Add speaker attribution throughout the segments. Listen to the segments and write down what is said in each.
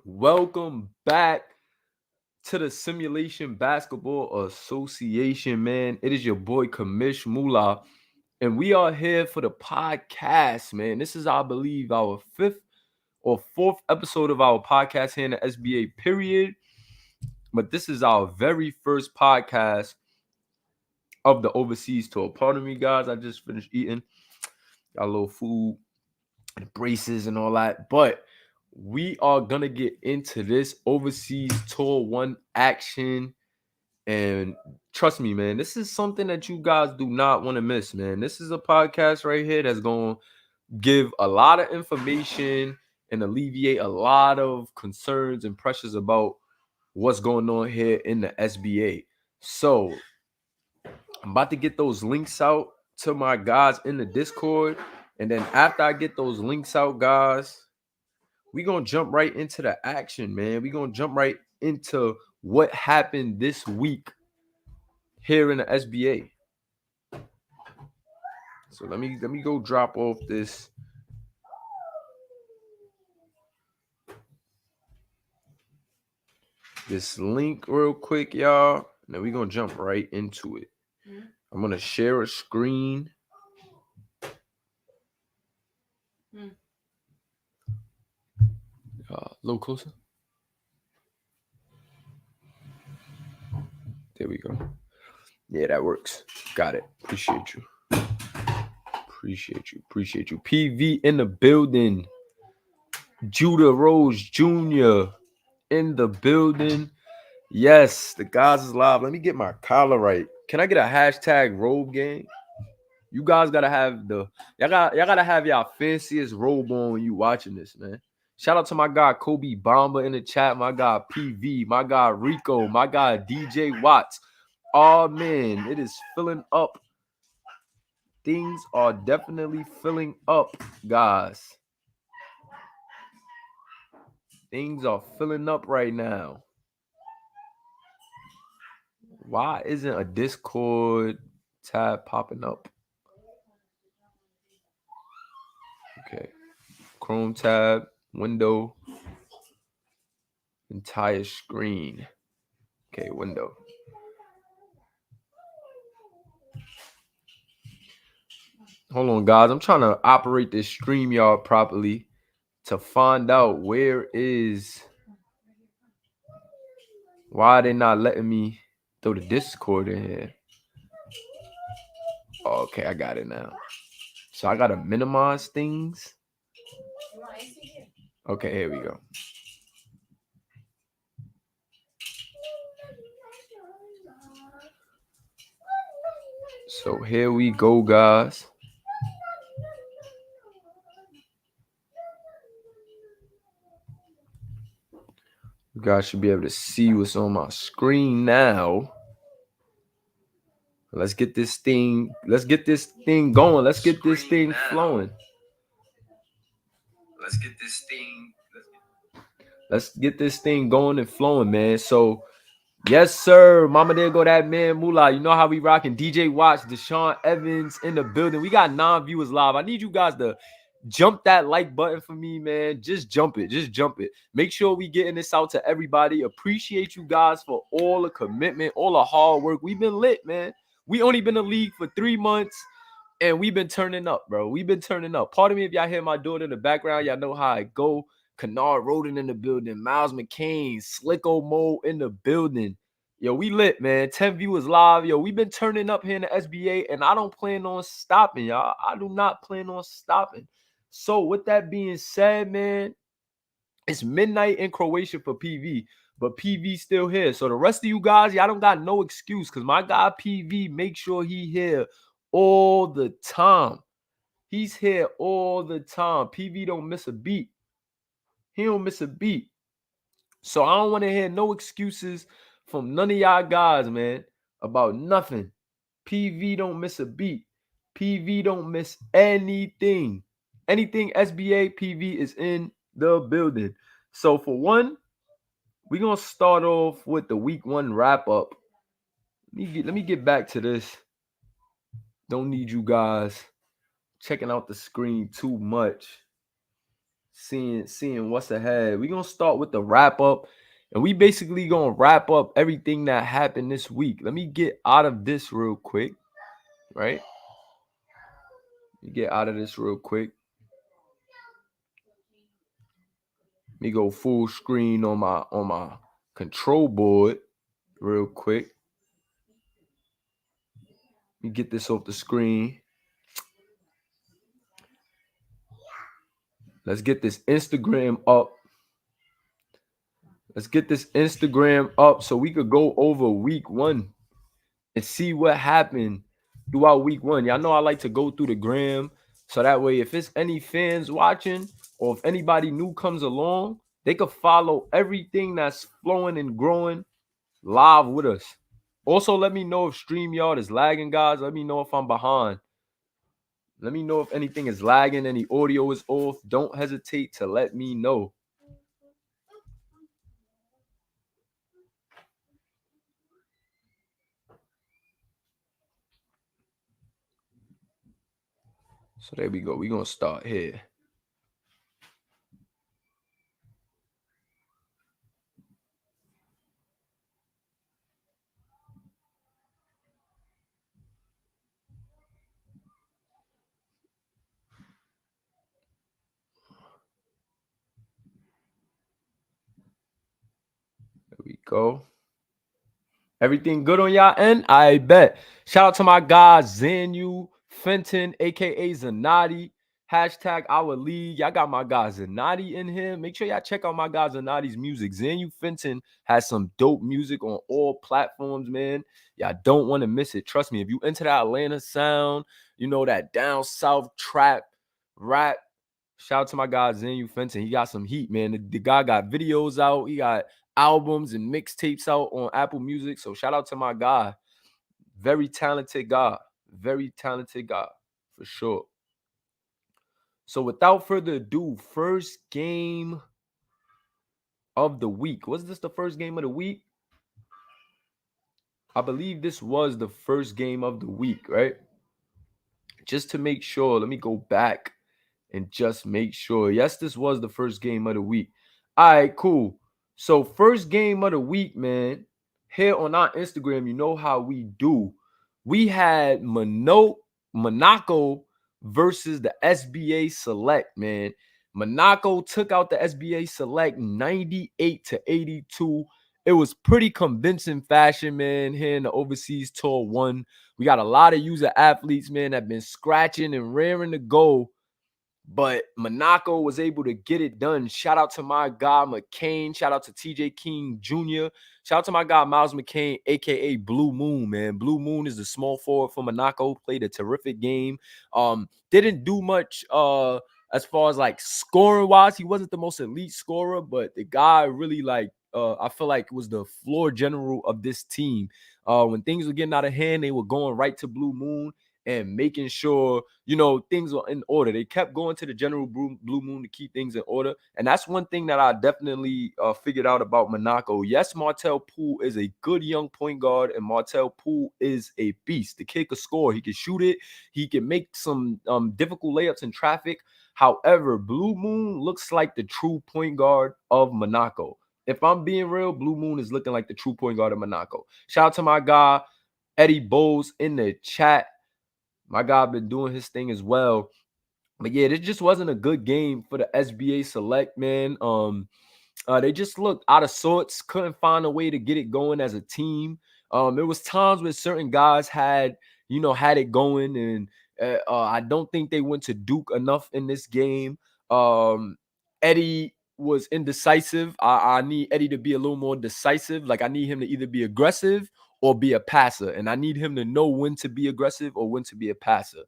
Speaker 1: Welcome back to the Simulation Basketball Association, man. It is your boy Kamish Mullah, and we are here for the podcast, man. This is, I believe, our fifth or fourth episode of our podcast here in the SBA period. But this is our very first podcast of the overseas tour. Pardon me, guys. I just finished eating. Got a little food, and braces, and all that. But we are gonna get into this overseas tour one action. And trust me, man, this is something that you guys do not want to miss, man. This is a podcast right here that's going to give a lot of information and alleviate a lot of concerns and pressures about what's going on here in the SBA. So I'm about to get those links out to my guys in the Discord. And then after I get those links out, guys, we're going to jump right into the action, man. We're going to jump right into what happened this week here in the SBA. So let me go drop off this link real quick, y'all. And then we're gonna jump right into it. I'm gonna share a screen. A little closer. There we go. Yeah, that works. Got it. Appreciate you. PV in the building. Judah Rose Jr. in the building. Yes, the guys is live. Let me get my collar right. Can I get a hashtag robe gang? You guys gotta have y'all gotta have y'all fanciest robe on when you watching this, man. Shout out to my guy Kobe Bamba in the chat, my guy PV, my guy Rico, my guy DJ Watts. Oh man, it is filling up. Things are definitely filling up, guys. Things are filling up right now. Why isn't a Discord tab popping up? Okay. Chrome tab, window, entire screen. Okay, window. Hold on, guys. I'm trying to operate this StreamYard properly to find out why are they not letting me throw the Discord in here. Okay, I got it now. So I gotta minimize things. Okay, here we go. So here we go, guys. You guys should be able to see what's on my screen now. Let's get this thing going. Let's get this thing flowing. Let's get this thing going and flowing, man. So, yes, sir. Mama, there go that man, Moolah. You know how we rocking. DJ Watts, Deshaun Evans in the building. We got 9 viewers live. I need you guys to jump that like button for me, man. Just jump it. Make sure we getting this out to everybody. Appreciate you guys for all the commitment, all the hard work. We've been lit, man. We only been in the league for 3 months, and we've been turning up, bro. We've been turning up. Pardon me if y'all hear my daughter in the background. Y'all know how I go. Kennard Roden in the building. Miles McCain, Slicko Mo in the building. Yo, we lit, man. 10 viewers live. Yo, we've been turning up here in the SBA, and I don't plan on stopping, y'all. I do not plan on stopping. So with that being said, man, it's midnight in Croatia for PV, but PV still here. So the rest of you guys, y'all don't got no excuse because my guy PV, make sure he here all the time. He's here all the time. PV don't miss a beat. He don't miss a beat. So I don't want to hear no excuses from none of y'all guys, man, about nothing. PV don't miss a beat. PV don't miss anything. Anything SBA, PV is in the building. So for one, we're going to start off with the week 1 wrap up. Let me get back to this. Don't need you guys checking out the screen too much. seeing what's ahead. We're gonna start with the wrap up, and we basically gonna wrap up everything that happened this week. Let me get out of this real quick, right? Let me get out of this real quick. Let me go full screen on my control board real quick. Let me get this off the screen. Let's get this Instagram up. Let's get this Instagram up so we could go over week 1 and see what happened throughout week 1. Y'all know I like to go through the gram so that way if it's any fans watching or if anybody new comes along, they could follow everything that's flowing and growing live with us. Also, let me know if StreamYard is lagging, guys. Let me know if I'm behind. Let me know if anything is lagging, any audio is off. Don't hesitate to let me know. So there we go. We're going to start here. There we go. Everything good on y'all end? I bet. Shout out to my guys, Zanu, Fenton, a.k.a. Zanati. Hashtag our league. Y'all got my guy Zanati in here. Make sure y'all check out my guy Zanati's music. Zanu Fenton has some dope music on all platforms, man. Y'all don't want to miss it. Trust me, if you into that Atlanta sound, you know, that down south trap rap, shout out to my guy Zanu Fenton. He got some heat, man. The guy got videos out. He got albums and mixtapes out on Apple Music. So shout out to my guy. Very talented guy. Very talented guy, for sure. So without further ado, first game of the week. Was this the first game of the week? I believe this was the first game of the week, right? Just to make sure, let me go back and just make sure. Yes, this was the first game of the week. All right, cool. So first game of the week, man. Here on our Instagram, you know how we do. We had Monaco versus the SBA Select, man. Monaco took out the SBA Select 98-82. It was pretty convincing fashion, man, here in the Overseas Tour 1. We got a lot of user athletes, man, that have been scratching and raring to go. But Monaco was able to get it done. Shout out to my guy, McCain. Shout out to TJ King Jr. Shout out to my guy, Miles McCain, a.k.a. Blue Moon, man. Blue Moon is the small forward for Monaco. Played a terrific game. Didn't do much as far as, like, scoring-wise. He wasn't the most elite scorer, but the guy really, like, I feel like was the floor general of this team. When things were getting out of hand, they were going right to Blue Moon and making sure, you know, things were in order. They kept going to the general Blue Moon to keep things in order. And that's one thing that I definitely figured out about Monaco. Yes, Martel Poole is a good young point guard, and Martel Poole is a beast. The kid could score. He can shoot it. He can make some difficult layups in traffic. However, Blue Moon looks like the true point guard of Monaco. If I'm being real, Blue Moon is looking like the true point guard of Monaco. Shout out to my guy, Eddie Bowles, in the chat. My guy been doing his thing as well. But yeah, this just wasn't a good game for the SBA Select, man. They just looked out of sorts, couldn't find a way to get it going as a team. There was times where certain guys had it going, and I don't think they went to Duke enough in this game. Eddie was indecisive. I need Eddie to be a little more decisive. Like, I need him to either be aggressive or be a passer, and I need him to know when to be aggressive or when to be a passer.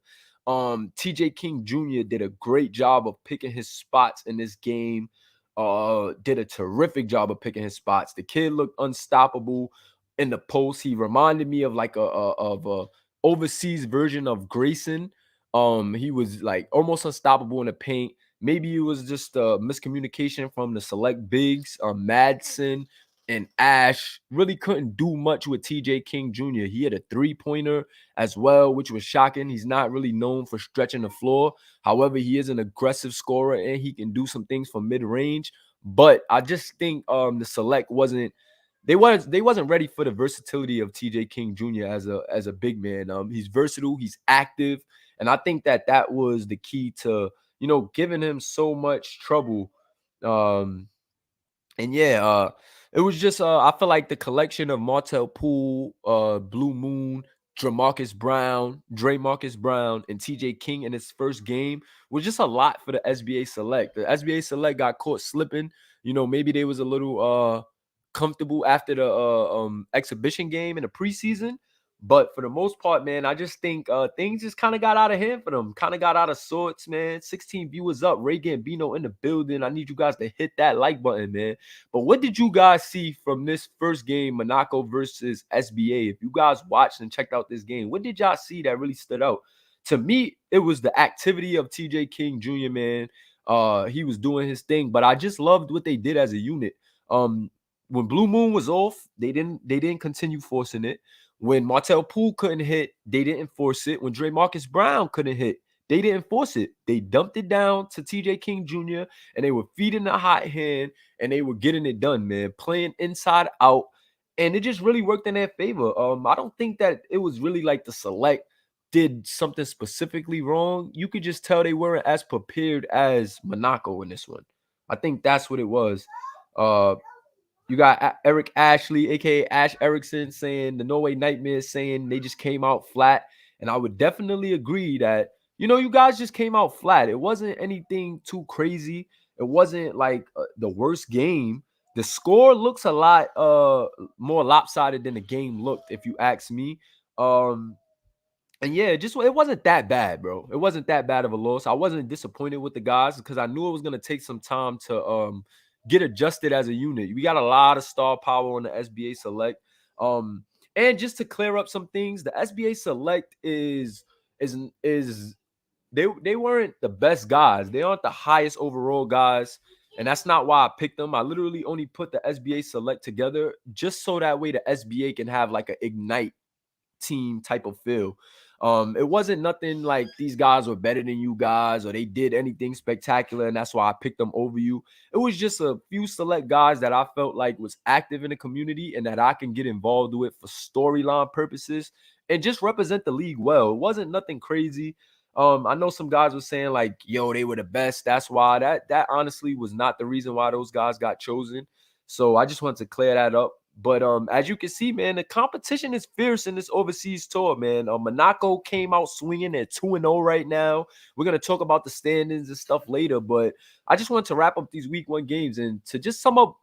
Speaker 1: TJ King Jr. did a great job of picking his spots in this game. Did a terrific job of picking his spots. The kid looked unstoppable in the post. He reminded me of like a overseas version of Grayson. He was like almost unstoppable in the paint. Maybe it was just a miscommunication from the Select bigs, Madsen, and Ash really couldn't do much with TJ King Jr. He had a three-pointer as well, which was shocking. He's not really known for stretching the floor. However, he is an aggressive scorer and he can do some things from mid-range. But I just think the select wasn't ready for the versatility of TJ King Jr. as a big man. He's versatile, he's active, and I think that was the key to giving him so much trouble. And yeah, it was just I feel like the collection of Martell Poole, Blue Moon, Dramarcus Brown, and TJ King in his first game was just a lot for the SBA Select. The SBA Select got caught slipping. Maybe they was a little comfortable after the exhibition game in the preseason. But for the most part, man, I just think things just kind of got out of hand for them. Kind of got out of sorts, man. 16 viewers up. Ray Gambino in the building. I need you guys to hit that like button, man. But what did you guys see from this first game, Monaco versus SBA? If you guys watched and checked out this game, what did y'all see that really stood out? To me, it was the activity of TJ King Jr., man. He was doing his thing, but I just loved what they did as a unit. When Blue Moon was off, they didn't continue forcing it. When Martell Poole couldn't hit, they didn't force it. When Dramarcus Brown couldn't hit, they didn't force it. They dumped it down to TJ King Jr. and they were feeding the hot hand and they were getting it done, man. Playing inside out, and it just really worked in their favor. I don't think that it was really like the select did something specifically wrong. You could just tell they weren't as prepared as Monaco in this one. I think that's what it was. You got Eric Ashley, aka Ash Erickson, saying the Norway Nightmares, saying they just came out flat. And I would definitely agree that, you guys just came out flat. It wasn't anything too crazy. It wasn't like the worst game. The score looks a lot more lopsided than the game looked, if you ask me. And yeah, it wasn't that bad, bro. It wasn't that bad of a loss. I wasn't disappointed with the guys because I knew it was gonna take some time to get adjusted as a unit. We got a lot of star power on the SBA Select. And just to clear up some things, the SBA Select is they weren't the best guys. They aren't the highest overall guys. And that's not why I picked them. I literally only put the SBA Select together just so that way the SBA can have like an Ignite team type of feel. It wasn't nothing like these guys were better than you guys or they did anything spectacular and that's why I picked them over you. It was just a few select guys that I felt like was active in the community and that I can get involved with for storyline purposes and just represent the league well. It wasn't nothing crazy. I know some guys were saying like, yo, they were the best. That's why that honestly was not the reason why those guys got chosen. So I just wanted to clear that up. But as you can see, man, the competition is fierce in this overseas tour, man. Monaco came out swinging at 2-0 right now. We're going to talk about the standings and stuff later, but I just wanted to wrap up these week 1 games. And to just sum up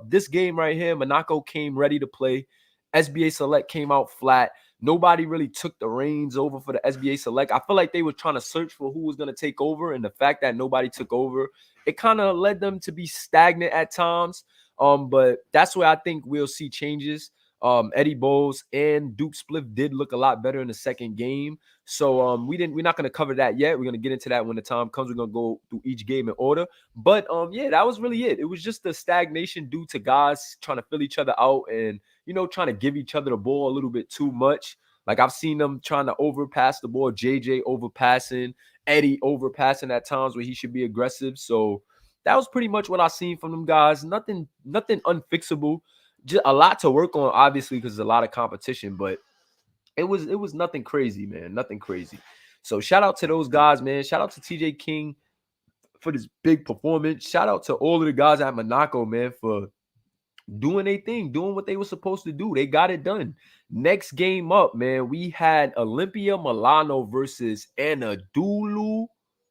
Speaker 1: this game right here, Monaco came ready to play. SBA Select came out flat. Nobody really took the reins over for the SBA Select. I feel like they were trying to search for who was going to take over, and the fact that nobody took over, it kind of led them to be stagnant at times. But that's where I think we'll see changes. Eddie Bowles and Duke Spliff did look a lot better in the second game. So we're not going to cover that yet. We're going to get into that when the time comes. We're going to go through each game in order. But yeah, that was really it. It was just the stagnation due to guys trying to fill each other out and, trying to give each other the ball a little bit too much. Like I've seen them trying to overpass the ball, JJ overpassing, Eddie overpassing at times where he should be aggressive. So that was pretty much what I seen from them guys. Nothing unfixable. Just a lot to work on, obviously, because there's a lot of competition. But it was nothing crazy, man. Nothing crazy. So shout out to those guys, man. Shout out to TJ King for this big performance. Shout out to all of the guys at Monaco, man, for doing their thing, doing what they were supposed to do. They got it done. Next game up, man, we had Olympia Milano versus Anadolu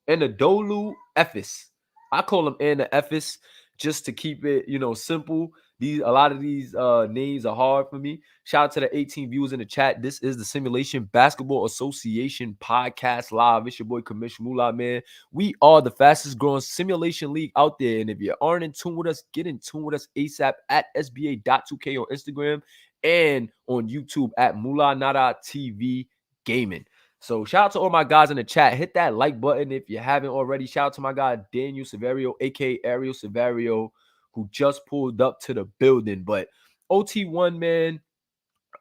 Speaker 1: Efes. I call them Anna Efes just to keep it, simple. A lot of these names are hard for me. Shout out to the 18 viewers in the chat. This is the Simulation Basketball Association podcast live. It's your boy Kamish Moolah, man. We are the fastest growing simulation league out there. And if you aren't in tune with us, get in tune with us ASAP at SBA.2K on Instagram and on YouTube at Moolah Nada TV Gaming. So shout out to all my guys in the chat. Hit that like button if you haven't already. Shout out to my guy Daniel Severio, aka Ariel Severio, who just pulled up to the building. But OT1, man,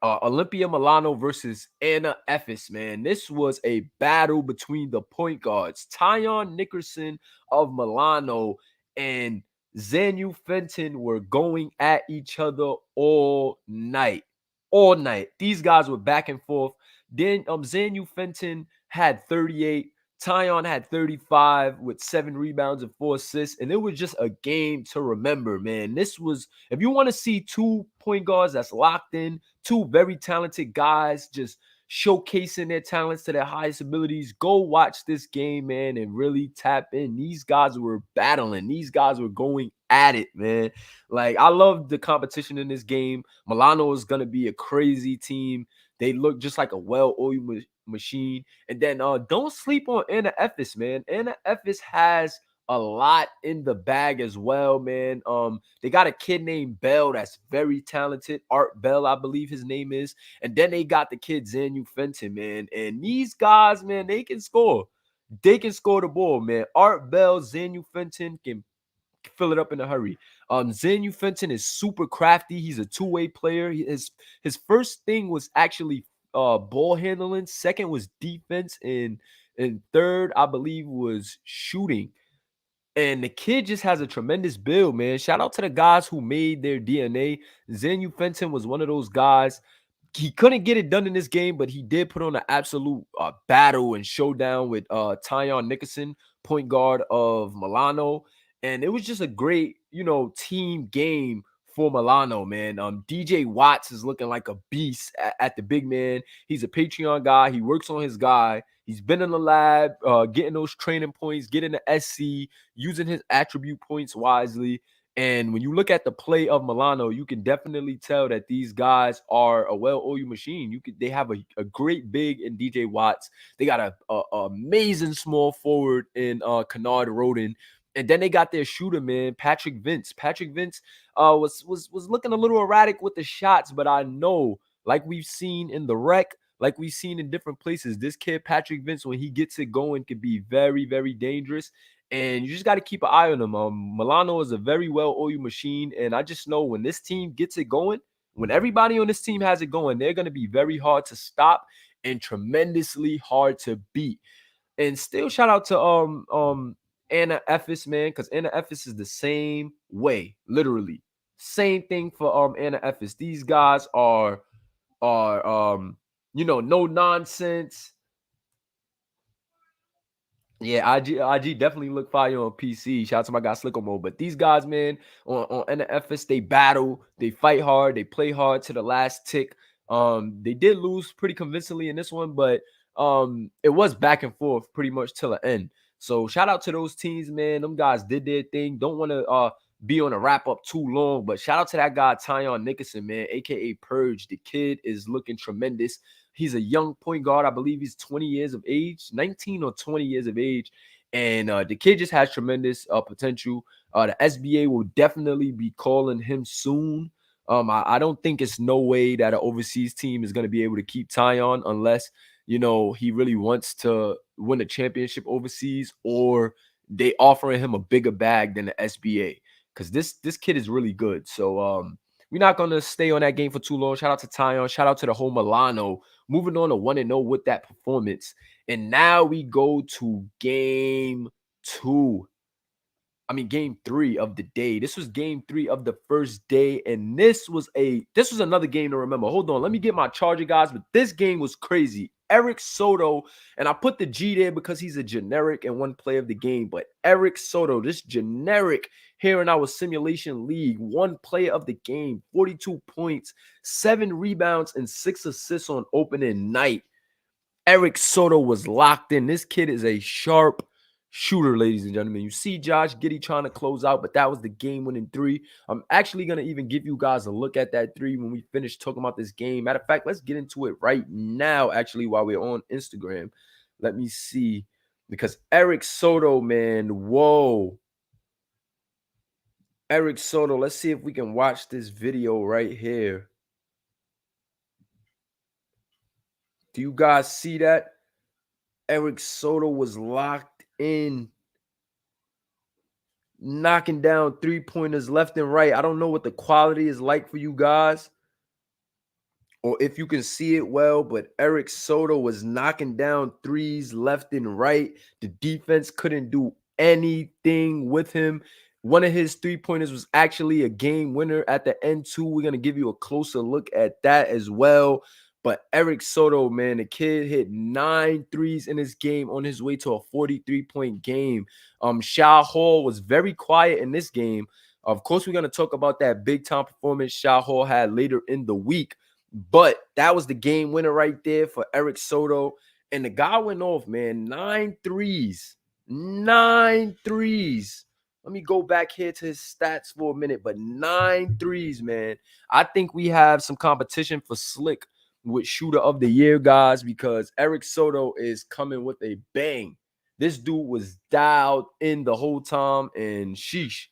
Speaker 1: Olympia Milano versus Anna Effis, man. This was a battle between the point guards, Tyon Nickerson of Milano and Zanu Fenton were going at each other all night. All night. These guys were back and forth. Then Zanu Fenton had 38. Tyon had 35 with 7 rebounds and 4 assists. And it was just a game to remember, man. This was, if you want to see 2 point guards that's locked in, 2 very talented guys just showcasing their talents to their highest abilities, go watch this game, man, and really tap in. These guys were battling. These guys were going at it, man. Like, I love the competition in this game. Milano is going to be a crazy team. They look just like a well-oiled machine. And then don't sleep on Anna Effis, man. Anna Effis has a lot in the bag as well, man. They got a kid named Bell that's very talented. Art Bell, I believe his name is. And then they got the kid Zanu Fenton, man. And these guys, man, they can score. They can score the ball, man. Art Bell, Zanu Fenton can fill it up in a hurry. Zanu Fenton is super crafty. He's a two-way player. His first thing was actually ball handling. Second was defense, and third, I believe, was shooting. And the kid just has a tremendous build, man. Shout out to the guys who made their DNA. Zanu Fenton was one of those guys. He couldn't get it done in this game, but he did put on an absolute battle and showdown with Tyon Nickerson, point guard of Milano. And it was just a great, team game for Milano, man. DJ Watts is looking like a beast at the big man. He's a Patreon guy. He works on his guy. He's been in the lab, getting those training points, getting the SC, using his attribute points wisely. And when you look at the play of Milano, you can definitely tell that these guys are a well-oiled machine. They have a great big in DJ Watts. They got a amazing small forward in Kennard Roden. And then they got their shooter, man, Patrick Vince. Patrick Vince was looking a little erratic with the shots, but I know, like we've seen in the rec, like we've seen in different places, this kid, Patrick Vince, when he gets it going, can be very, very dangerous. And you just got to keep an eye on him. Milano is a very well-oiled machine. And I just know when this team gets it going, when everybody on this team has it going, they're going to be very hard to stop and tremendously hard to beat. And still shout out to Anna Effis, man, because Anna Effis is the same way, literally. Same thing for Anna Effis. These guys are no nonsense. Yeah, IG definitely look fire on PC. Shout out to my guy Slicko Mode. But these guys, man, on NFS, they battle, they fight hard, they play hard to the last tick. They did lose pretty convincingly in this one, but it was back and forth pretty much till the end. So shout out to those teams, man. Them guys did their thing. Don't want to be on a wrap up too long, but shout out to that guy Tyon Nickerson, man, aka Purge. The kid is looking tremendous. He's a young point guard. I believe he's 20 years of age, 19 or 20 years of age. And the kid just has tremendous potential. The SBA will definitely be calling him soon. I don't think it's no way that an overseas team is going to be able to keep Tyon unless, he really wants to win a championship overseas or they offering him a bigger bag than the SBA. Because this kid is really good. So we're not going to stay on that game for too long. Shout out to Tyon. Shout out to the whole Milano. Moving on to 1-0 with that performance. And now we go to game 3 of the day. This was game 3 of the first day. And this was another game to remember. Hold on. Let me get my charger, guys. But this game was crazy. Eric Soto, and I put the G there because he's a generic and one play of the game. But Eric Soto, this generic here in our simulation league, one player of the game, 42 points, 7 rebounds, and 6 assists on opening night. Eric Soto was locked in. This kid is a sharp shooter, ladies and gentlemen. You see Josh Giddey trying to close out, but that was the game-winning 3. I'm actually going to even give you guys a look at that 3 when we finish talking about this game. Matter of fact, let's get into it right now, actually, while we're on Instagram. Let me see. Because Eric Soto, man, whoa. Eric Soto, let's see if we can watch this video right here. Do you guys see that? Eric Soto was locked in. knocking down three-pointers left and right. I don't know what the quality is like for you guys, or if you can see it well, but Eric Soto was knocking down threes left and right. The defense couldn't do anything with him. One of his three-pointers was actually a game winner at the end, too. We're going to give you a closer look at that as well. But Eric Soto, man, the kid hit 9 threes in this game on his way to a 43-point game. Shai Hall was very quiet in this game. Of course, we're going to talk about that big-time performance Shai Hall had later in the week. But that was the game winner right there for Eric Soto. And the guy went off, man. 9 threes. 9 threes. Let me go back here to his stats for a minute. But 9 threes, man. I think we have some competition for Slick with Shooter of the Year, guys, because Eric Soto is coming with a bang. This dude was dialed in the whole time, and sheesh.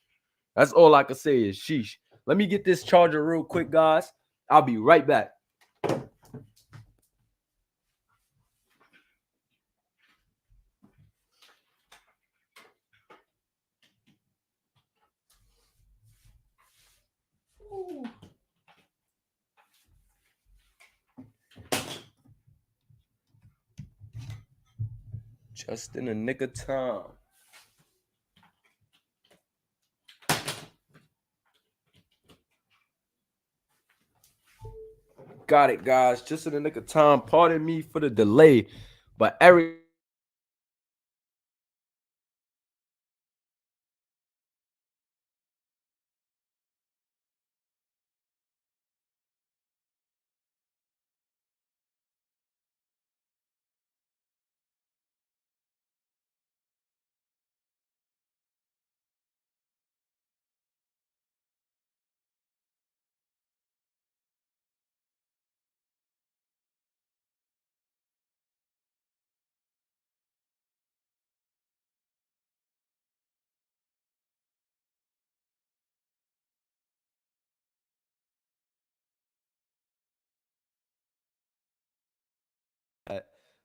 Speaker 1: That's all I can say is sheesh. Let me get this charger real quick, guys. I'll be right back. Just in the nick of time. Got it, guys. Just in the nick of time. Pardon me for the delay, but Eric.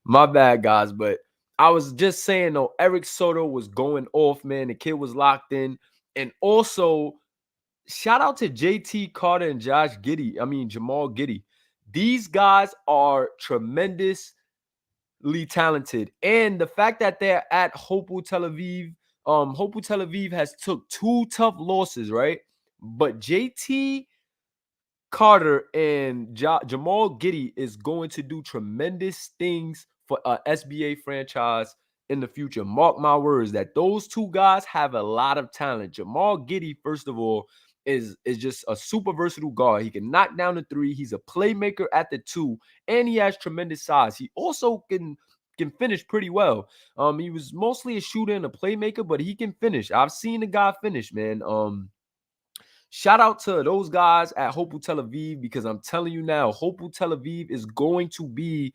Speaker 1: My bad, guys, but I was just saying though, Eric Soto was going off, man. The kid was locked in. And also, shout out to JT Carter and Jamal Giddey. These guys are tremendously talented. And the fact that they're at Hapoel Tel Aviv, Hapoel Tel Aviv has took 2 tough losses, right? But JT Carter and Jamal Giddey is going to do tremendous things for a SBA franchise in the future. Mark my words that those two guys have a lot of talent. Jamal Giddey, first of all, is just a super versatile guard. He can knock down the 3. He's a playmaker at the 2, and he has tremendous size. He also can finish pretty well. He was mostly a shooter and a playmaker, but he can finish. I've seen the guy finish, man. Shout out to those guys at Hapoel Tel Aviv, because I'm telling you now, Hapoel Tel Aviv is going to be,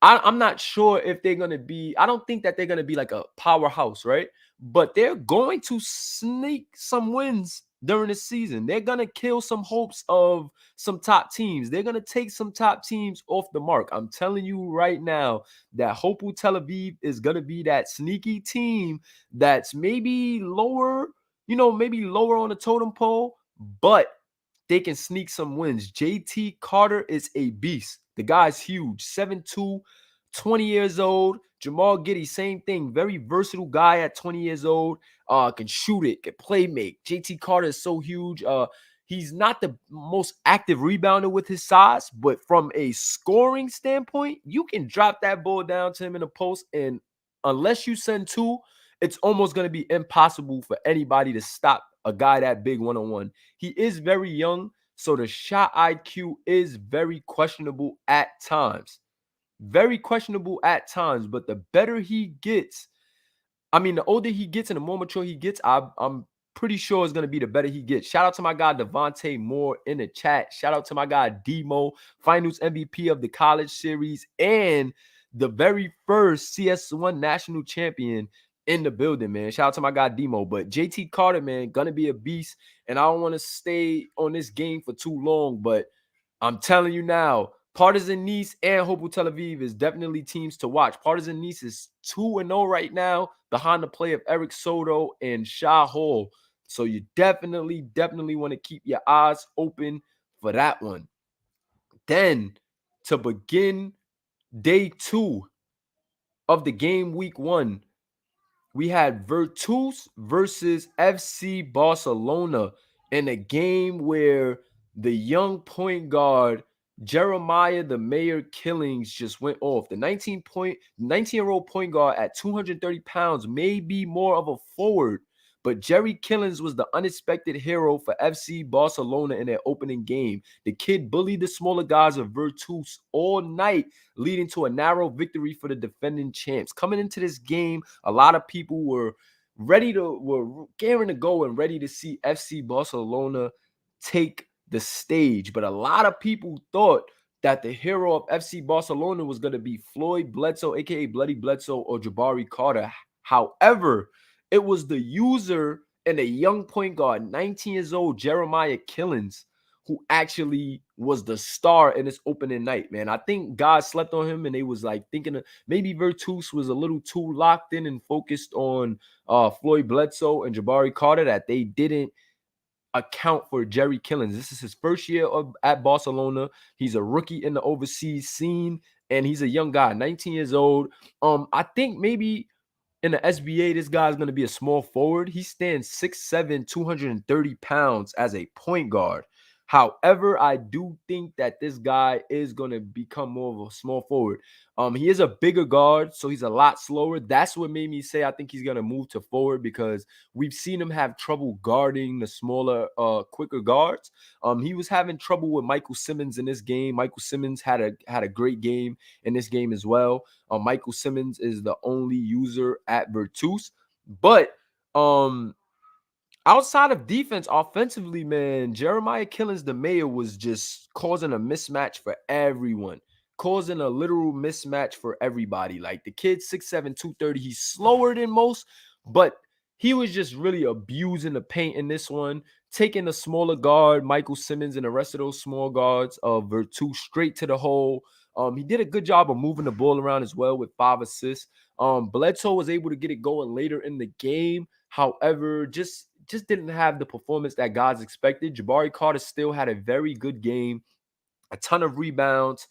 Speaker 1: I'm not sure if they're going to be, I don't think that they're going to be like a powerhouse, right? But they're going to sneak some wins during the season. They're going to kill some hopes of some top teams. They're going to take some top teams off the mark. I'm telling you right now that Hapoel Tel Aviv is going to be that sneaky team that's maybe lower, maybe lower on the totem pole, but they can sneak some wins. JT Carter is a beast. The guy's huge, 7'2", 20 years old. Jamal Giddey, same thing. Very versatile guy at 20 years old. Can shoot it, can play make. JT Carter is so huge. He's not the most active rebounder with his size, but from a scoring standpoint, you can drop that ball down to him in the post, and unless you send 2, it's almost going to be impossible for anybody to stop a guy that big one-on-one. He is very young, so the shot IQ is very questionable at times. Very questionable at times, but the better he gets, the older he gets and the more mature he gets, I'm pretty sure it's going to be the better he gets. Shout out to my guy Devontae Moore in the chat. Shout out to my guy Demo, Finals MVP of the college series and the very first CS1 national champion in the building, man. Shout out to my guy Demo. But JT Carter, man, gonna be a beast. And I don't want to stay on this game for too long, but I'm telling you now, Partizan Nice and Hapoel Tel Aviv is definitely teams to watch. Partizan Nice is 2-0 right now behind the play of Eric Soto and Shah Hall. So you definitely want to keep your eyes open for that one. Then to begin day 2 of the game week 1, we had Virtus versus FC Barcelona in a game where the young point guard Jeremiah the Mayor Killings just went off. The 19-year-old point guard at 230 pounds may be more of a forward, but Jerry Killings was the unexpected hero for FC Barcelona in their opening game. The kid bullied the smaller guys of Virtus all night, leading to a narrow victory for the defending champs. Coming into this game, a lot of people were gearing to go and ready to see FC Barcelona take the stage. But a lot of people thought that the hero of FC Barcelona was going to be Floyd Bledsoe, aka Bloody Bledsoe, or Jabari Carter. However, it was the user and a young point guard, 19 years old, Jeremiah Killings, who actually was the star in this opening night, man. I think God slept on him, and they was like thinking maybe Virtus was a little too locked in and focused on Floyd Bledsoe and Jabari Carter that they didn't account for Jerry Killings. This is his first year at Barcelona. He's a rookie in the overseas scene, and he's a young guy, 19 years old. I think maybe in the SBA, this guy's going to be a small forward. He stands 6'7", 230 pounds as a point guard. However, I do think that this guy is going to become more of a small forward. He is a bigger guard, so he's a lot slower. That's what made me say I think he's going to move to forward, because we've seen him have trouble guarding the smaller, quicker guards. He was having trouble with Michael Simmons in this game. Michael Simmons had a great game in this game as well. Michael Simmons is the only user at Virtus, but outside of defense, offensively, man, Jeremiah Killings, the mayor, was just causing a mismatch for everyone. Causing a literal mismatch for everybody. Like, the kid, 6'7", 230, he's slower than most, but he was just really abusing the paint in this one, taking the smaller guard, Michael Simmons, and the rest of those small guards of Virtus straight to the hole. He did a good job of moving the ball around as well with 5 assists. Bledsoe was able to get it going later in the game. However, just didn't have the performance that guys expected. Jabari Carter still had a very good game, a ton of rebounds.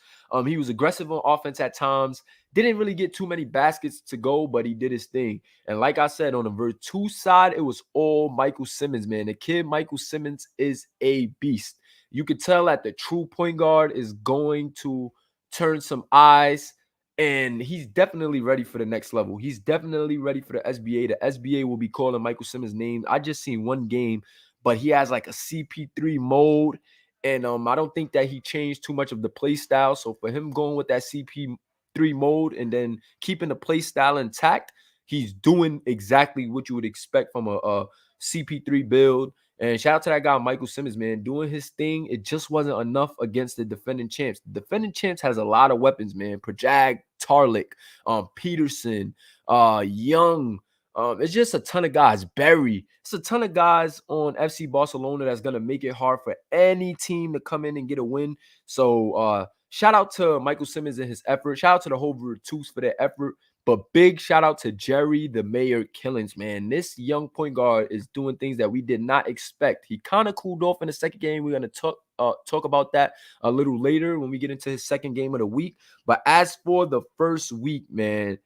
Speaker 1: He was aggressive on offense at times. Didn't really get too many baskets to go, but he did his thing. And like I said, on the Virtus side, it was all Michael Simmons, man. The kid, Michael Simmons, is a beast. You could tell that the true point guard is going to turn some eyes, and he's definitely ready for the next level. He's definitely ready for the SBA. The SBA will be calling Michael Simmons' name. I just seen one game, but he has like a CP3 mode, and I don't think that he changed too much of the play style. So for him going with that CP3 mode and then keeping the play style intact, he's doing exactly what you would expect from a CP3 build. And shout out to that guy, Michael Simmons, man, doing his thing. It just wasn't enough against the defending champs. The defending champs has a lot of weapons, man. Projag, Tarlik, Peterson, Young. It's just a ton of guys. Barry. It's a ton of guys on FC Barcelona that's going to make it hard for any team to come in and get a win. So shout out to Michael Simmons and his effort. Shout out to the whole Virtus for their effort. But big shout out to Jerry the Mayor Killings, man. This young point guard is doing things that we did not expect. He kind of cooled off in the second game. We're going to talk about that a little later when we get into his second game of the week. But as for the first week, man,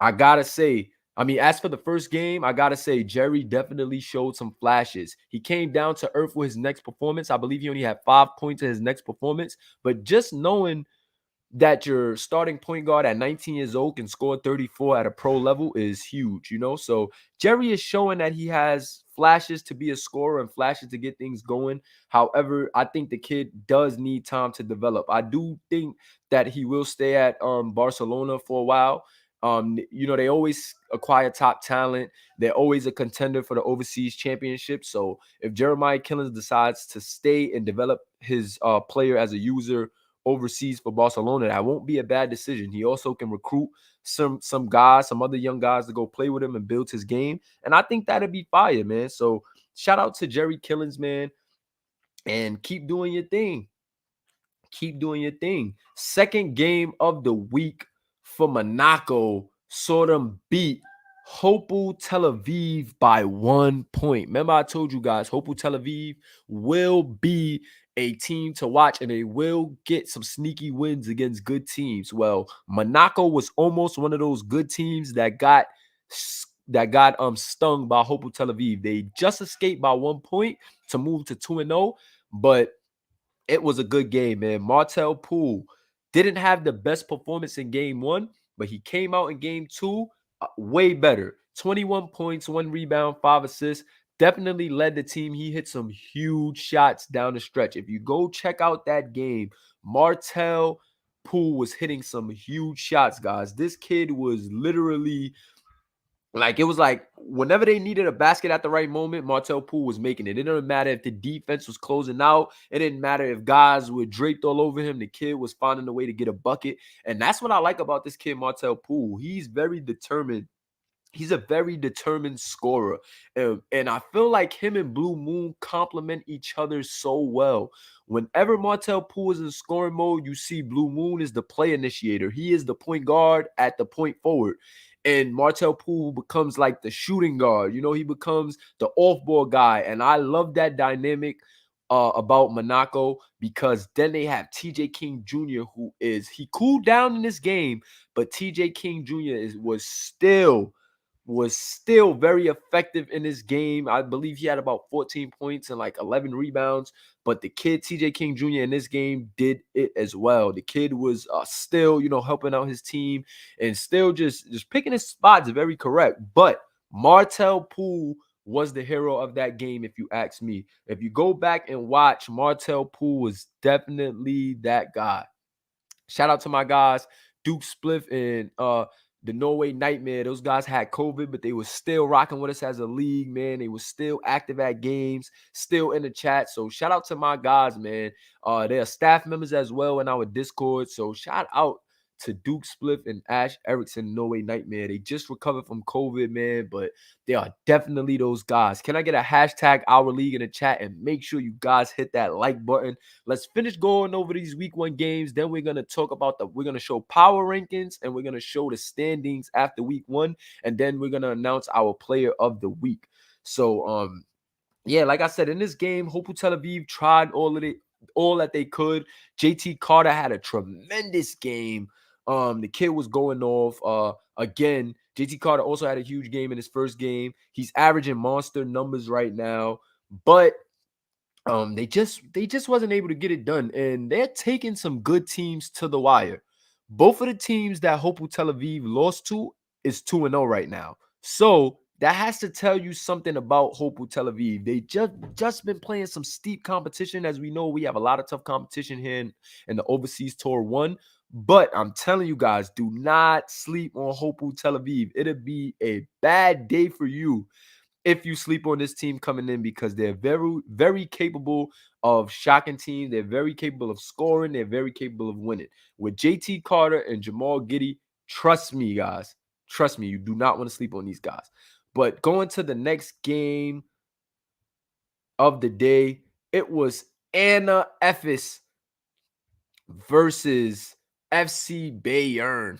Speaker 1: I got to say, as for the first game, I got to say, Jerry definitely showed some flashes. He came down to earth with his next performance. I believe he only had 5 points in his next performance. But just knowing that your starting point guard at 19 years old can score 34 at a pro level is huge, you know? So Jerry is showing that he has flashes to be a scorer and flashes to get things going. However, I think the kid does need time to develop. I do think that he will stay at Barcelona for a while. They always acquire top talent. They're always a contender for the overseas championship. So if Jeremiah Killings decides to stay and develop his player as a user overseas for Barcelona, that won't be a bad decision. He also can recruit some guys, some other young guys to go play with him and build his game. And I think that'd be fire, man. So shout out to Jerry Killings, man, and keep doing your thing. Keep doing your thing. Second game of the week for Monaco. Saw them beat Hapoel Tel Aviv by 1 point. Remember, I told you guys, Hapoel Tel Aviv will be a team to watch, and they will get some sneaky wins against good teams. Well, Monaco was almost one of those good teams that got stung by Hapoel Tel Aviv. They just escaped by 1 point to move to 2-0, but it was a good game, man. Martel Poole didn't have the best performance in game one, but he came out in game two way better. 21 points, 1 rebound, 5 assists. Definitely led the team. He hit some huge shots down the stretch. If you go check out that game, Martel Poole was hitting some huge shots, guys. This kid was literally it was like whenever they needed a basket at the right moment, Martel Poole was making it. It didn't matter if the defense was closing out. It didn't matter if guys were draped all over him. The kid was finding a way to get a bucket. And that's what I like about this kid, Martel Poole. He's very determined. He's a very determined scorer. And I feel like him and Blue Moon complement each other so well. Whenever Martel Poole is in scoring mode, you see Blue Moon is the play initiator. He is the point guard at the point forward. And Martel Poole becomes like the shooting guard. You know, he becomes the off-ball guy. And I love that dynamic about Monaco, because then they have TJ King Jr., he cooled down in this game, but TJ King Jr. was still very effective in this game. I believe he had about 14 points and like 11 rebounds. But the kid, TJ King Jr., in this game did it as well. The kid was still, helping out his team and still just picking his spots very correct. But Martel Poole was the hero of that game, if you ask me. If you go back and watch, Martel Poole was definitely that guy. Shout out to my guys, Duke Spliff and the Norway Nightmare. Those guys had COVID, but they were still rocking with us as a league, man. They were still active at games, still in the chat. So shout out to my guys, man. They are staff members as well in our Discord. So shout out to Duke Spliff and Ash Erickson, Norway Nightmare. They just recovered from COVID, man, but they are definitely those guys. Can I get a hashtag Our League in the chat, and make sure you guys hit that like button? Let's finish going over these week one games. Then we're going to talk about we're going to show power rankings, and we're going to show the standings after week one. And then we're going to announce our player of the week. So, yeah, like I said, in this game, Hapoel Tel Aviv tried all that they could. JT Carter had a tremendous game. The kid was going off. Again, JT Carter also had a huge game in his first game. He's averaging monster numbers right now, but they just wasn't able to get it done, and they're taking some good teams to the wire. Both of the teams that Hapoel Tel Aviv lost to is 2-0 right now. So that has to tell you something about Hapoel Tel Aviv. They just been playing some steep competition. As we know, we have a lot of tough competition here in the Overseas Tour 1. But I'm telling you guys, do not sleep on Hapoel Tel Aviv. It'll be a bad day for you if you sleep on this team coming in, because they're very, very capable of shocking teams. They're very capable of scoring. They're very capable of winning. With JT Carter and Jamal Giddey, trust me, guys. Trust me, you do not want to sleep on these guys. But going to the next game of the day, it was Anna Efes versus FC Bayern.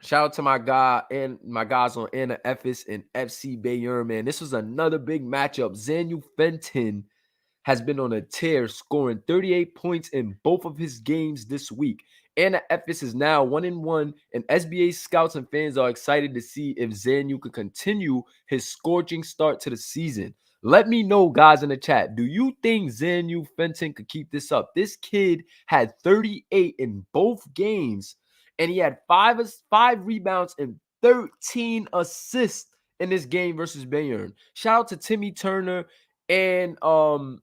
Speaker 1: Shout out to my guy and my guys on Anna Efes and FC Bayern, man. This was another big matchup. Zanu Fenton has been on a tear, scoring 38 points in both of his games this week. Anna Efes is now 1-1, and SBA scouts and fans are excited to see if Zanu can continue his scorching start to the season. Let me know, guys, in the chat. Do you think Zanu Fenton could keep this up? This kid had 38 in both games, and he had five rebounds and 13 assists in this game versus Bayern. Shout out to Timmy Turner and NJ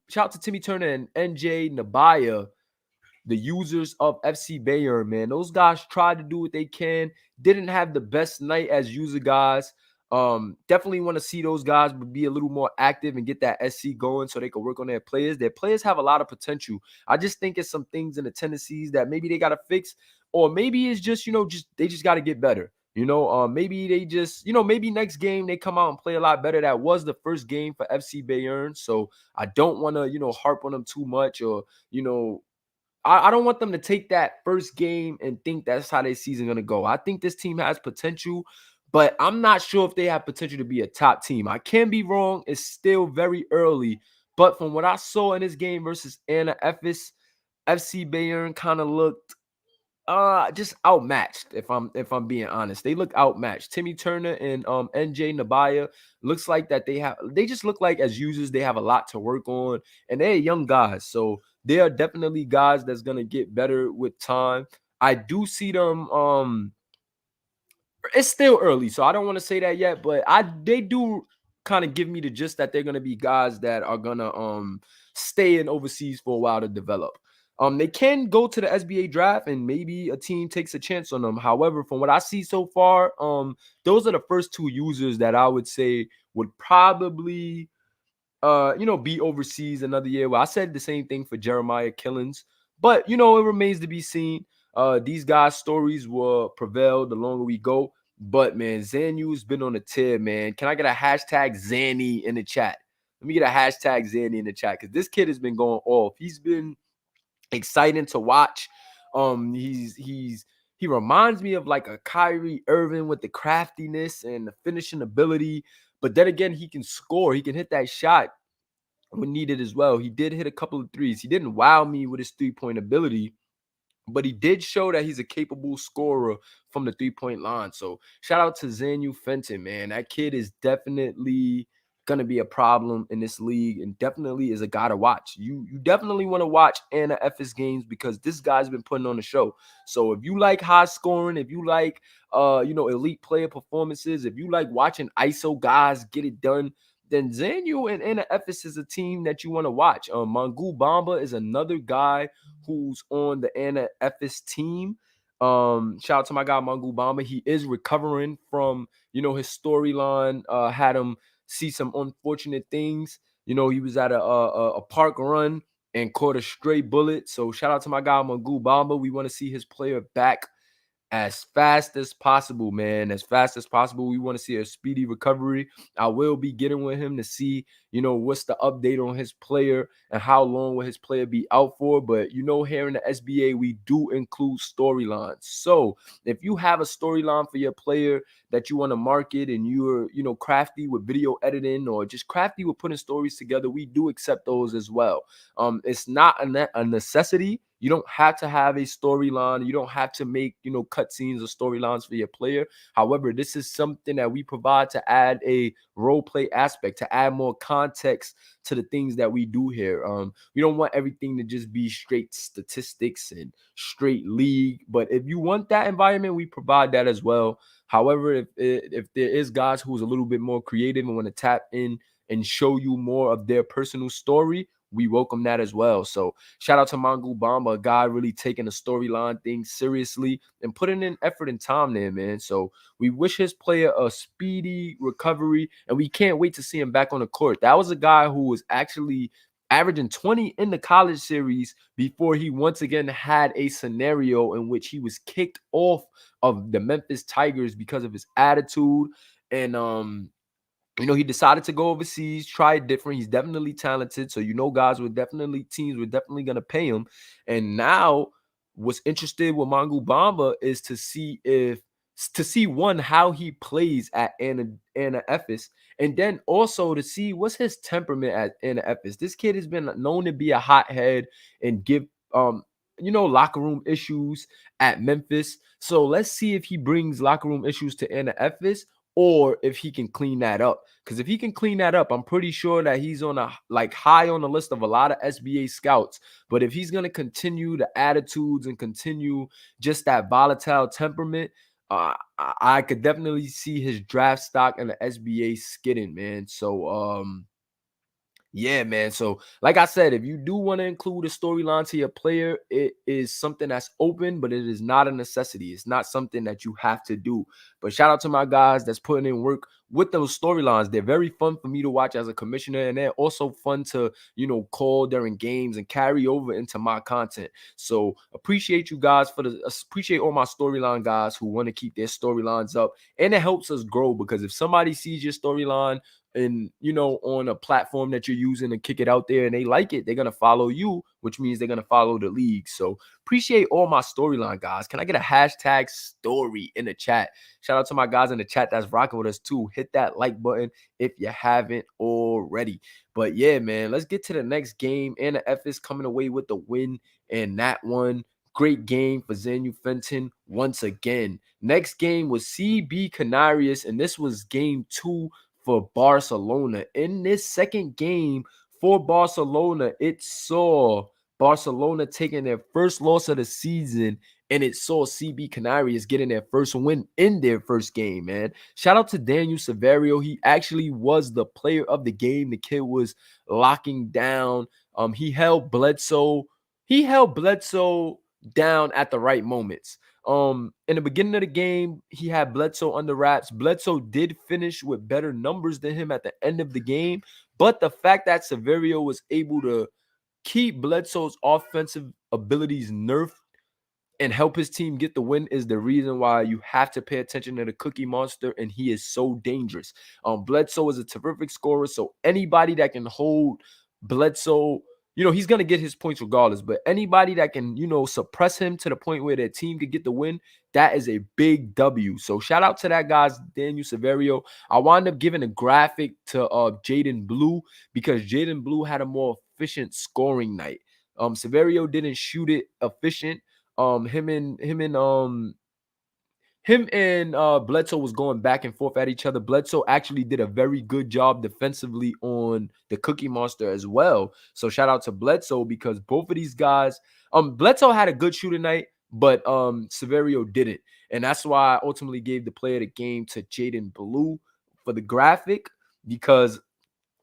Speaker 1: Nabaya, the users of FC Bayern, man. Those guys tried to do what they can. Didn't have the best night as user guys. Definitely want to see those guys be a little more active and get that SC going so they can work on their players. Their players have a lot of potential. I just think it's some things in the tendencies that maybe they got to fix, or maybe it's just, they just got to get better. Maybe they just, maybe next game they come out and play a lot better. That was the first game for FC Bayern. So I don't want to, harp on them too much, or, I don't want them to take that first game and think that's how their season gonna go. I think this team has potential, but I'm not sure if they have potential to be a top team. I can be wrong. It's still very early, but from what I saw in this game versus Anna Efes, FC Bayern kind of looked just outmatched. If I'm being honest, they look outmatched. Timmy Turner and NJ Nabaya looks like that they just look like as users they have a lot to work on, and they're young guys, so they are definitely guys that's gonna get better with time. I do see them. It's still early, so I don't want to say that yet, but they do kind of give me the gist that they're gonna be guys that are gonna stay in overseas for a while to develop. They can go to the SBA draft and maybe a team takes a chance on them. However, from what I see so far, those are the first two users that I would say would probably be overseas another year. Well, I said the same thing for Jeremiah Killings, but it remains to be seen. These guys' stories will prevail the longer we go. But man, Zanu's been on a tear, man. Can I get a hashtag Zanny in the chat? Let me get a hashtag Zanny in the chat because this kid has been going off. He's been exciting to watch. He reminds me of like a Kyrie Irving with the craftiness and the finishing ability. But then again, he can score. He can hit that shot when needed as well. He did hit a couple of threes. He didn't wow me with his three-point ability, but he did show that he's a capable scorer from the three-point line. So shout out to Zanu Fenton, man. That kid is definitely gonna be a problem in this league and definitely is a guy to watch. You definitely want to watch Anna Efes games because this guy's been putting on the show. So if you like high scoring, if you like elite player performances, if you like watching ISO guys get it done, then Zanu and Anna Efes is a team that you want to watch. Mangu Bamba is another guy who's on the Anna Efes team. Shout out to my guy Mangu Bamba. He is recovering from his storyline. Had him see some unfortunate things. He was at a park run and caught a stray bullet. So shout out to my guy Mangu Bamba. We want to see his player back as fast as possible, man. As fast as possible. We want to see a speedy recovery. I will be getting with him to see, what's the update on his player and how long will his player be out for. But here in the SBA, we do include storylines. So if you have a storyline for your player that you want to market and you're, crafty with video editing or just crafty with putting stories together, we do accept those as well. It's not a necessity. You don't have to have a storyline. You don't have to make, cutscenes or storylines for your player. However, this is something that we provide to add a role play aspect, to add more context to the things that we do here. We don't want everything to just be straight statistics and straight league. But if you want that environment, we provide that as well. However, if there is guys who's a little bit more creative and want to tap in and show you more of their personal story, we welcome that as well. So shout out to Mangu Bamba, a guy really taking the storyline thing seriously and putting in effort and time there, man. So we wish his player a speedy recovery, and we can't wait to see him back on the court. That was a guy who was actually averaging 20 in the college series before he once again had a scenario in which he was kicked off of the Memphis Tigers because of his attitude. And he decided to go overseas, try it different. He's definitely talented. So, teams were definitely going to pay him. And now what's interested with Mangu Bamba is to see one, how he plays at Anna Efes, and then also to see what's his temperament at Anna Efes. This kid has been known to be a hothead and give locker room issues at Memphis. So let's see if he brings locker room issues to Anna Efes or if he can clean that up. Because if he can clean that up, I'm pretty sure that he's on high on the list of a lot of SBA scouts. But if he's going to continue the attitudes and continue just that volatile temperament, I could definitely see his draft stock in the SBA skidding, man. So yeah, man. So, like I said, if you do want to include a storyline to your player, it is something that's open, but it is not a necessity. It's not something that you have to do. But shout out to my guys that's putting in work with those storylines. They're very fun for me to watch as a commissioner, and they're also fun to, call during games and carry over into my content. So appreciate you guys appreciate all my storyline guys who want to keep their storylines up, and it helps us grow because if somebody sees your storyline and on a platform that you're using to kick it out there and they like it, they're gonna follow you, which means they're gonna follow the league. So appreciate all my storyline guys. Can I get a hashtag story in the chat? Shout out to my guys in the chat that's rocking with us too. Hit that like button if you haven't already. But yeah, man, let's get to the next game. And the F is coming away with the win in that one. Great game for Zanu Fenton once again. Next game was CB Canarias, and this was game 2 for Barcelona. In this second game for Barcelona, it saw Barcelona taking their first loss of the season, and it saw CB Canarias getting their first win in their first game, man. Shout out to Daniel Severio. He actually was the player of the game. The kid was locking down. He held Bledsoe down at the right moments. In the beginning of the game, he had Bledsoe under wraps. Bledsoe did finish with better numbers than him at the end of the game, but the fact that Severio was able to keep Bledsoe's offensive abilities nerfed and help his team get the win is the reason why you have to pay attention to the Cookie Monster, and he is so dangerous. Bledsoe is a terrific scorer, so anybody that can hold Bledsoe, he's going to get his points regardless, but anybody that can, suppress him to the point where their team could get the win, that is a big W. So shout out to that guy's Daniel Severio. I wound up giving a graphic to Jaden Blue because Jaden Blue had a more efficient scoring night. Severio didn't shoot it efficient. Him and Bledsoe was going back and forth at each other. Bledsoe actually did a very good job defensively on the Cookie Monster as well. So shout out to Bledsoe because both of these guys, Bledsoe had a good shooting night, but Severio didn't. And that's why I ultimately gave the player of the game to Jaden Blue for the graphic because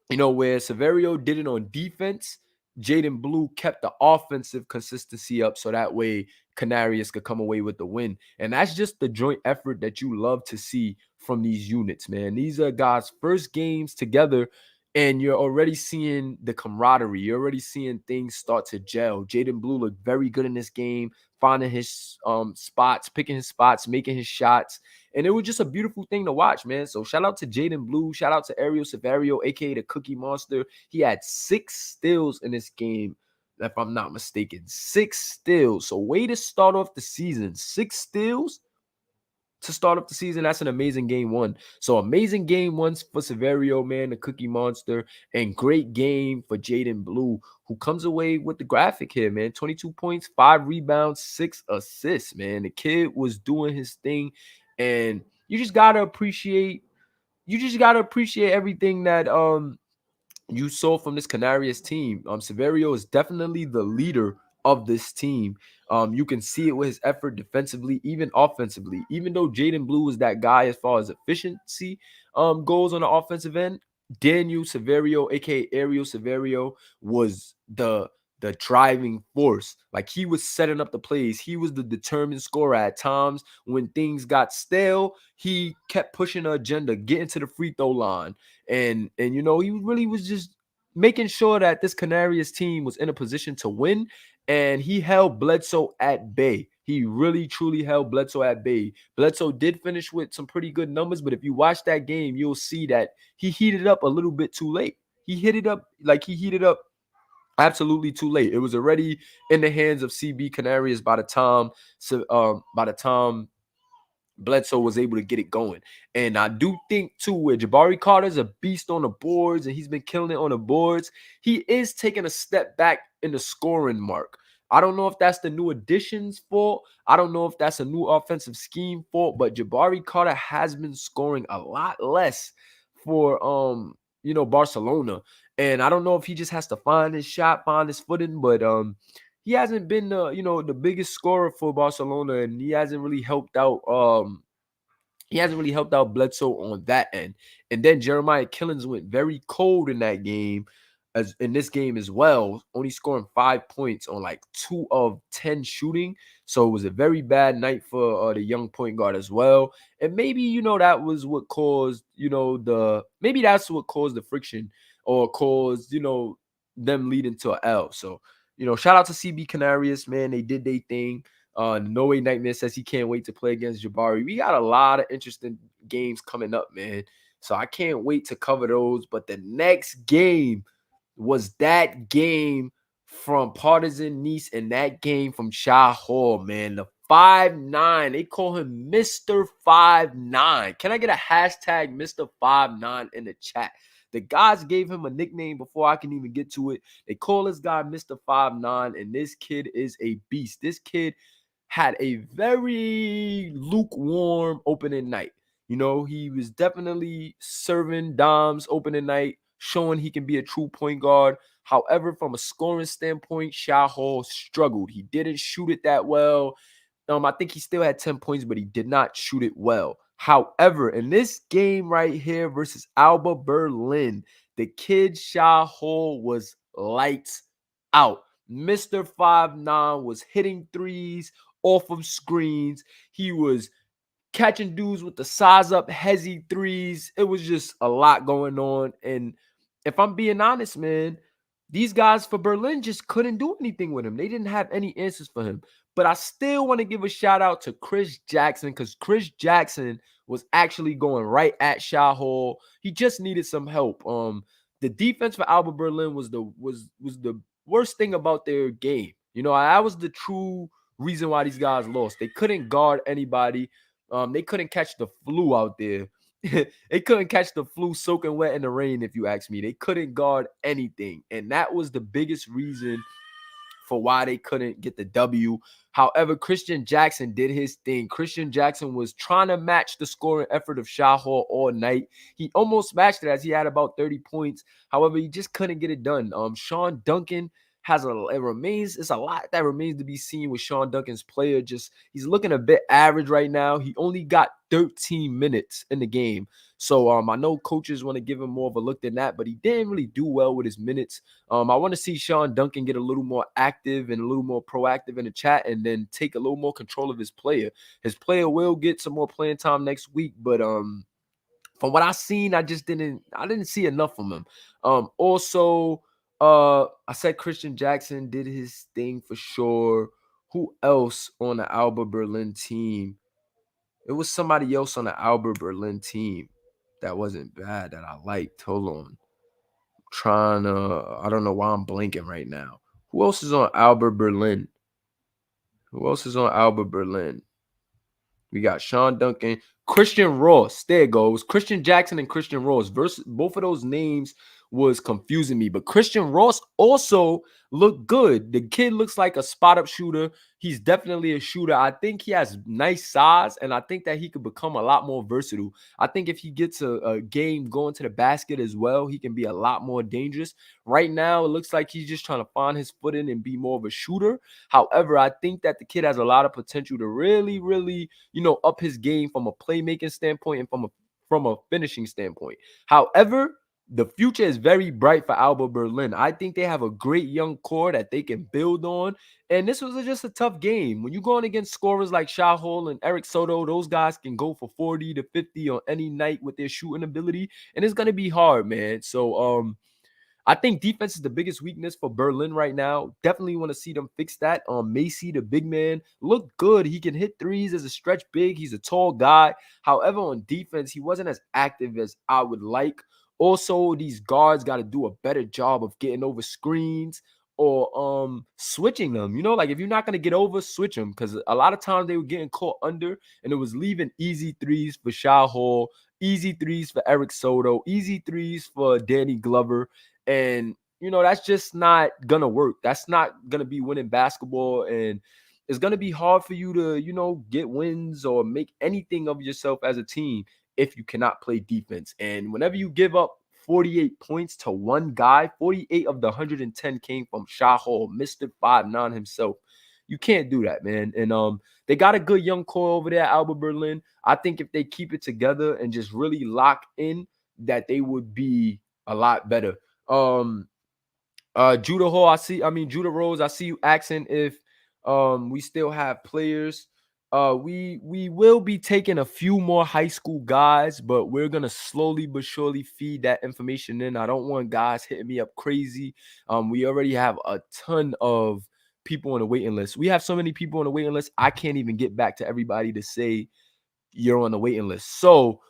Speaker 1: where Severio did it on defense, Jaden Blue kept the offensive consistency up so that way Canarias could come away with the win. And that's just the joint effort that you love to see from these units, man. These are guys' first games together, and you're already seeing the camaraderie. You're already seeing things start to gel. Jaden Blue looked very good in this game, finding his spots, picking his spots, making his shots. And it was just a beautiful thing to watch, man. So shout out to Jaden Blue. Shout out to Ariel Severio, a.k.a. the Cookie Monster. He had 6 steals in this game, if I'm not mistaken. 6 steals. So way to start off the season. 6 steals to start off the season. That's an amazing game 1. So amazing game 1 for Severio, man, the Cookie Monster. And great game for Jaden Blue, who comes away with the graphic here, man. 22 points, 5 rebounds, 6 assists, man. The kid was doing his thing. And you just gotta appreciate everything that you saw from this Canarias team. Severio is definitely the leader of this team. You can see it with his effort defensively, even offensively. Even though Jaden Blue is that guy as far as efficiency goes on the offensive end, Daniel Severio, aka Ariel Severio, was the driving force. Like he was setting up the plays. He was the determined scorer at times. When things got stale, he kept pushing the agenda, getting to the free throw line. And he really was just making sure that this Canarias team was in a position to win. And he held Bledsoe at bay. He really, truly held Bledsoe at bay. Bledsoe did finish with some pretty good numbers, but if you watch that game, you'll see that he heated up a little bit too late. He heated up absolutely too late. It was already in the hands of CB Canarias by the time Bledsoe was able to get it going. And I do think too, where Jabari Carter's a beast on the boards and he's been killing it on the boards, he is taking a step back in the scoring mark. I don't know if that's the new additions fault. I don't know if that's a new offensive scheme fault, but Jabari Carter has been scoring a lot less for Barcelona. And I don't know if he just has to find his shot, find his footing, but he hasn't been the biggest scorer for Barcelona, and he hasn't really helped out Bledsoe on that end. And then Jeremiah Killings went very cold in that game, as in this game as well, only scoring 5 points on like 2 of 10 shooting. So it was a very bad night for the young point guard as well. And maybe that was what caused that's what caused the friction or caused them leading to an L. So shout out to CB Canarias, man. They did their thing. Norway Nightmare says he can't wait to play against Jabari. We got a lot of interesting games coming up, man. So I can't wait to cover those. But the next game was that game from Partisan Nice and that game from Shah Hall, man. The 5'9". They call him Mr. 5'9". Can I get a hashtag Mr. 5'9" in the chat? The guys gave him a nickname before I can even get to it. They call this guy Mr. 5'9", and this kid is a beast. This kid had a very lukewarm opening night. You know, he was definitely serving dimes opening night, showing he can be a true point guard. However, from a scoring standpoint, Shah Hall struggled. He didn't shoot it that well. I think he still had 10 points, but he did not shoot it well. However, in this game right here versus Alba Berlin, the kid Shah Hall was lights out. Mr. 5'9" was hitting threes off of screens. He was catching dudes with the size up hezzy threes. It was just a lot going on. And if I'm being honest, man, these guys for Berlin just couldn't do anything with him. They didn't have any answers for him. But I still want to give a shout out to Chris Jackson, because Chris Jackson was actually going right at Shah Hall. He just needed some help. The defense for Alba Berlin was the worst thing about their game. You know, that was the true reason why these guys lost. They couldn't guard anybody. They couldn't catch the flu out there. They couldn't catch the flu soaking wet in the rain, if you ask me. They couldn't guard anything. And that was the biggest reason for why they couldn't get the W. However, Christian Jackson did his thing. Christian Jackson was trying to match the scoring effort of Shah Hall all night. He almost matched it, as he had about 30 points. However, he just couldn't get it done. Sean Duncan it's a lot that remains to be seen with Sean Duncan's player. He's looking a bit average right now. He only got 13 minutes in the game. So I know coaches want to give him more of a look than that, but he didn't really do well with his minutes. I want to see Sean Duncan get a little more active and a little more proactive in the chat, and then take a little more control of his player. His player will get some more playing time next week, but from what I seen, I didn't see enough from him. Also, I said Christian Jackson did his thing for sure. Who else on the Alba Berlin team? It was somebody else on the Alba Berlin team that wasn't bad that I liked. Hold on. I don't know why I'm blanking right now. Who else is on Alba Berlin? We got Sean Duncan, Christian Ross. There it goes. Christian Jackson and Christian Ross. Both of those names was confusing me. But Christian Ross also looked good. The kid looks like a spot-up shooter. He's definitely a shooter. I think he has nice size, and I think that he could become a lot more versatile. I think if he gets a game going to the basket as well, he can be a lot more dangerous. Right now, it looks like he's just trying to find his footing and be more of a shooter. However, I think that the kid has a lot of potential to really, really, up his game from a playmaking standpoint and from a finishing standpoint. However, the future is very bright for Alba Berlin. I think they have a great young core that they can build on. And this was just a tough game. When you're going against scorers like Shah Hall and Eric Soto, those guys can go for 40 to 50 on any night with their shooting ability. And it's going to be hard, man. So, I think defense is the biggest weakness for Berlin right now. Definitely want to see them fix that. Macy, the big man, looked good. He can hit threes as a stretch big. He's a tall guy. However, on defense, he wasn't as active as I would like. Also, these guards got to do a better job of getting over screens or switching them. Like if you're not going to get over, switch them, because a lot of times they were getting caught under, and it was leaving easy threes for Shah Hall, easy threes for Eric Soto, easy threes for Danny Glover. And, that's just not going to work. That's not going to be winning basketball. And it's going to be hard for you to, get wins or make anything of yourself as a team if you cannot play defense. And whenever you give up 48 points to one guy, 48 of the 110 came from Shah Hall, Mr. 5'9" himself. You can't do that, man. And they got a good young core over there at Alba Berlin. I think if they keep it together and just really lock in, that they would be a lot better. Judah Rose, I see you asking if we still have players. We will be taking a few more high school guys, but we're gonna slowly but surely feed that information in. I don't want guys hitting me up crazy. We already have a ton of people on the waiting list. We have so many people on the waiting list, I can't even get back to everybody to say you're on the waiting list. So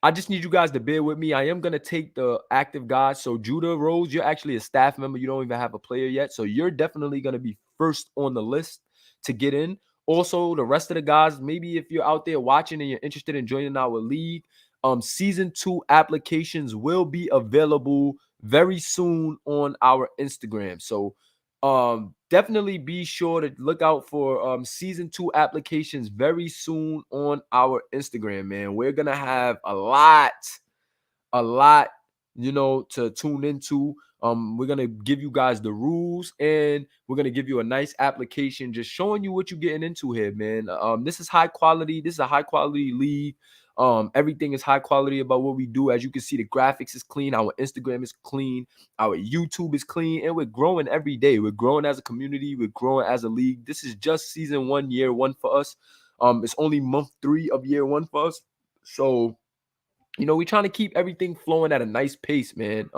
Speaker 1: I just need you guys to bear with me. I am gonna take the active guys. So Judah Rose, you're actually a staff member. You don't even have a player yet. So you're definitely gonna be first on the list to get in. Also, the rest of the guys, maybe if you're out there watching and you're interested in joining our league, season 2 applications will be available very soon on our Instagram. So definitely be sure to look out for season 2 applications very soon on our Instagram, man. We're gonna have a lot, to tune into. We're gonna give you guys the rules, and we're gonna give you a nice application just showing you what you're getting into here, man. This is high quality. This is a high quality league. Everything is high quality about what we do. As you can see, the graphics is clean, our Instagram is clean, our YouTube is clean, and we're growing every day. We're growing as a community, we're growing as a league. This is just season 1, year 1 for us. It's only month 3 of year 1 for us. So we're trying to keep everything flowing at a nice pace, man.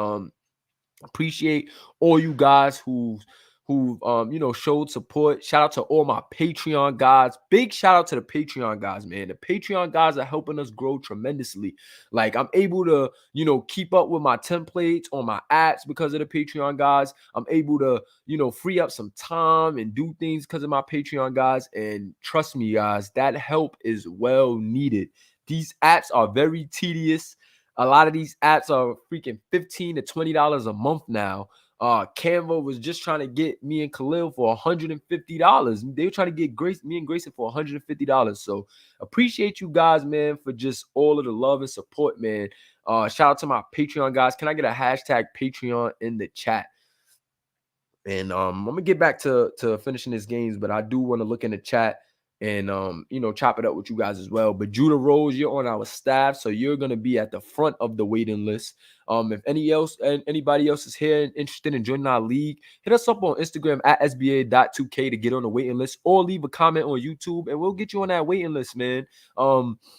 Speaker 1: Appreciate all you guys who showed support. Shout out to all my Patreon guys. Big shout out to the Patreon guys, man. The Patreon guys are helping us grow tremendously. Like, I'm able to keep up with my templates on my apps because of the Patreon guys. I'm able to free up some time and do things because of my Patreon guys. And trust me, guys, that help is well needed. These apps are very tedious. A lot of these apps are freaking $15 to $20 a month now. Canva was just trying to get me and Khalil for $150. They were trying to get me and Grayson for $150. So appreciate you guys, man, for just all of the love and support, man. Shout out to my Patreon guys. Can I get a hashtag Patreon in the chat? And I'm gonna get back to finishing this games, but I do want to look in the chat and chop it up with you guys as well. But Judah Rose, you're on our staff, so you're gonna be at the front of the waiting list. If anybody else is here and interested in joining our league, hit us up on Instagram at SBA.2K to get on the waiting list, or leave a comment on YouTube and we'll get you on that waiting list, man.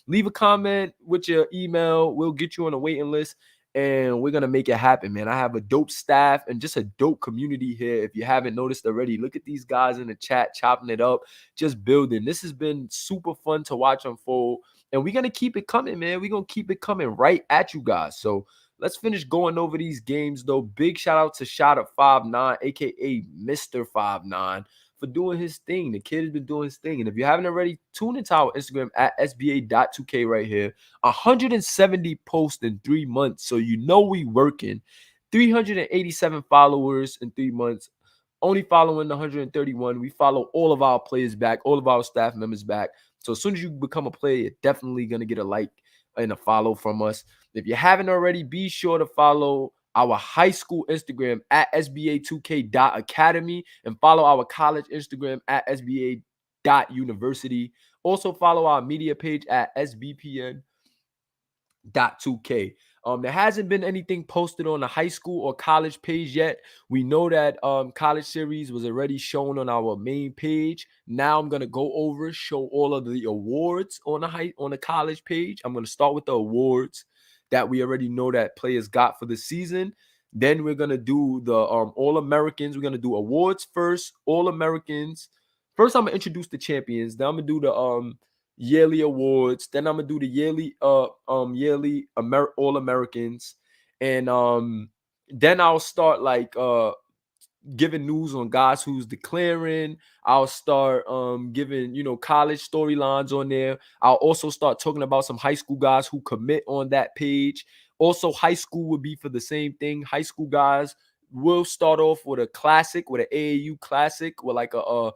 Speaker 1: Leave a comment with your email, we'll get you on the waiting list. And we're going to make it happen, man. I have a dope staff and just a dope community here. If you haven't noticed already, look at these guys in the chat chopping it up, just building. This has been super fun to watch unfold. And we're going to keep it coming, man. We're going to keep it coming right at you guys. So let's finish going over these games, though. Big shout out to Shot59, a.k.a. Mr. 59, for doing his thing. The kid has been doing his thing. And if you haven't already, tune into our Instagram at SBA.2K right here. 170 posts in 3 months. So we working. 387 followers in 3 months. Only following 131. We follow all of our players back, all of our staff members back. So as soon as you become a player, you're definitely going to get a like and a follow from us. If you haven't already, be sure to follow our high school Instagram at sba2k.academy and follow our college Instagram at sba.university. Also follow our media page at sbpn.2k. There hasn't been anything posted on the high school or college page yet. We know that college series was already shown on our main page. Now I'm gonna go over, show all of the awards on the college page. I'm gonna start with the awards that we already know that players got for the season. Then we're gonna do the All-Americans. We're gonna do awards first, All-Americans. First, I'm gonna introduce the champions. Then I'm gonna do the yearly awards. Then I'm gonna do the yearly All-Americans. And then I'll start giving news on guys who's declaring. I'll start giving college storylines on there. I'll also start talking about some high school guys who commit on that page. Also, high school would be for the same thing. High school guys will start off with a classic, with an AAU classic, with like a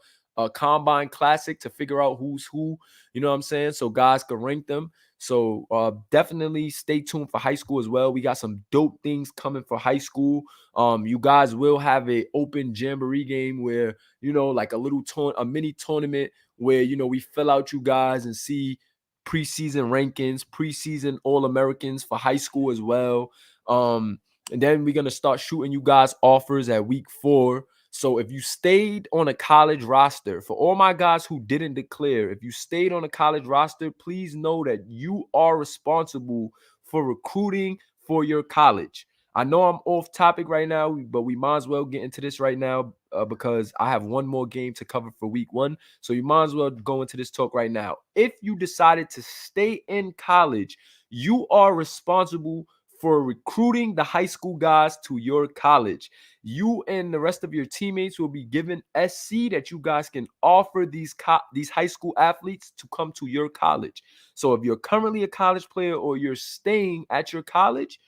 Speaker 1: combine classic to figure out who's who. You know what I'm saying? So guys can rank them. So definitely stay tuned for high school as well. We got some dope things coming for high school. You guys will have a open jamboree game where like a mini tournament where we fill out you guys and see preseason rankings, preseason All-Americans for high school as well. And then we're gonna start shooting you guys offers at week 4. So if you stayed on a college roster, for all my guys who didn't declare, if you stayed on a college roster, please know that you are responsible for recruiting for your college. I know I'm off topic right now, but we might as well get into this right now because I have one more game to cover for week 1. So you might as well go into this talk right now. If you decided to stay in college, you are responsible for recruiting the high school guys to your college. You and the rest of your teammates will be given SC that you guys can offer these high school athletes to come to your college. So if you're currently a college player or you're staying at your college,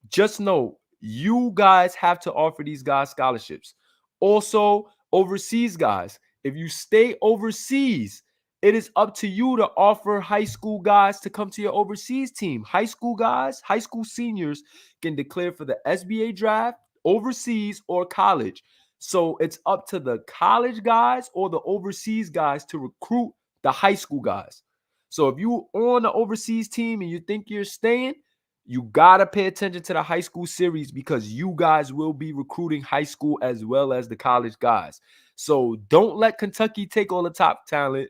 Speaker 1: just know you guys have to offer these guys scholarships. Also, overseas guys, if you stay overseas, it is up to you to offer high school guys to come to your overseas team. High school guys, high school seniors can declare for the SBA draft, overseas, or college. So it's up to the college guys or the overseas guys to recruit the high school guys. So if you on the overseas team and you think you're staying, you gotta pay attention to the high school series because you guys will be recruiting high school as well as the college guys. So don't let Kentucky take all the top talent.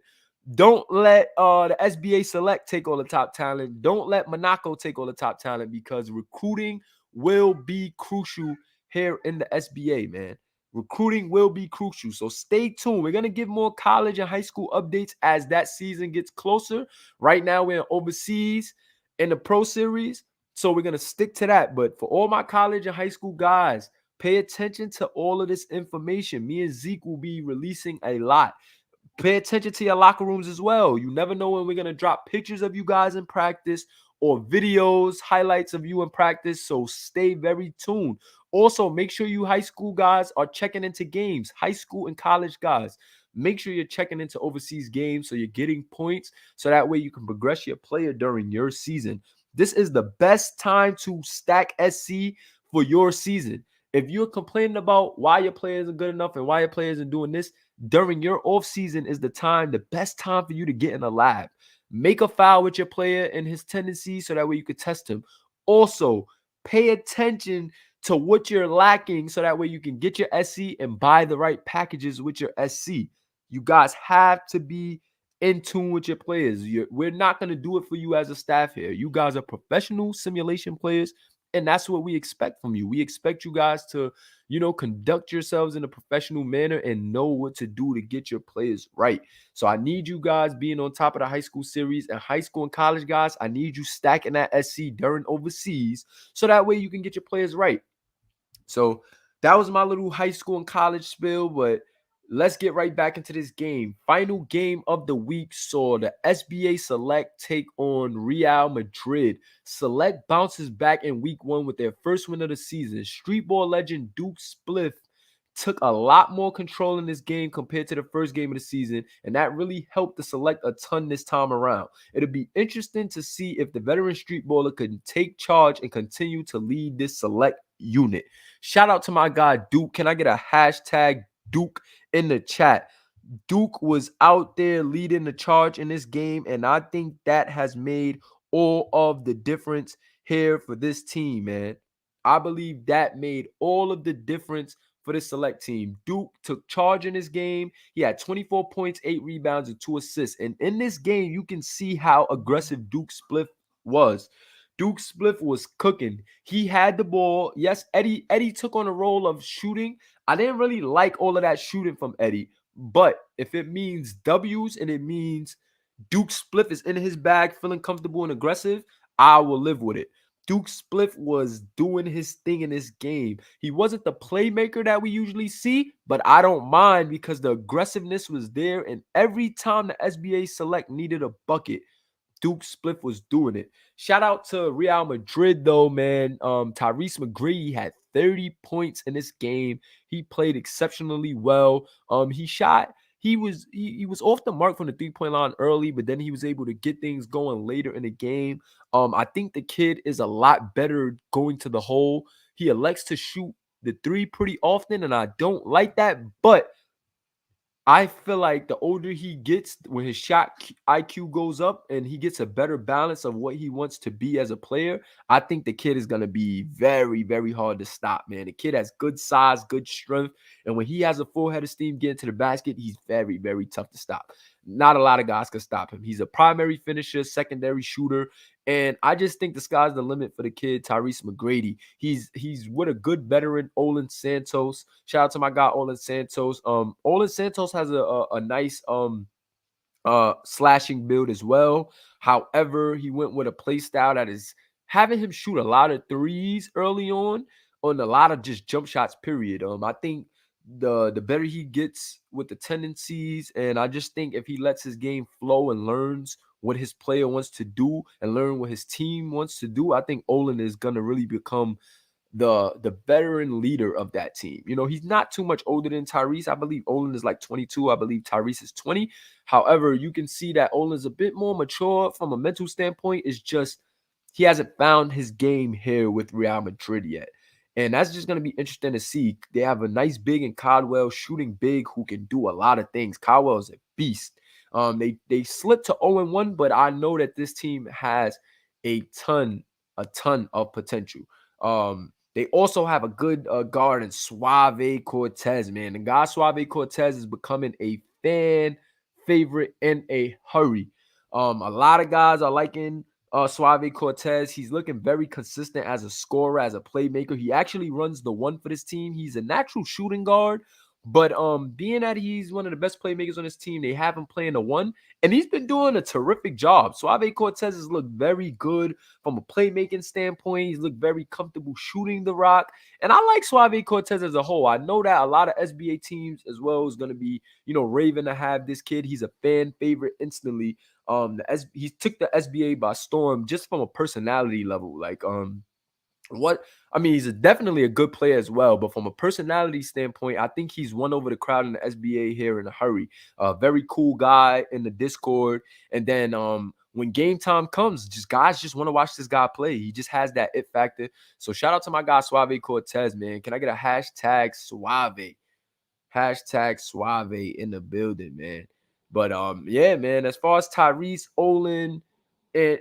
Speaker 1: Don't let the SBA Select take all the top talent. Don't let Monaco take all the top talent because recruiting will be crucial here in the SBA, man. Recruiting will be crucial. So stay tuned. We're going to give more college and high school updates as that season gets closer. Right now, we're overseas in the Pro Series. So we're going to stick to that. But for all my college and high school guys, pay attention to all of this information. Me and Zeke will be releasing a lot. Pay attention to your locker rooms as well. You never know when we're going to drop pictures of you guys in practice or videos, highlights of you in practice. So stay very tuned. Also, make sure you high school guys are checking into games. High school and college guys, make sure you're checking into overseas games so you're getting points so that way you can progress your player during your season. This is the best time to stack SC for your season. If you're complaining about why your players are good enough and why your players are doing this, during your off season is the best time for you to get in a lab. Make a file with your player and his tendencies so that way you could test him. Also, pay attention to what you're lacking so that way you can get your SC and buy the right packages with your SC. You guys have to be in tune with your players. We're not going to do it for you as a staff here. You guys are professional simulation players, and that's what we expect from you. We expect you guys to, conduct yourselves in a professional manner and know what to do to get your players right. So I need you guys being on top of the high school series and high school and college guys. I need you stacking that SC during overseas so that way you can get your players right. So that was my little high school and college spill, but let's get right back into this game. Final game of the week saw the SBA Select take on Real Madrid. Select bounces back in week 1 with their first win of the season. Streetball legend Duke Spliff took a lot more control in this game compared to the first game of the season, and that really helped the Select a ton this time around. It'll be interesting to see if the veteran streetballer can take charge and continue to lead this Select unit. Shout out to my guy Duke. Can I get a hashtag Duke in the chat? Duke was out there leading the charge in this game, and I think that has made all of the difference here for this team, man. I believe that made all of the difference for this Select team. Duke took charge in this game. He had 24 points, 8 rebounds, and 2 assists. And in this game, you can see how aggressive Duke Spliff was. Duke Spliff was cooking. He had the ball. Yes, Eddie took on a role of shooting. I didn't really like all of that shooting from Eddie. But if it means W's and it means Duke Spliff is in his bag, feeling comfortable and aggressive, I will live with it. Duke Spliff was doing his thing in this game. He wasn't the playmaker that we usually see, but I don't mind because the aggressiveness was there. And every time the SBA Select needed a bucket, Duke Spliff was doing it. Shout out to Real Madrid, though, man. Tyrese McGrady had 30 points in this game. He played exceptionally well. He was off the mark from the 3-point line early, but then he was able to get things going later in the game. I think the kid is a lot better going to the hole. He elects to shoot the 3 pretty often, and I don't like that, but I feel like the older he gets, when his shot IQ goes up and he gets a better balance of what he wants to be as a player, I think the kid is going to be very, very hard to stop, man. The kid has good size, good strength, and when he has a full head of steam getting to the basket, he's very, very tough to stop. not a lot of guys could stop him. He's a primary finisher, secondary shooter. And I just think the sky's the limit for the kid, Tyrese McGrady. He's with a good veteran, Olin Santos. Shout out to my guy, Olin Santos. Olin Santos has a nice slashing build as well. However, he went with a play style that is having him shoot a lot of threes early on a lot of just jump shots, period. I think the better he gets with the tendencies, and I just think if he lets his game flow and learns what his player wants to do and learn what his team wants to do, I think Olin is gonna really become the veteran leader of that team. You know, he's not too much older than Tyrese. I believe Olin is like 22. I believe Tyrese is 20. However, you can see that Olin's a bit more mature from a mental standpoint. It's just he hasn't found his game here with Real Madrid yet. And that's just going to be interesting to see. They have a nice big in Caldwell, shooting big, who can do a lot of things. Caldwell is a beast. They slipped to 0-1, but I know that this team has a ton of potential. They also have a good guard in Suave Cortez, man. The guy Suave Cortez is becoming a fan favorite in a hurry. A lot of guys are liking Suave Cortez. He's looking very consistent as a scorer, as a playmaker. He actually runs the one for this team. He's a natural shooting guard, but being that he's one of the best playmakers on this team, they have him playing the one, and he's been doing a terrific job. Suave Cortez has looked very good from a playmaking standpoint. He's looked very comfortable shooting the rock, and I like Suave Cortez as a whole. I know that a lot of SBA teams as well is going to be, raving to have this kid. He's a fan favorite instantly. He took the SBA by storm just from a personality level. He's definitely a good player as well, but from a personality standpoint, I think he's won over the crowd in the SBA here in a hurry. Very cool guy in the Discord. And then when game time comes, guys just want to watch this guy play. He just has that it factor. So shout out to my guy Suave Cortez, man. Can I get a hashtag Suave? Hashtag Suave in the building, man. But yeah, man. As far as Tyrese, Olin, and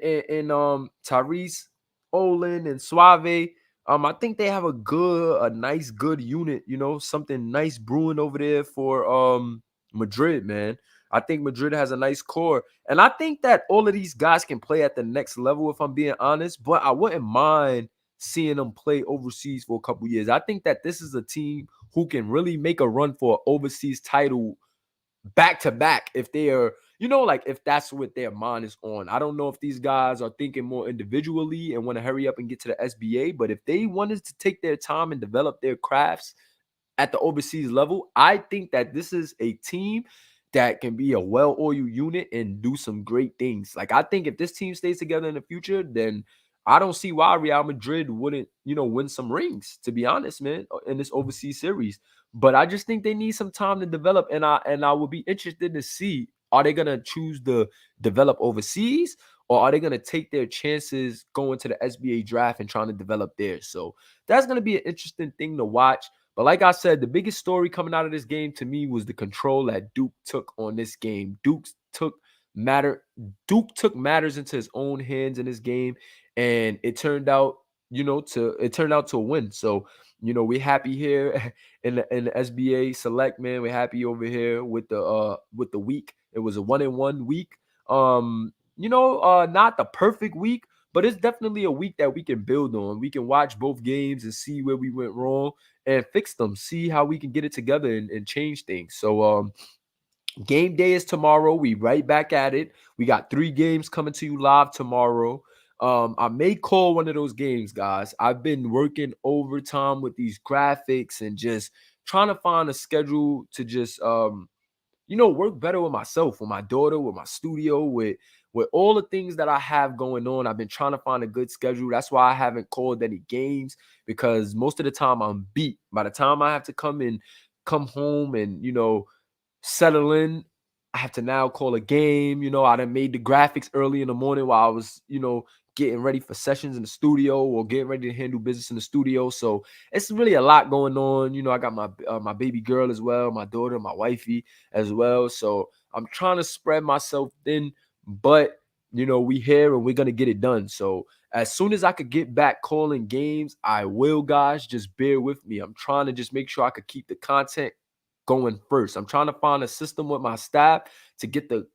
Speaker 1: Tyrese, Olin, and Suave, I think they have a nice, good unit. Something nice brewing over there for Madrid, man. I think Madrid has a nice core, and I think that all of these guys can play at the next level. If I'm being honest, but I wouldn't mind seeing them play overseas for a couple years. I think that this is a team who can really make a run for an overseas title back to back if they are, if that's what their mind is on. I don't know if these guys are thinking more individually and want to hurry up and get to the SBA, but if they wanted to take their time and develop their crafts at the overseas level, I think that this is a team that can be a well-oiled unit and do some great things. Like, I think if this team stays together in the future, then I don't see why Real Madrid wouldn't, win some rings, to be honest, man, in this overseas series. But I just think they need some time to develop, and I would be interested to see, are they gonna choose to develop overseas, or are they gonna take their chances going to the SBA draft and trying to develop there? So that's gonna be an interesting thing to watch. But like I said, the biggest story coming out of this game to me was the control that Duke took on this game. Duke took matters into his own hands in this game, and it turned out, to a win. So, we're happy here in the SBA Select, man. We're happy over here with the week. It was a 1-1 week. Not the perfect week, but it's definitely a week that we can build on. We can watch both games and see where we went wrong and fix them, see how we can get it together and change things. So game day is tomorrow. We right back at it. We got 3 games coming to you live tomorrow. I may call one of those games, guys. I've been working overtime with these graphics and just trying to find a schedule to just work better with myself, with my daughter, with my studio, with all the things that I have going on. I've been trying to find a good schedule. That's why I haven't called any games, because most of the time I'm beat. By the time I have to come home and, settle in, I have to now call a game. I done made the graphics early in the morning while I was, getting ready for sessions in the studio or getting ready to handle business in the studio. So it's really a lot going on. I got my baby girl as well, my daughter, my wifey as well. So I'm trying to spread myself thin, but we here and we're gonna get it done. So as soon as I could get back calling games, I will, guys. Just bear with me. I'm trying to just make sure I could keep the content going first. I'm trying to find a system with my staff to get the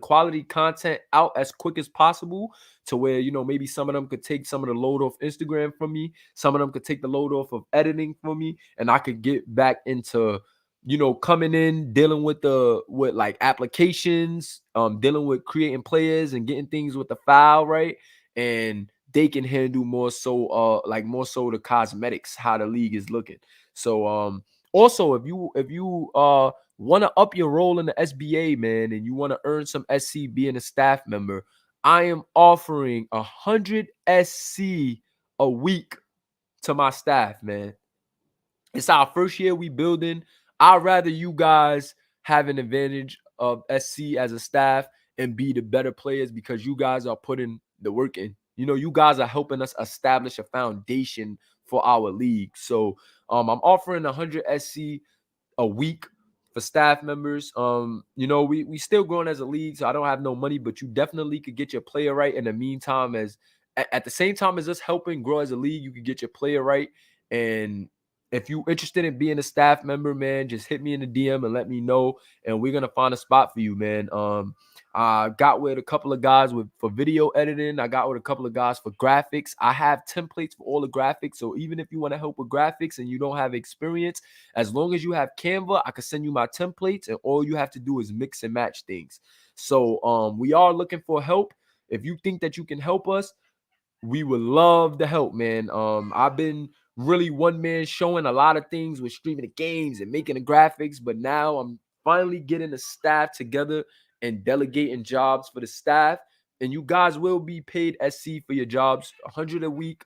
Speaker 1: quality content out as quick as possible, to where, you know, maybe some of them could take some of the load off Instagram from me, some of them could take the load off of editing for me, and I could get back into, you know, coming in, dealing with like applications, dealing with creating players and getting things with the file right, and they can handle more so more so the cosmetics, how the league is looking. So also, if you want to up your role in the SBA, man, and you want to earn some SC being a staff member, I am offering 100 SC a week to my staff, man. It's our first year we building. I'd rather you guys have an advantage of SC as a staff and be the better players, because you guys are putting the work in. You know, you guys are helping us establish a foundation for our league. So I'm offering 100 SC a week for staff members. You know, we still growing as a league, so I don't have no money, but you definitely could get your player right in the meantime. As at the same time as us helping grow as a league, you could get your player right. And if you interested in being a staff member, man, just hit me in the DM and let me know, and we're gonna find a spot for you, man. I got with a couple of guys for video editing. I got with a couple of guys for graphics. I have templates for all the graphics. So even if you want to help with graphics and you don't have experience, as long as you have Canva, I can send you my templates, and all you have to do is mix and match things. So we are looking for help. If you think that you can help us, we would love the help, man. I've been really one man showing a lot of things with streaming the games and making the graphics, but now I'm finally getting the staff together and delegating jobs for the staff. And you guys will be paid SC for your jobs, 100 a week.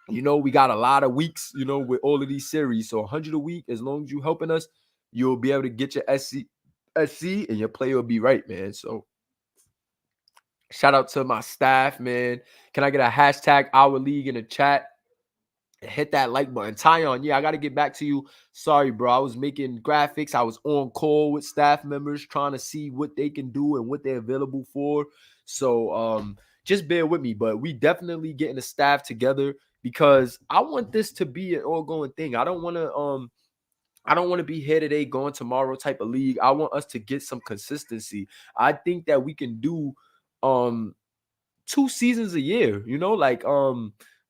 Speaker 1: You know, we got a lot of weeks, you know, with all of these series. So 100 a week, as long as you helping us, you'll be able to get your SC, and your play will be right, man. So shout out to my staff, man. Can I get a hashtag our league in the chat? Hit that like button. Tyon, yeah, I got to get back to you. Sorry, bro. I was making graphics. I was on call with staff members trying to see what they can do and what they're available for. So just bear with me. But we definitely getting the staff together, because I want this to be an ongoing thing. I don't want to be here today, going tomorrow type of league. I want us to get some consistency. I think that we can do 2 seasons a year, you know, like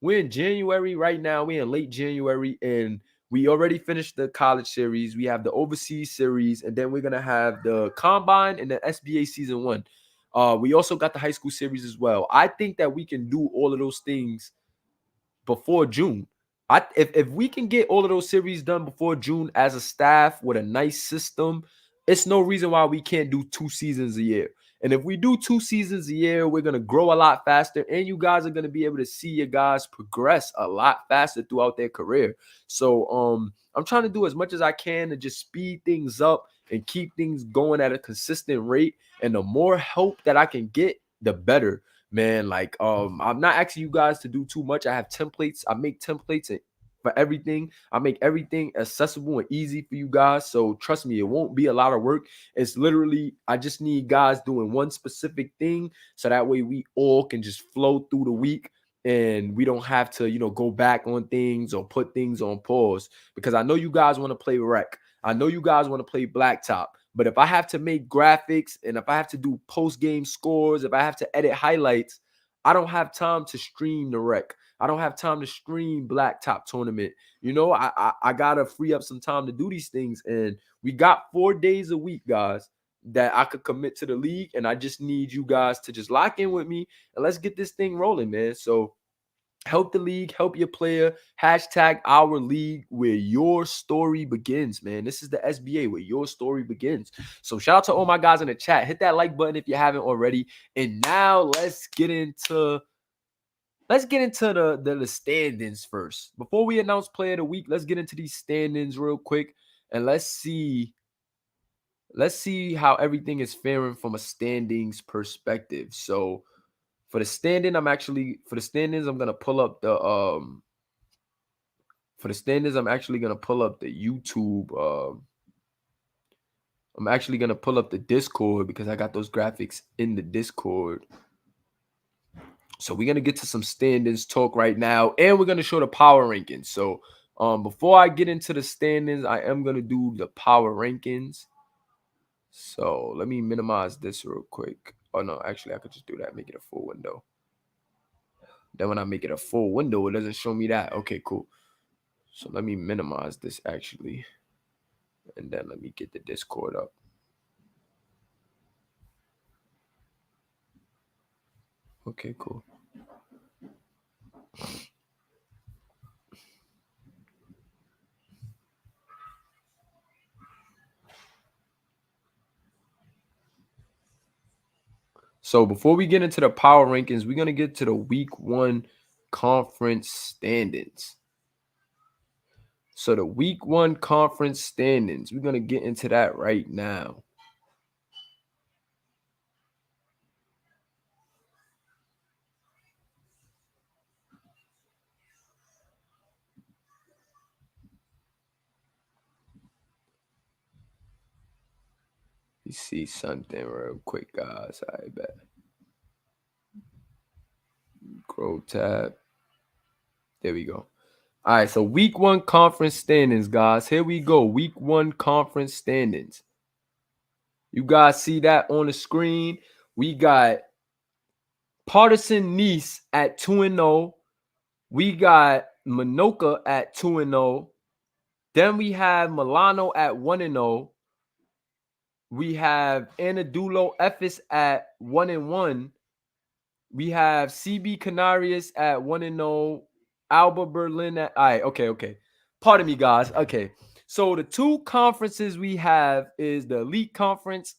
Speaker 1: we're in January right now. We're in late January, and we already finished the college series. We have the overseas series, and then we're gonna have the combine and the SBA season 1. We also got the high school series as well. I think that we can do all of those things before June. If we can get all of those series done before June as a staff with a nice system, it's no reason why we can't do 2 seasons a year. And if we do 2 seasons a year, we're going to grow a lot faster, and you guys are going to be able to see your guys progress a lot faster throughout their career. So I'm trying to do as much as I can to just speed things up and keep things going at a consistent rate. And the more help that I can get, the better, man. Like I'm not asking you guys to do too much. I have templates. I make templates for everything. I make everything accessible and easy for you guys. So trust me, it won't be a lot of work. It's literally, I just need guys doing one specific thing, so that way we all can just flow through the week, and we don't have to, you know, go back on things or put things on pause, because I know you guys want to play rec. I know you guys want to play blacktop. But if I have to make graphics, and if I have to do post-game scores, if I have to edit highlights, I don't have time to stream the rec. I don't have time to stream blacktop tournament. You know, I gotta free up some time to do these things. And we got 4 days a week, guys, that I could commit to the league. And I just need you guys to just lock in with me, and let's get this thing rolling, man. So help the league, help your player. Hashtag our league, where your story begins, man. This is the SBA, where your story begins. So shout out to all my guys in the chat. Hit that like button if you haven't already. And now let's get into the standings first. Before we announce player of the week, let's get into these standings real quick, and let's see how everything is faring from a standings perspective. So for the standings, I'm gonna pull up the YouTube. I'm actually gonna pull up the Discord, because I got those graphics in the Discord. So we're gonna get to some standings talk right now, and we're gonna show the power rankings. So Before I get into the standings, I am gonna do the power rankings. So let me minimize this real quick. Oh no, actually I could just do that, make it a full window. Then when I make it a full window, it doesn't show me that. Okay, cool. So let me minimize this actually. And then let me get the Discord up. Okay, cool. So before we get into the power rankings, we're going to get to the week 1 conference standings. So the week 1 conference standings, we're going to get into that right now. You see something real quick, guys. I bet. Grow tab. There we go. All right, so week 1 conference standings, guys. Here we go. Week 1 conference standings. You guys see that on the screen? We got Partisan Nice at 2-0. We got Manoka at 2-0. Then we have Milano at 1-0. We have Anadulo Ephes at 1-1. We have CB Canarias at 1-0. Alba Berlin at okay. Pardon me, guys. Okay. So the 2 conferences we have is the Elite Conference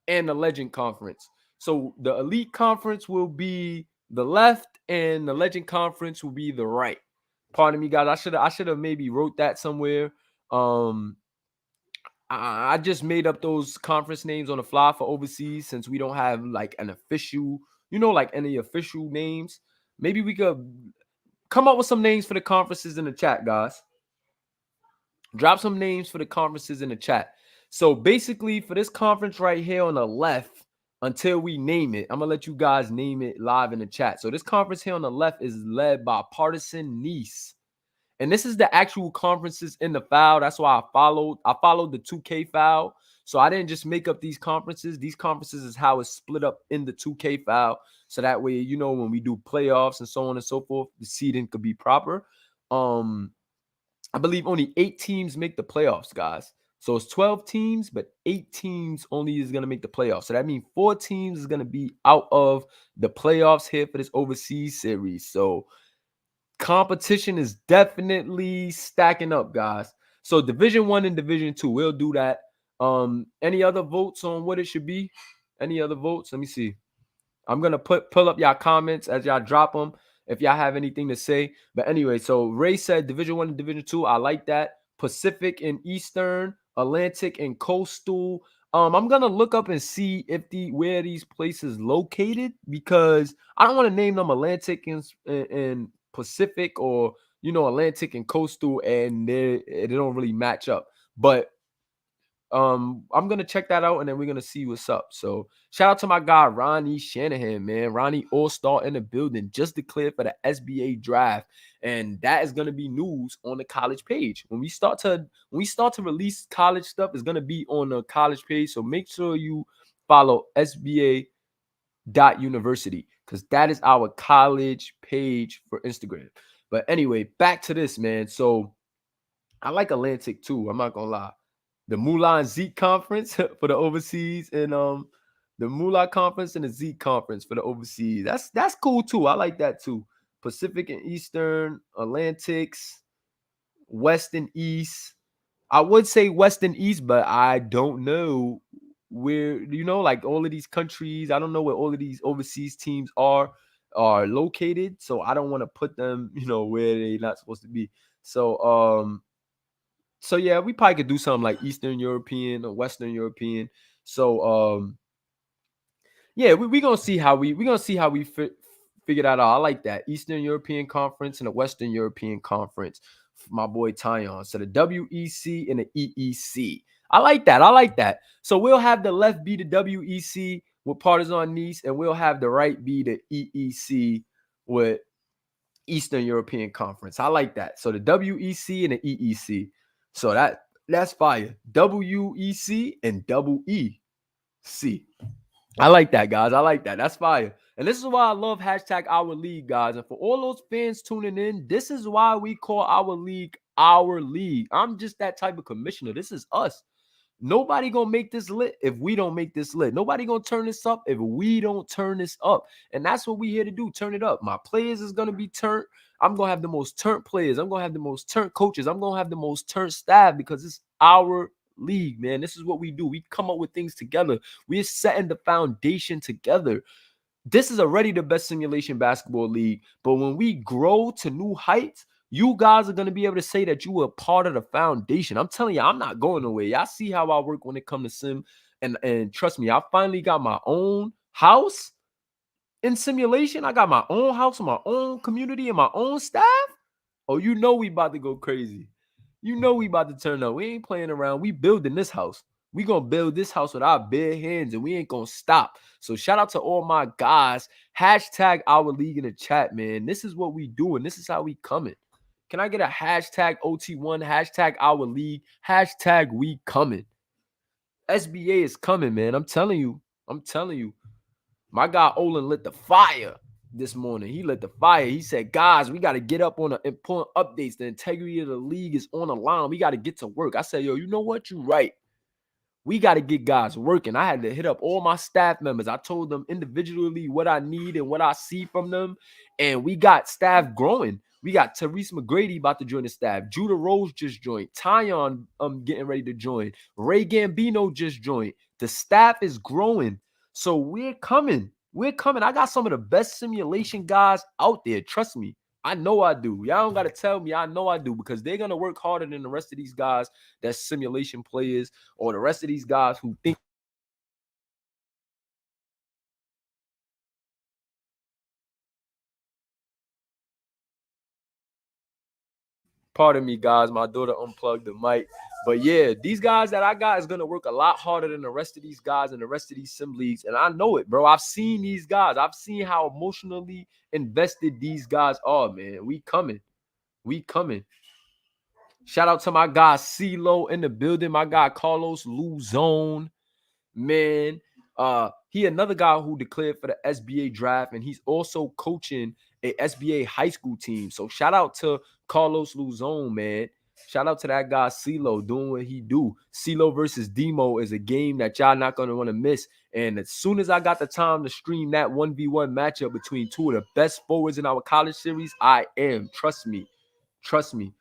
Speaker 1: and the Legend Conference. So the Elite Conference will be the left and the Legend Conference will be the right. Pardon me, guys. I should have maybe wrote that somewhere. I just made up those conference names on the fly for overseas since we don't have like an official, like any official names. Maybe we could come up with some names for the conferences in the chat, guys. Drop some names for the conferences in the chat. So basically for this conference right here on the left, until we name it, I'm going to let you guys name it live in the chat. So this conference here on the left is led by Partisan Nice. And this is the actual conferences in the file. That's why I followed the 2K file. So I didn't just make up these conferences. These conferences is how it's split up in the 2K file. So that way, when we do playoffs and so on and so forth, the seeding could be proper. I believe only 8 teams make the playoffs, guys. So it's 12 teams, but 8 teams only is going to make the playoffs. So that means 4 teams is going to be out of the playoffs here for this overseas series. So competition is definitely stacking up, guys. So Division 1 and Division 2, we'll do that. Any other votes on what it should be? Any other votes? Let me see. I'm gonna pull up y'all comments as y'all drop them if y'all have anything to say. But anyway, so Ray said Division 1 and Division 2. I like that. Pacific and Eastern, Atlantic and Coastal. I'm gonna look up and see if where these places located, because I don't want to name them Atlantic and Pacific, or Atlantic and Coastal, and they don't really match up. But I'm gonna check that out and then we're gonna see what's up. So shout out to my guy Ronnie Shanahan, man. Ronnie All-Star in the building, just declared for the SBA draft, and that is gonna be news on the college page. When we start to release college stuff, it's gonna be on the college page. So make sure you follow SBA.university, because that is our college page for Instagram. But anyway, back to this, man. So I like Atlantic too. I'm not gonna lie. The Moolah and Zeke conference for the overseas, and the Moolah conference and the Zeke conference for the overseas. That's cool too. I like that too. Pacific and Eastern, Atlantics, West and East. I would say West and East, but I don't know where, like all of these countries. I don't know where all of these overseas teams are located. So I don't want to put them, where they're not supposed to be. So yeah, we probably could do something like Eastern European or Western European. So yeah, we gonna see how we figure that out. I like that Eastern European Conference and the Western European Conference. My boy Tyon. So the WEC and the EEC. I like that. So we'll have the left be the WEC with Partizan Nice, and we'll have the right be the EEC with Eastern European Conference. I like that. So the WEC and the EEC. So that's fire. WEC and EEC. I like that, guys. I like that. That's fire. And this is why I love hashtag our league, guys. And for all those fans tuning in, this is why we call our league our league. I'm just that type of commissioner. This is us. Nobody gonna make this lit if we don't make this lit. Nobody gonna turn this up if we don't turn this up. And that's what we here to do. Turn it up. My players is gonna be turned. I'm gonna have the most turned players. I'm gonna have the most turned coaches. I'm gonna have the most turned staff because it's our league, man. This is what we do. We come up with things together. We're setting the foundation together. This is already the best simulation basketball league. But when we grow to new heights, you guys are going to be able to say that you were part of the foundation. I'm telling you, I'm not going away. Y'all see how I work when it comes to sim. And trust me, I finally got my own house in simulation. I got my own house, my own community, and my own staff. Oh, you know we about to go crazy. You know we about to turn up. We ain't playing around. We building this house. We gonna build this house with our bare hands, and we ain't gonna stop. So shout out to all my guys. Hashtag our league in the chat, man. This is what we do, and this is how we coming. Can I get a hashtag OT1, hashtag our league, hashtag we coming? SBA is coming, man. I'm telling you. I'm telling you. My guy Olin lit the fire this morning. He lit the fire. He said, guys, we got to get up on the important updates. The integrity of the league is on the line. We got to get to work. I said, yo, you know what? You right. We got to get guys working. I had to hit up all my staff members. I told them individually what I need and what I see from them. And we got staff growing. We got Therese McGrady about to join the staff. Judah Rose just joined. Tyon getting ready to join. Ray Gambino just joined. The staff is growing. So we're coming. We're coming. I got some of the best simulation guys out there. Trust me. I know I do. Y'all don't got to tell me. I know I do because they're going to work harder than the rest of these guys that's simulation players or the rest of these guys who think. Pardon me, guys. My daughter unplugged the mic. But yeah, these guys that I got is going to work a lot harder than the rest of these guys and the rest of these sim leagues. And I know it, bro. I've seen these guys. I've seen how emotionally invested these guys are, man. We coming. We coming. Shout out to my guy CeeLo in the building. My guy Carlos Luzone. Man, he another guy who declared for the SBA draft, and he's also coaching a SBA high school team. So shout out to Carlos Luzon, man. Shout out to that guy CeeLo doing what he do. CeeLo versus Demo is a game that y'all not gonna want to miss. And as soon as I got the time to stream that 1v1 matchup between two of the best forwards in our college series, I am. Trust me. Trust me.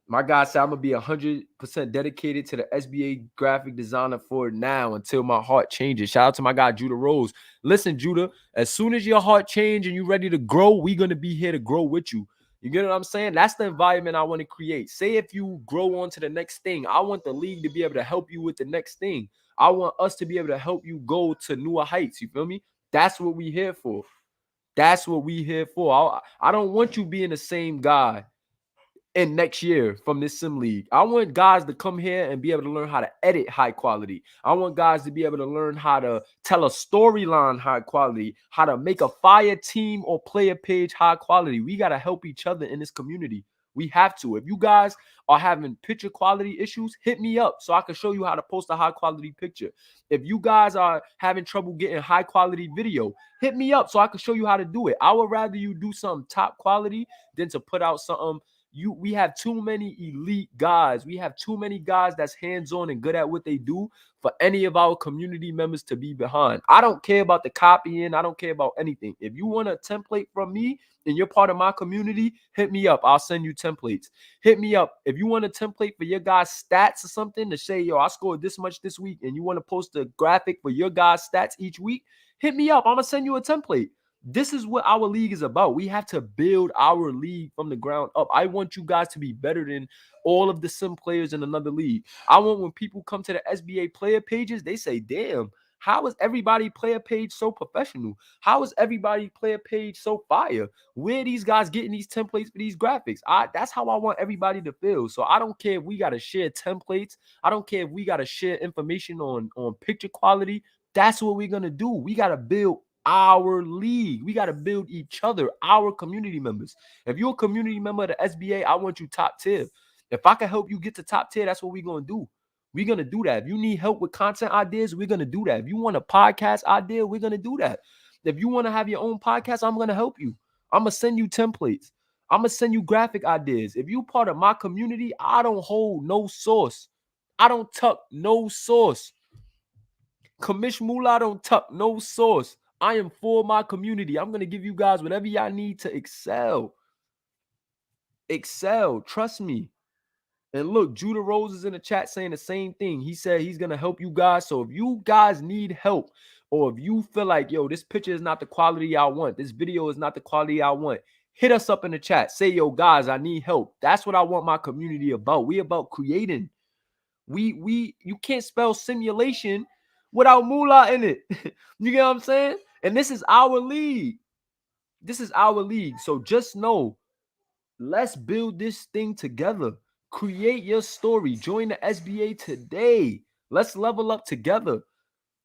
Speaker 1: My guy said I'm gonna be 100% dedicated to the SBA graphic designer for now until my heart changes. Shout out to my guy Judah Rose. Listen, Judah, as soon as your heart change and you're ready to grow, we're gonna be here to grow with you. You get what I'm saying? That's the environment I want to create. Say if you grow on to the next thing, I want the league to be able to help you with the next thing. I want us to be able to help you go to newer heights. You feel me? That's what we here for. That's what we here for. I don't want you being the same guy in next year from this sim league. I want guys to come here and be able to learn how to edit high quality. I want guys to be able to learn how to tell a storyline high quality, how to make a fire team or player page high quality. We got to help each other in this community. We have to. If you guys are having picture quality issues, hit me up so I can show you how to post a high quality picture. If you guys are having trouble getting high quality video, hit me up so I can show you how to do it. I would rather you do something top quality than to put out something. We have too many elite guys. We have too many guys that's hands-on and good at what they do for any of our community members to be behind. I don't care about the copying. I don't care about anything. If you want a template from me and you're part of my community, hit me up. I'll send you templates. Hit me up. If you want a template for your guys' stats or something to say, yo, I scored this much this week, and you want to post a graphic for your guys' stats each week, hit me up. I'm going to send you a template. This is what our league is about. We have to build our league from the ground up. I want you guys to be better than all of the sim players in another league. I want when people come to the SBA player pages, they say, damn, how is everybody player page so professional? How is everybody player page so fire? Where are these guys getting these templates for these graphics? That's how I want everybody to feel. So I don't care if we got to share templates. I don't care if we got to share information on picture quality. That's what we're going to do. We got to build our league. We got to build each other, our community members. If you're a community member of the SBA, I want you top tier. If I can help you get to top tier, that's what we're going to do. We're going to do that. If you need help with content ideas, we're going to do that. If you want a podcast idea, we're going to do that. If you want to have your own podcast, I'm going to help you. I'm going to send you templates. I'm going to send you graphic ideas. If you're part of my community, I don't hold no sauce. I don't tuck no sauce. Commish Moolah don't tuck no sauce. I am for my community. I'm going to give you guys whatever y'all need to excel. Excel. Trust me. And look, Judah Rose is in the chat saying the same thing. He said he's going to help you guys. So if you guys need help, or if you feel like, yo, this picture is not the quality I want, this video is not the quality I want, hit us up in the chat. Say, yo, guys, I need help. That's what I want my community about. We about creating. You can't spell simulation without moolah in it. You get what I'm saying? And this is our league. This is our league. So just know, let's build this thing together. Create your story. Join the SBA today. Let's level up together.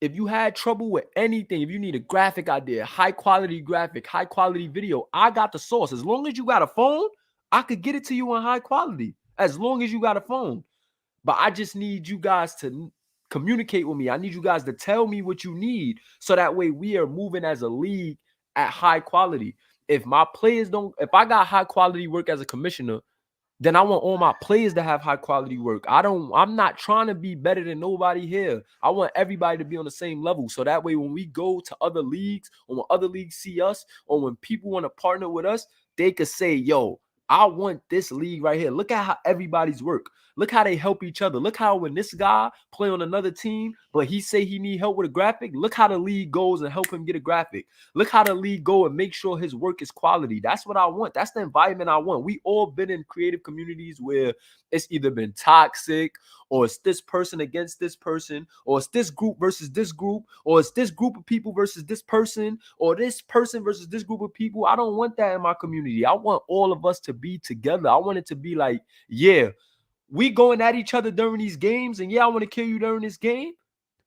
Speaker 1: If you had trouble with anything, if you need a graphic idea, high quality graphic, high quality video, I got the source. As long as you got a phone, I could get it to you in high quality. As long as you got a phone. But I just need you guys to communicate with me. I need you guys to tell me what you need, so that way we are moving as a league at high quality. If my players don't, if I got high quality work as a commissioner, then I want all my players to have high quality work. I'm not trying to be better than nobody here. I want everybody to be on the same level. So that way, when we go to other leagues, or when other leagues see us, or when people want to partner with us, they could say, yo, I want this league right here. Look at how everybody's work. Look how they help each other. Look how when this guy play on another team, but he say he need help with a graphic, look how the league goes and help him get a graphic. Look how the league go and make sure his work is quality. That's what I want. That's the environment I want. We all been in creative communities where it's either been toxic, or it's this person against this person, or it's this group versus this group, or it's this group of people versus this person, or this person versus this group of people. I don't want that in my community. I want all of us to be together. I want it to be like, yeah, we going at each other during these games, and yeah, I want to kill you during this game.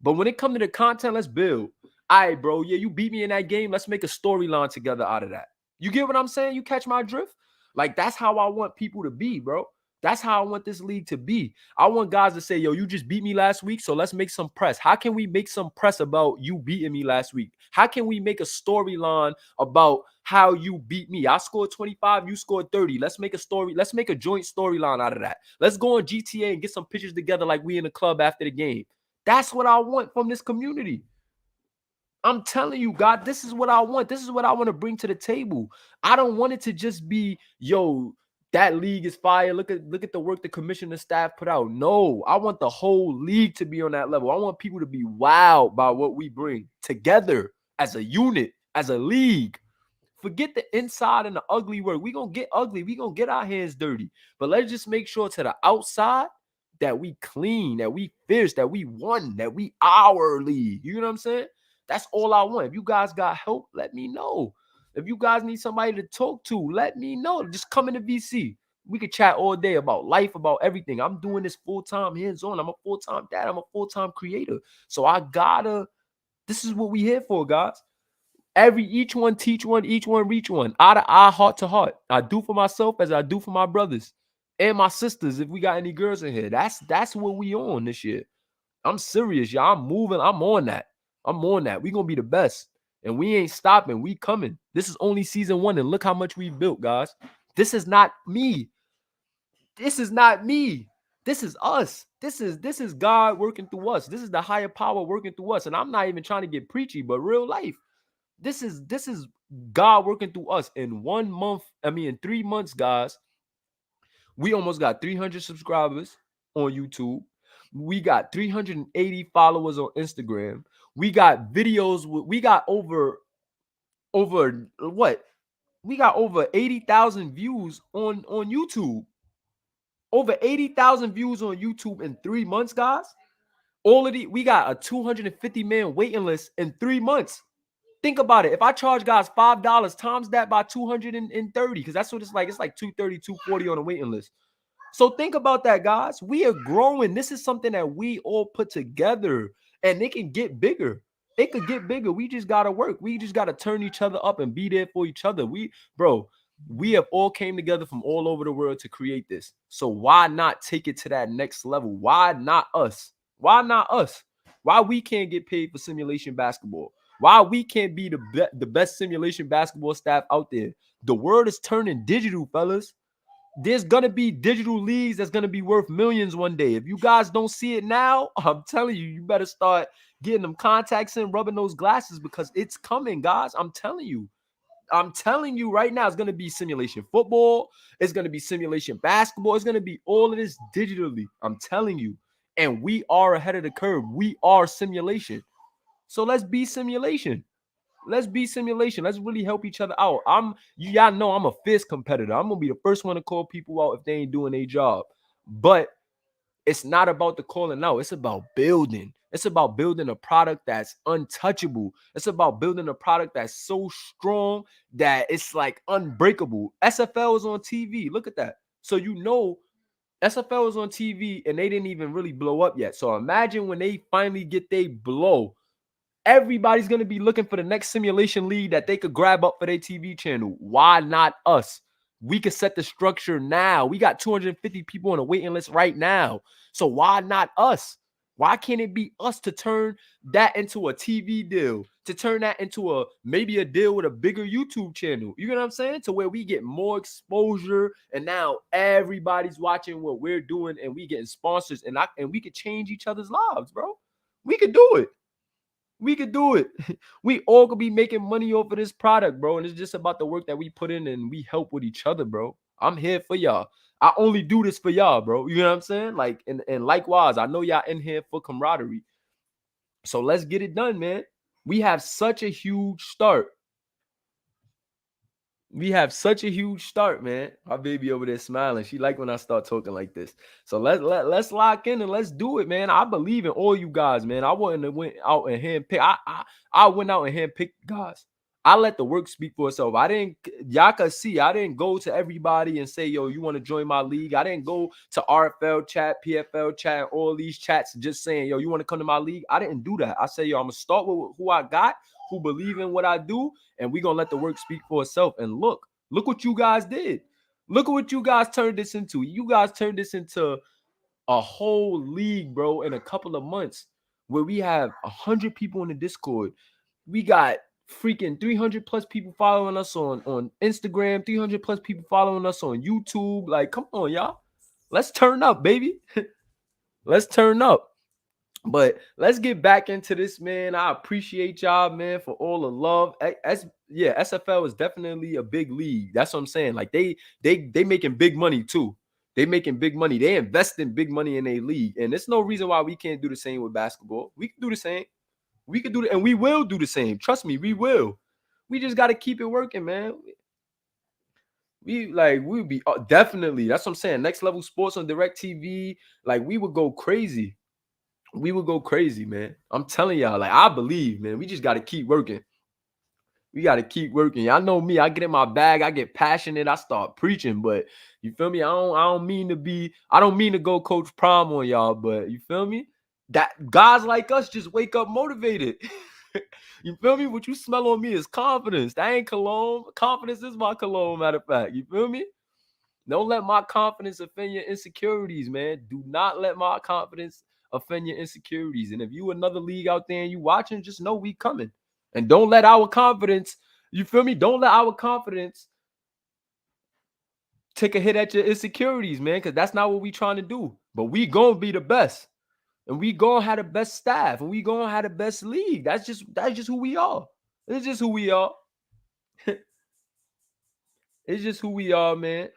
Speaker 1: But when it comes to the content, let's build. All right, bro. Yeah, you beat me in that game. Let's make a storyline together out of that. You get what I'm saying? You catch my drift? Like, that's how I want people to be, bro. That's how I want this league to be. I want guys to say, yo, you just beat me last week, so let's make some press. How can we make some press about you beating me last week? How can we make a storyline about how you beat me? I scored 25, you scored 30. Let's make a story. Let's make a joint storyline out of that. Let's go on GTA and get some pictures together like we in the club after the game. That's what I want from this community. I'm telling you, God, this is what I want. This is what I want to bring to the table. I don't want it to just be, yo, that league is fire. Look at the work the commissioner staff put out. No, I want the whole league to be on that level. I want people to be wowed by what we bring together as a unit, as a league. Forget the inside and the ugly work. We're going to get ugly. We're going to get our hands dirty. But let's just make sure to the outside that we clean, that we fierce, that we won, that we our league. You know what I'm saying? That's all I want. If you guys got help, let me know. If you guys need somebody to talk to, let me know. Just come into VC. We could chat all day about life, about everything. I'm doing this full-time, hands-on. I'm a full-time dad. I'm a full-time creator. So this is what we here for, guys. Each one teach one, each one reach one. Out of eye, heart to heart. I do for myself as I do for my brothers and my sisters. If we got any girls in here, that's what we on this year. I'm serious, y'all. I'm moving. I'm on that. We gonna be the best, and we ain't stopping. We coming. This is only season 1, and look how much we built, guys. This is not me. This is not me. This is us. This is God working through us. This is the higher power working through us. And I'm not even trying to get preachy, but real life. This is God working through us. In 1 month, in 3 months, guys, we almost got 300 subscribers on YouTube. We got 380 followers on Instagram. We got videos. We got over what? We got over 80,000 views on YouTube. Over 80,000 views on YouTube in 3 months, guys. We got a 250-man waiting list in 3 months. Think about it. If I charge guys $5 times that by 230, because that's what it's like. It's like 230, 240 on the waiting list. So think about that, guys. We are growing. This is something that we all put together, and they can get bigger. It could get bigger. We just gotta work. We just gotta turn each other up and be there for each other. We have all came together from all over the world to create this. So why not take it to that next level? Why not us? Why not us? Why we can't get paid for simulation basketball? Why we can't be the best simulation basketball staff out there? The world is turning digital, fellas. There's gonna be digital leagues that's gonna be worth millions one day. If you guys don't see it now, I'm telling you, you better start getting them contacts and rubbing those glasses because it's coming, guys. I'm telling you. I'm telling you right now, it's gonna be simulation football, it's gonna be simulation basketball, it's gonna be all of this digitally. I'm telling you. And we are ahead of the curve. We are simulation. So let's be simulation. Let's be simulation. Let's really help each other out. Y'all know I'm a fierce competitor. I'm gonna be the first one to call people out if they ain't doing their job. But it's not about the calling out. It's about building. It's about building a product that's untouchable. It's about building a product that's so strong that it's like unbreakable. SFL is on TV. Look at that. So you know SFL is on TV and they didn't even really blow up yet. So imagine when they finally get their blow. Everybody's going to be looking for the next simulation league that they could grab up for their TV channel. Why not us? We could set the structure now. We got 250 people on a waiting list right now. So why not us? Why can't it be us to turn that into a TV deal? To turn that into maybe a deal with a bigger YouTube channel? You know what I'm saying? To where we get more exposure and now everybody's watching what we're doing and we getting sponsors and we could change each other's lives, bro. We could do it. We could do it. We all could be making money off of this product, bro. And it's just about the work that we put in and we help with each other, bro. I'm here for y'all. I only do this for y'all, bro. You know what I'm saying? Like, and likewise, I know y'all in here for camaraderie. So let's get it done, man. We have such a huge start. We have such a huge start, man. My baby over there smiling. She like when I start talking like this. So let's lock in and let's do it, man. I believe in all you guys, man. I went out and handpick. I went out and handpicked guys. I let the work speak for itself. Y'all can see, I didn't go to everybody and say, yo, you want to join my league? I didn't go to RFL chat, PFL chat, all these chats just saying, yo, you want to come to my league? I didn't do that. I said, yo, I'm going to start with who I got, who believe in what I do, and we're going to let the work speak for itself. And look what you guys did. Look at what you guys turned this into. You guys turned this into a whole league, bro, in a couple of months where we have 100 people in the Discord. We got freaking 300 plus people following us on Instagram, 300 plus people following us on YouTube. Like, come on, y'all. Let's turn up, baby. Let's turn up. But let's get back into this, man. I appreciate y'all, man, for all the love. SFL is definitely a big league. That's what I'm saying. Like they making big money too. They making big money. They invest in big money in a league, and there's no reason why we can't do the same with basketball. We can do the same. We could do it, and we will do the same. Trust me, we will. We just got to keep it working, man. We'd be definitely. That's what I'm saying. Next Level Sports on DirecTV. Like we would go crazy. We would go crazy, man. I'm telling y'all, like I believe, man. We just got to keep working. We got to keep working. Y'all know me. I get in my bag. I get passionate. I start preaching. But you feel me? I don't mean to go Coach Prime on y'all. But you feel me? That guys like us just wake up motivated. You feel me? What you smell on me is confidence. That ain't cologne. Confidence is my cologne, matter of fact. You feel me? Don't let my confidence offend your insecurities, man. Do not let my confidence offend your insecurities. And if you another league out there and you watching, just know we coming. And don't let our confidence, you feel me? Don't let our confidence take a hit at your insecurities, man, because that's not what we trying to do. But we gonna be the best. And we gonna have the best staff, and we gonna have the best league. That's just who we are. It's just who we are. It's just who we are, man.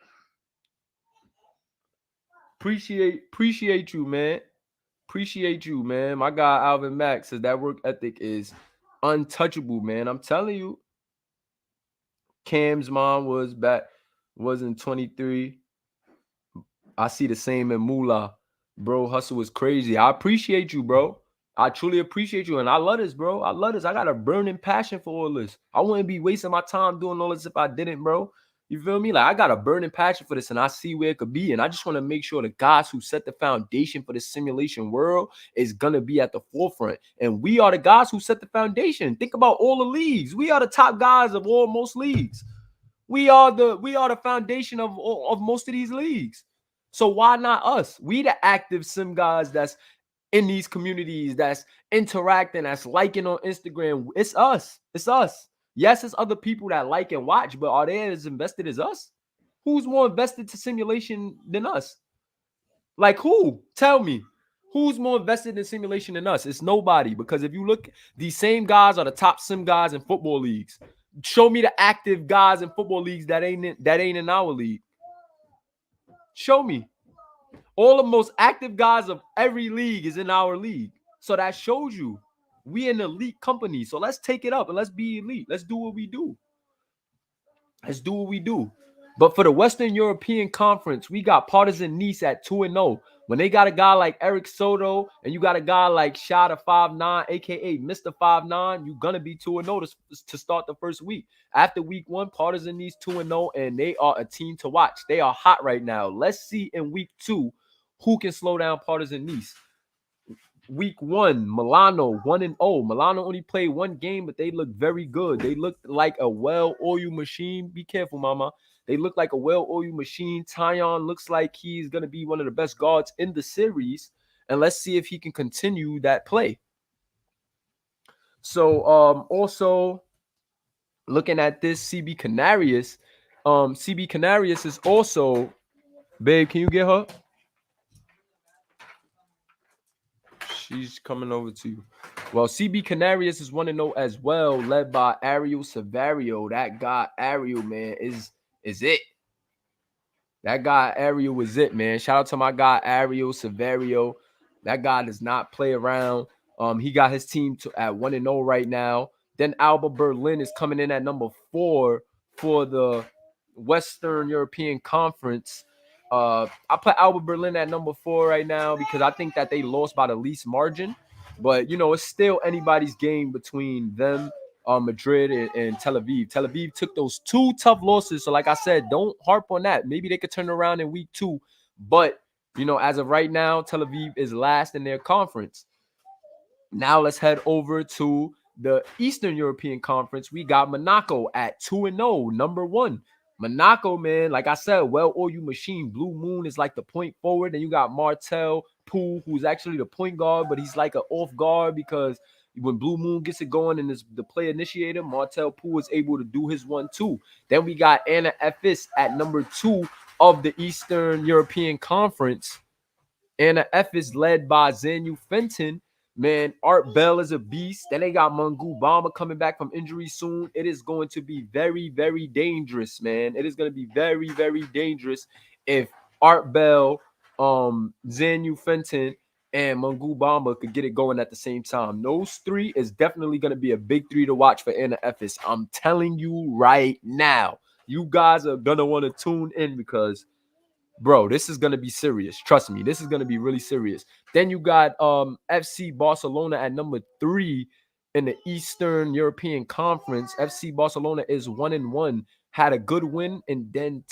Speaker 1: Appreciate you, man. Appreciate you, man. My guy Alvin Mack says that work ethic is untouchable, man. I'm telling you. Cam's mom was in 23. I see the same in Moolah. Bro, hustle is crazy. I appreciate you, bro. I truly appreciate you. And I love this, bro. I love this. I got a burning passion for all this. I wouldn't be wasting my time doing all this if I didn't, bro. You feel me? Like I got a burning passion for this and I see where it could be. And I just want to make sure the guys who set the foundation for this simulation world is going to be at the forefront. And we are the guys who set the foundation. Think about all the leagues. We are the top guys of most leagues. We are the foundation of most of these leagues. So why not us? We the active sim guys that's in these communities, that's interacting, that's liking on Instagram. It's us. It's us. Yes, it's other people that like and watch, but are they as invested as us? Who's more invested to simulation than us? Like who? Tell me. Who's more invested in simulation than us? It's nobody. Because if you look, these same guys are the top sim guys in football leagues. Show me the active guys in football leagues that ain't in our league. Show me. All the most active guys of every league is in our league. So that shows you we an elite company. So let's take it up and let's be elite. Let's do what we do. Let's do what we do. But for the Western European Conference, we got Partizan Nice at 2-0. When they got a guy like Eric Soto and you got a guy like Shada 5'9", aka Mr. 5'9", you're gonna be 2-0 to start the first week. After week 1, Partizan Nice 2-0, and they are a team to watch. They are hot right now. Let's see in week 2 who can slow down Partizan Nice. Week 1, Milano 1-0. Milano only played one game, but they look very good. They look like a well-oiled machine. Be careful, mama. They look like a well-oiled machine. Tyon looks like he's going to be one of the best guards in the series. And let's see if he can continue that play. So, also looking at this, CB Canarius. CB Canarius is also, babe, can you get her? She's coming over to you. Well, CB Canarius is 1-0 as well, led by Ariel Severio. That guy, Ariel, man, is it. That guy, Ariel, is it, man. Shout out to my guy, Ariel Severio. That guy does not play around. He got his team at 1-0 right now. Then Alba Berlin is coming in at number 4 for the Western European Conference. I put Alba Berlin at number 4 right now because I think that they lost by the least margin. But, you know, it's still anybody's game between them, Madrid and Tel Aviv. Tel Aviv took those 2 tough losses. So, like I said, don't harp on that. Maybe they could turn around in week 2. But, you know, as of right now, Tel Aviv is last in their conference. Now let's head over to the Eastern European Conference. We got Monaco at 2-0, number 1. Monaco, man, like I said, well-oiled machine. Blue Moon is like the point forward. Then you got Martel Poole, who's actually the point guard, but he's like an off guard because when Blue Moon gets it going and is the play initiator, Martel Poole is able to do his 1-2. Then we got Anna Efes at number 2 of the Eastern European Conference. Anna Efes led by Zanu Fenton. Man, Art Bell is a beast. Then they got Mungu Bamba coming back from injury soon. It is going to be very, very dangerous, man. It is going to be very, very dangerous if Art Bell, Zanu Fenton, and Mungu Bamba could get it going at the same time. Those 3 is definitely going to be a big 3 to watch for Anna Efes. I'm telling you right now. You guys are going to want to tune in because, bro, this is going to be serious. Trust me, this is going to be really serious. Then you got FC Barcelona at number 3 in the Eastern European Conference. FC Barcelona is 1-1. Had a good win and then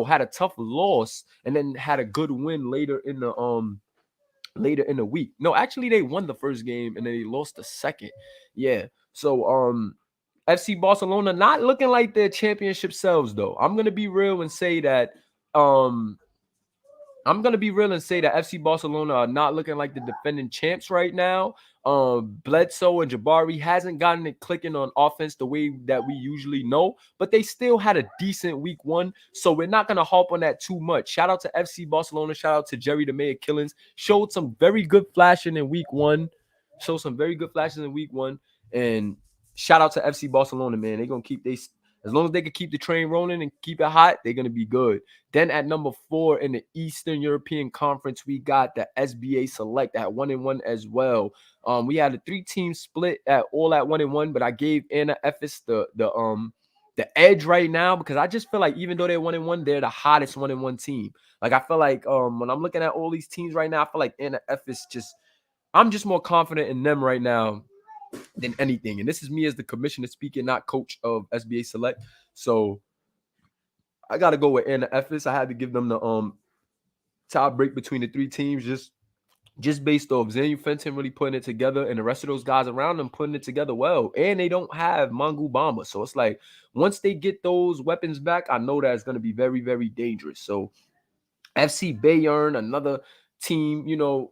Speaker 1: had a tough loss and then had a good win later in the week. No, actually they won the first game and then they lost the second. Yeah. So FC Barcelona not looking like their championship selves though. I'm going to be real and say that FC Barcelona are not looking like the defending champs right now. Bledsoe and Jabari hasn't gotten it clicking on offense the way that we usually know, but they still had a decent week 1, so we're not going to harp on that too much. Shout out to FC Barcelona. Shout out to Jerry the Mayor Killings. Showed some very good flashing in week 1. And shout out to FC Barcelona, man. They're going to keep as long as they can keep the train rolling and keep it hot, they're going to be good. Then at number 4 in the Eastern European Conference, we got the SBA Select at 1-1 as well. We had a 3-team split at 1-1, but I gave Anna Efes the edge right now because I just feel like even though they're 1-1, they're the hottest 1-1 team. Like I feel like when I'm looking at all these teams right now, I feel like Anna Efes I'm just more confident in them right now than anything. And this is me as the commissioner speaking, not coach of SBA Select. So I gotta go with Anna Efes. I had to give them the tie break between the three teams just based off Xanu Fenton really putting it together and the rest of those guys around them putting it together well. And they don't have Mangu Bamba. So it's like once they get those weapons back, I know that it's going to be very, very dangerous. So FC Bayern, another team,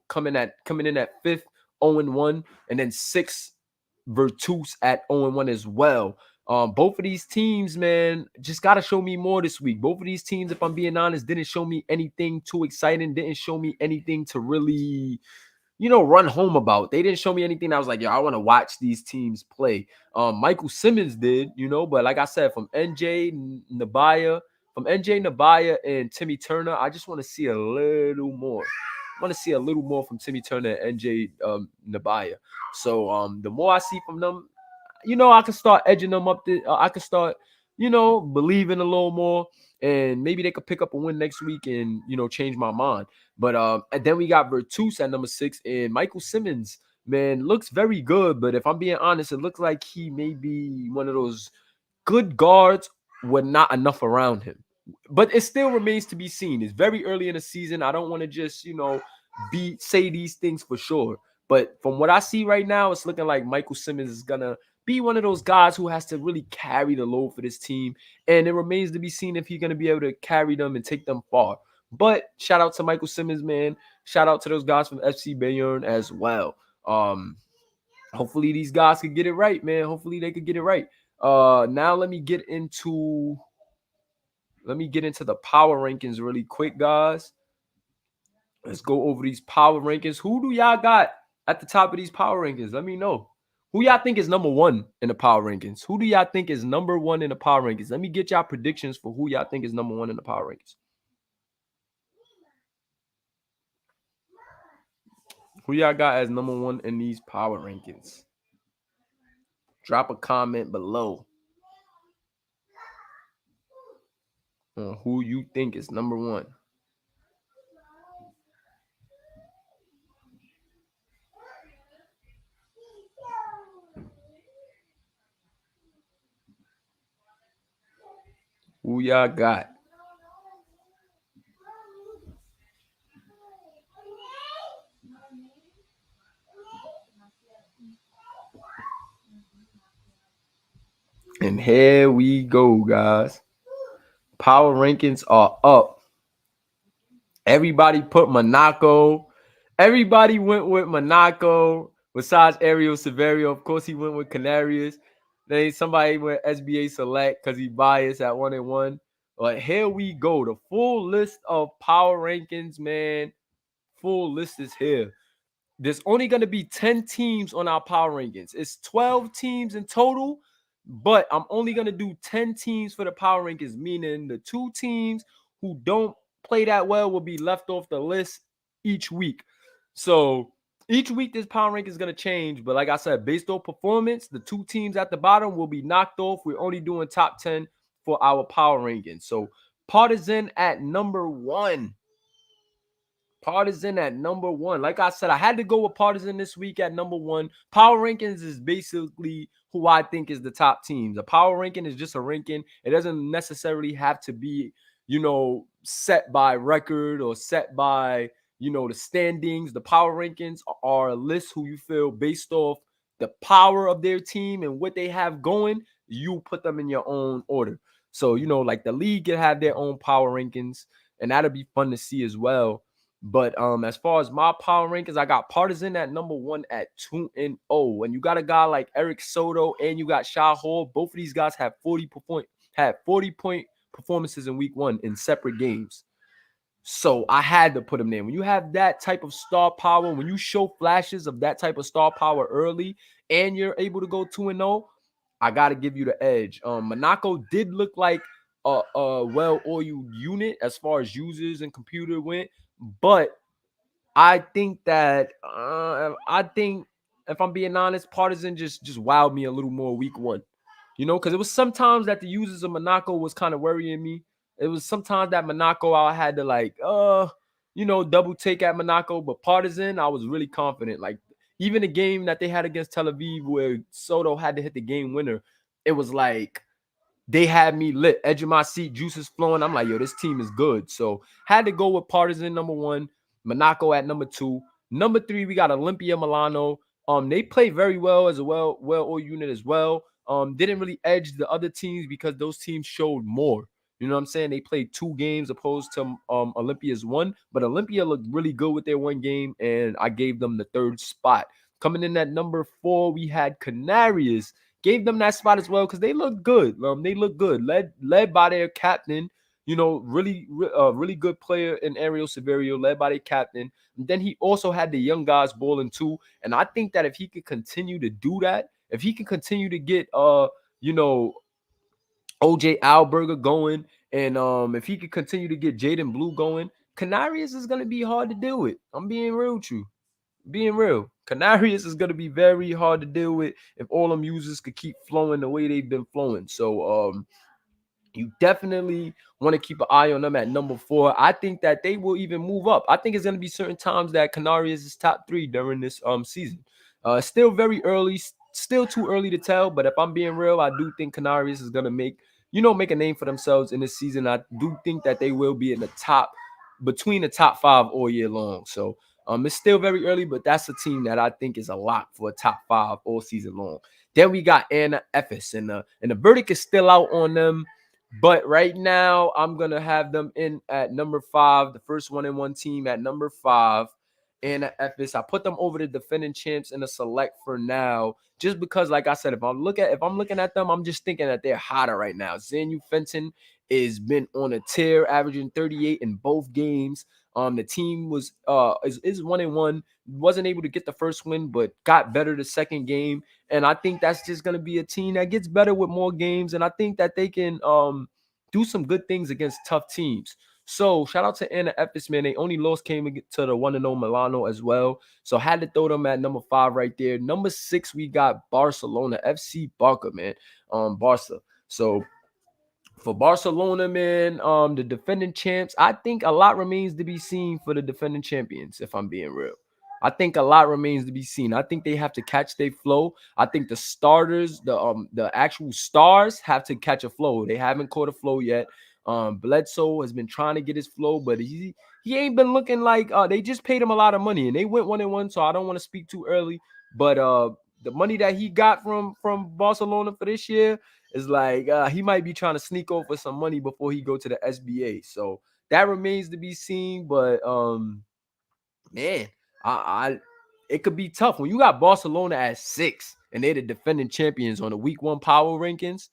Speaker 1: coming in at 5th, 0-1, and then 6th Virtus at 0-1 as well. Both of these teams, man, just got to show me more this week. Both of these teams, if I'm being honest, didn't show me anything too exciting, didn't show me anything to really, run home about. They didn't show me anything I was like, yo, I want to watch these teams play. Michael Simmons did, but like I said, from NJ Nabaya, and Timmy Turner, I just want to see a little more. I want to see a little more from Timmy Turner and NJ Nabaya. So the more I see from them, I can start edging them up. I can start, believing a little more, and maybe they could pick up a win next week and, change my mind. But and then we got Virtus at number 6, and Michael Simmons, man, looks very good. But if I'm being honest, it looks like he may be one of those good guards with not enough around him. But it still remains to be seen. It's very early in the season. I don't want to just, say these things for sure. But from what I see right now, it's looking like Michael Simmons is gonna be one of those guys who has to really carry the load for this team. And it remains to be seen if he's going to be able to carry them and take them far. But shout out to Michael Simmons, man. Shout out to those guys from FC Bayern as well. Hopefully these guys could get it right, man. Hopefully they could get it right. Now let me get into the power rankings really quick, guys. Let's go over these power rankings. Who do y'all got at the top of these power rankings? Let me know. Who y'all think is number 1 in the power rankings? Who do y'all think is number 1 in the power rankings? Let me get y'all predictions for who y'all think is number 1 in the power rankings. Who y'all got as number 1 in these power rankings? Drop a comment below on who you think is number 1. Who y'all got? And here we go, guys. Power rankings are up. Everybody put Monaco. Everybody went with Monaco. Besides Ariel Severio, of course, he went with Canarias. Then somebody went SBA Select because he biased at 1-1. But here we go. The full list of power rankings, man. Full list is here. There's only going to be 10 teams on our power rankings. It's 12 teams in total, but I'm only going to do 10 teams for the power rankings, meaning the 2 teams who don't play that well will be left off the list each week. So each week this power ranking is going to change. But like I said, based on performance, the 2 teams at the bottom will be knocked off. We're only doing top 10 for our power rankings. So Partizan at number 1. Partizan at number 1. Like I said, I had to go with Partizan this week at number 1. Power rankings is basically who I think is the top teams. A power ranking is just a ranking. It doesn't necessarily have to be, set by record or set by, the standings. The power rankings are a list who you feel based off the power of their team and what they have going. You put them in your own order. So, like the league can have their own power rankings, and that'll be fun to see as well. But as far as my power rankings, I got Partizan at number 1 at 2-0. And you got a guy like Eric Soto and you got Shah Hall. Both of these guys have 40-point performances in week 1 in separate games. So I had to put them there. When you have that type of star power, when you show flashes of that type of star power early and you're able to go 2-0, I got to give you the edge. Monaco did look like a well-oiled unit as far as users and computer went. But I think that if I'm being honest, Partizan just wowed me a little more week 1, because it was sometimes that the users of Monaco was kind of worrying me. It was sometimes that Monaco I had to double take at Monaco, but Partizan I was really confident. Like even the game that they had against Tel Aviv where Soto had to hit the game winner, it was like they had me lit, edge of my seat, juices flowing. I'm like, yo, this team is good. So had to go with Partizan number 1, Monaco at number 2. Number 3, we got Olympia Milano. They play very well as a well-oiled unit as well. Didn't really edge the other teams because those teams showed more. You know what I'm saying? They played 2 games opposed to Olympia's 1, but Olympia looked really good with their 1 game, and I gave them the 3rd spot. Coming in at number 4, we had Canarias. Gave them that spot as well because they look good. They look good, led by their captain. You know, really good player in Ariel Severio, led by their captain. And then he also had the young guys balling too. And I think that if he could continue to do that, if he can continue to get you know, OJ Alberger going, and if he could continue to get Jaden Blue going, Canarias is gonna be hard to deal with. I'm being real with you. Being real, Canarias is going to be very hard to deal with if all them users could keep flowing the way they've been flowing. So you definitely want to keep an eye on them at number 4. I think that they will even move up. I think it's going to be certain times that Canarias is top 3 during this season. Still very early, still too early to tell, but if I'm being real, I do think Canarias is going to make a name for themselves in this season. I do think that they will be in the top, between the top 5 all year long. So it's still very early, but that's a team that I think is a lock for a top 5 all season long. Then we got Anna Efes, and the verdict is still out on them. But right now, I'm going to have them in at number 5, the first 1-1 team at number 5. And at Ephes, I put them over the defending champs in a select for now, just because, like I said, if I'm looking at them, I'm just thinking that they're hotter right now. Xanyu Fenton has been on a tear, averaging 38 in both games. The team was is 1-1, wasn't able to get the first win, but got better the second game. And I think that's just gonna be a team that gets better with more games, and I think that they can do some good things against tough teams. So shout out to Anna Epis, man. They only lost came to the 1-0 Milano as well. So had to throw them at number 5 right there. Number 6, we got Barcelona, FC Barca, man. Barca. So for Barcelona, man, the defending champs, I think a lot remains to be seen for the defending champions, if I'm being real. I think a lot remains to be seen. I think they have to catch their flow. I think the starters, the actual stars have to catch a flow. They haven't caught a flow yet. Bledsoe has been trying to get his flow, but he ain't been looking like they just paid him a lot of money and they went 1-1, so I don't want to speak too early. But the money that he got from Barcelona for this year is like he might be trying to sneak over some money before he go to the SBA. So that remains to be seen. But man, I it could be tough when you got Barcelona at 6 and they're the defending champions on the week 1 power rankings.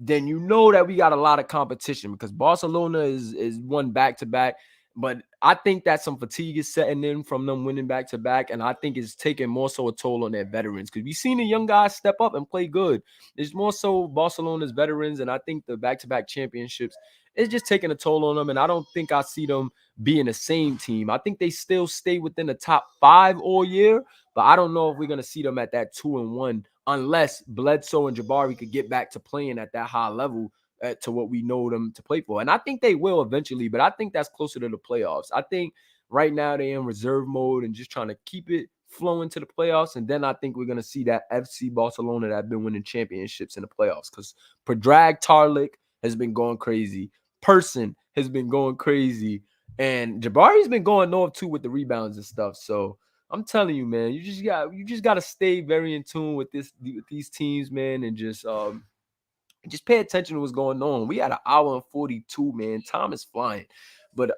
Speaker 1: Then you know that we got a lot of competition because Barcelona is won back-to-back. But I think that some fatigue is setting in from them winning back-to-back, and I think it's taking more so a toll on their veterans because we've seen the young guys step up and play good. It's more so Barcelona's veterans, and I think the back-to-back championships is just taking a toll on them, and I don't think I see them being the same team. I think they still stay within the top 5 all year, but I don't know if we're going to see them at that 2-1 unless Bledsoe and Jabari could get back to playing at that high level to what we know them to play for. And I think they will eventually, but I think that's closer to the playoffs. I think right now they're in reserve mode and just trying to keep it flowing to the playoffs. And then I think we're going to see that FC Barcelona that have been winning championships in the playoffs because Predrag Tarlik has been going crazy. Person has been going crazy. And Jabari's been going north too with the rebounds and stuff. So I'm telling you, man, you just got to stay very in tune with these teams, man, and just pay attention to what's going on. We had an hour and 42, man. Time is flying. But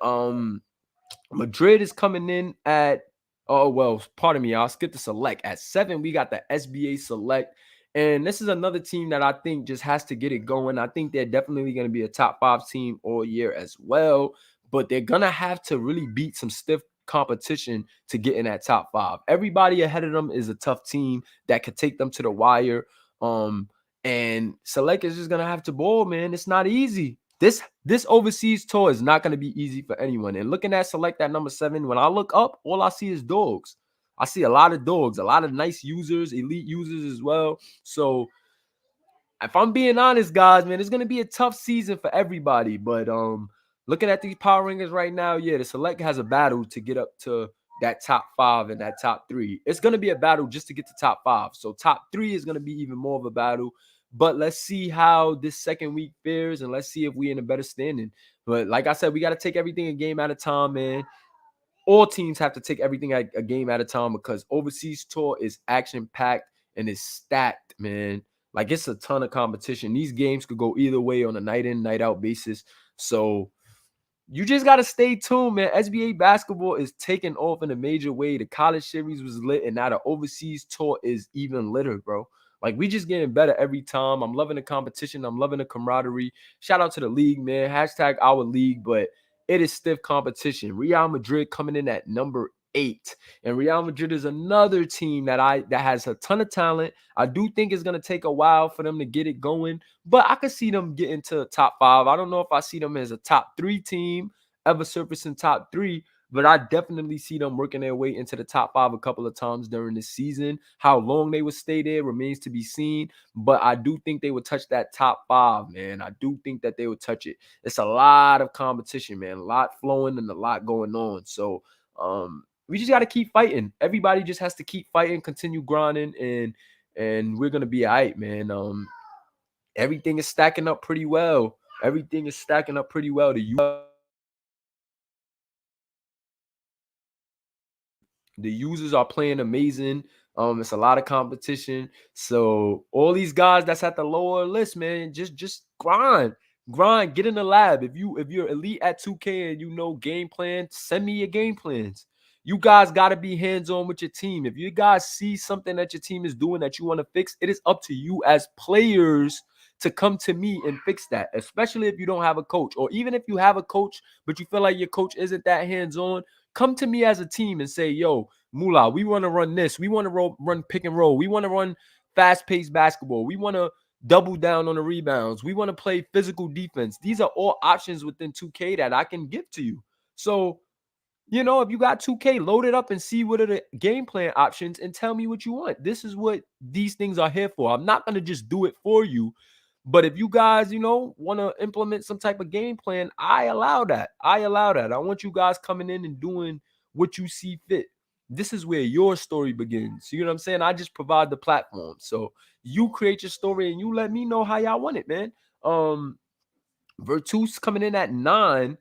Speaker 1: Madrid is coming in at pardon me, I'll skip the select. At 7, we got the SBA select. And this is another team that I think just has to get it going. I think they're definitely going to be a top 5 team all year as well. But they're going to have to really beat some stiff competition to get in that top 5. Everybody ahead of them is a tough team that could take them to the wire. And Select is just going to have to ball, man. It's not easy. This overseas tour is not going to be easy for anyone. And looking at Select at number 7, when I look up, all I see is dogs. I see a lot of dogs, a lot of nice users, elite users as well. So if I'm being honest, guys, man, it's going to be a tough season for everybody. But looking at these power rankings right now, yeah, the Select has a battle to get up to that top 5 and that top 3. It's going to be a battle just to get to top 5. So top 3 is going to be even more of a battle. But let's see how this second week fares, and let's see if we're in a better standing. But like I said, we got to take everything a game at a time, man. All teams have to take everything a game at a time because overseas tour is action packed and it's stacked, man. Like it's a ton of competition. These games could go either way on a night in, night out basis. So you just got to stay tuned, man. SBA basketball is taking off in a major way. The college series was lit, and now the overseas tour is even litter, bro. Like, we just getting better every time. I'm loving the competition. I'm loving the camaraderie. Shout out to the league, man. Hashtag our league, but it is stiff competition. Real Madrid coming in at number 8. And Real Madrid is another team that has a ton of talent. I do think it's going to take a while for them to get it going, but I could see them getting to top 5. I don't know if I see them as a top 3 team, ever surfacing top 3, but I definitely see them working their way into the top 5 a couple of times during the season. How long they would stay there remains to be seen, but I do think they would touch that top 5, man. I do think that they would touch it. It's a lot of competition, man. A lot flowing and a lot going on. So, we just got to keep fighting. Everybody just has to keep fighting, continue grinding, and we're gonna be all right, man. Everything is stacking up pretty well. Everything is stacking up pretty well. The users are playing amazing. It's a lot of competition. So all these guys that's at the lower list, man, just grind, get in the lab. If you're elite at 2K and you know game plan, send me your game plans. You guys got to be hands-on with your team. If you guys see something that your team is doing that you want to fix, it is up to you as players to come to me and fix that, especially if you don't have a coach, or even if you have a coach, but you feel like your coach isn't that hands-on. Come to me as a team and say, yo, Moolah, we want to run this. We want to run pick and roll. We want to run fast-paced basketball. We want to double down on the rebounds. We want to play physical defense. These are all options within 2K that I can give to you. So, if you got 2K, load it up and see what are the game plan options and tell me what you want. This is what these things are here for. I'm not going to just do it for you. But if you guys, want to implement some type of game plan, I allow that. I want you guys coming in and doing what you see fit. This is where your story begins. You know what I'm saying? I just provide the platform. So you create your story and you let me know how y'all want it, man. Virtus coming in at 9,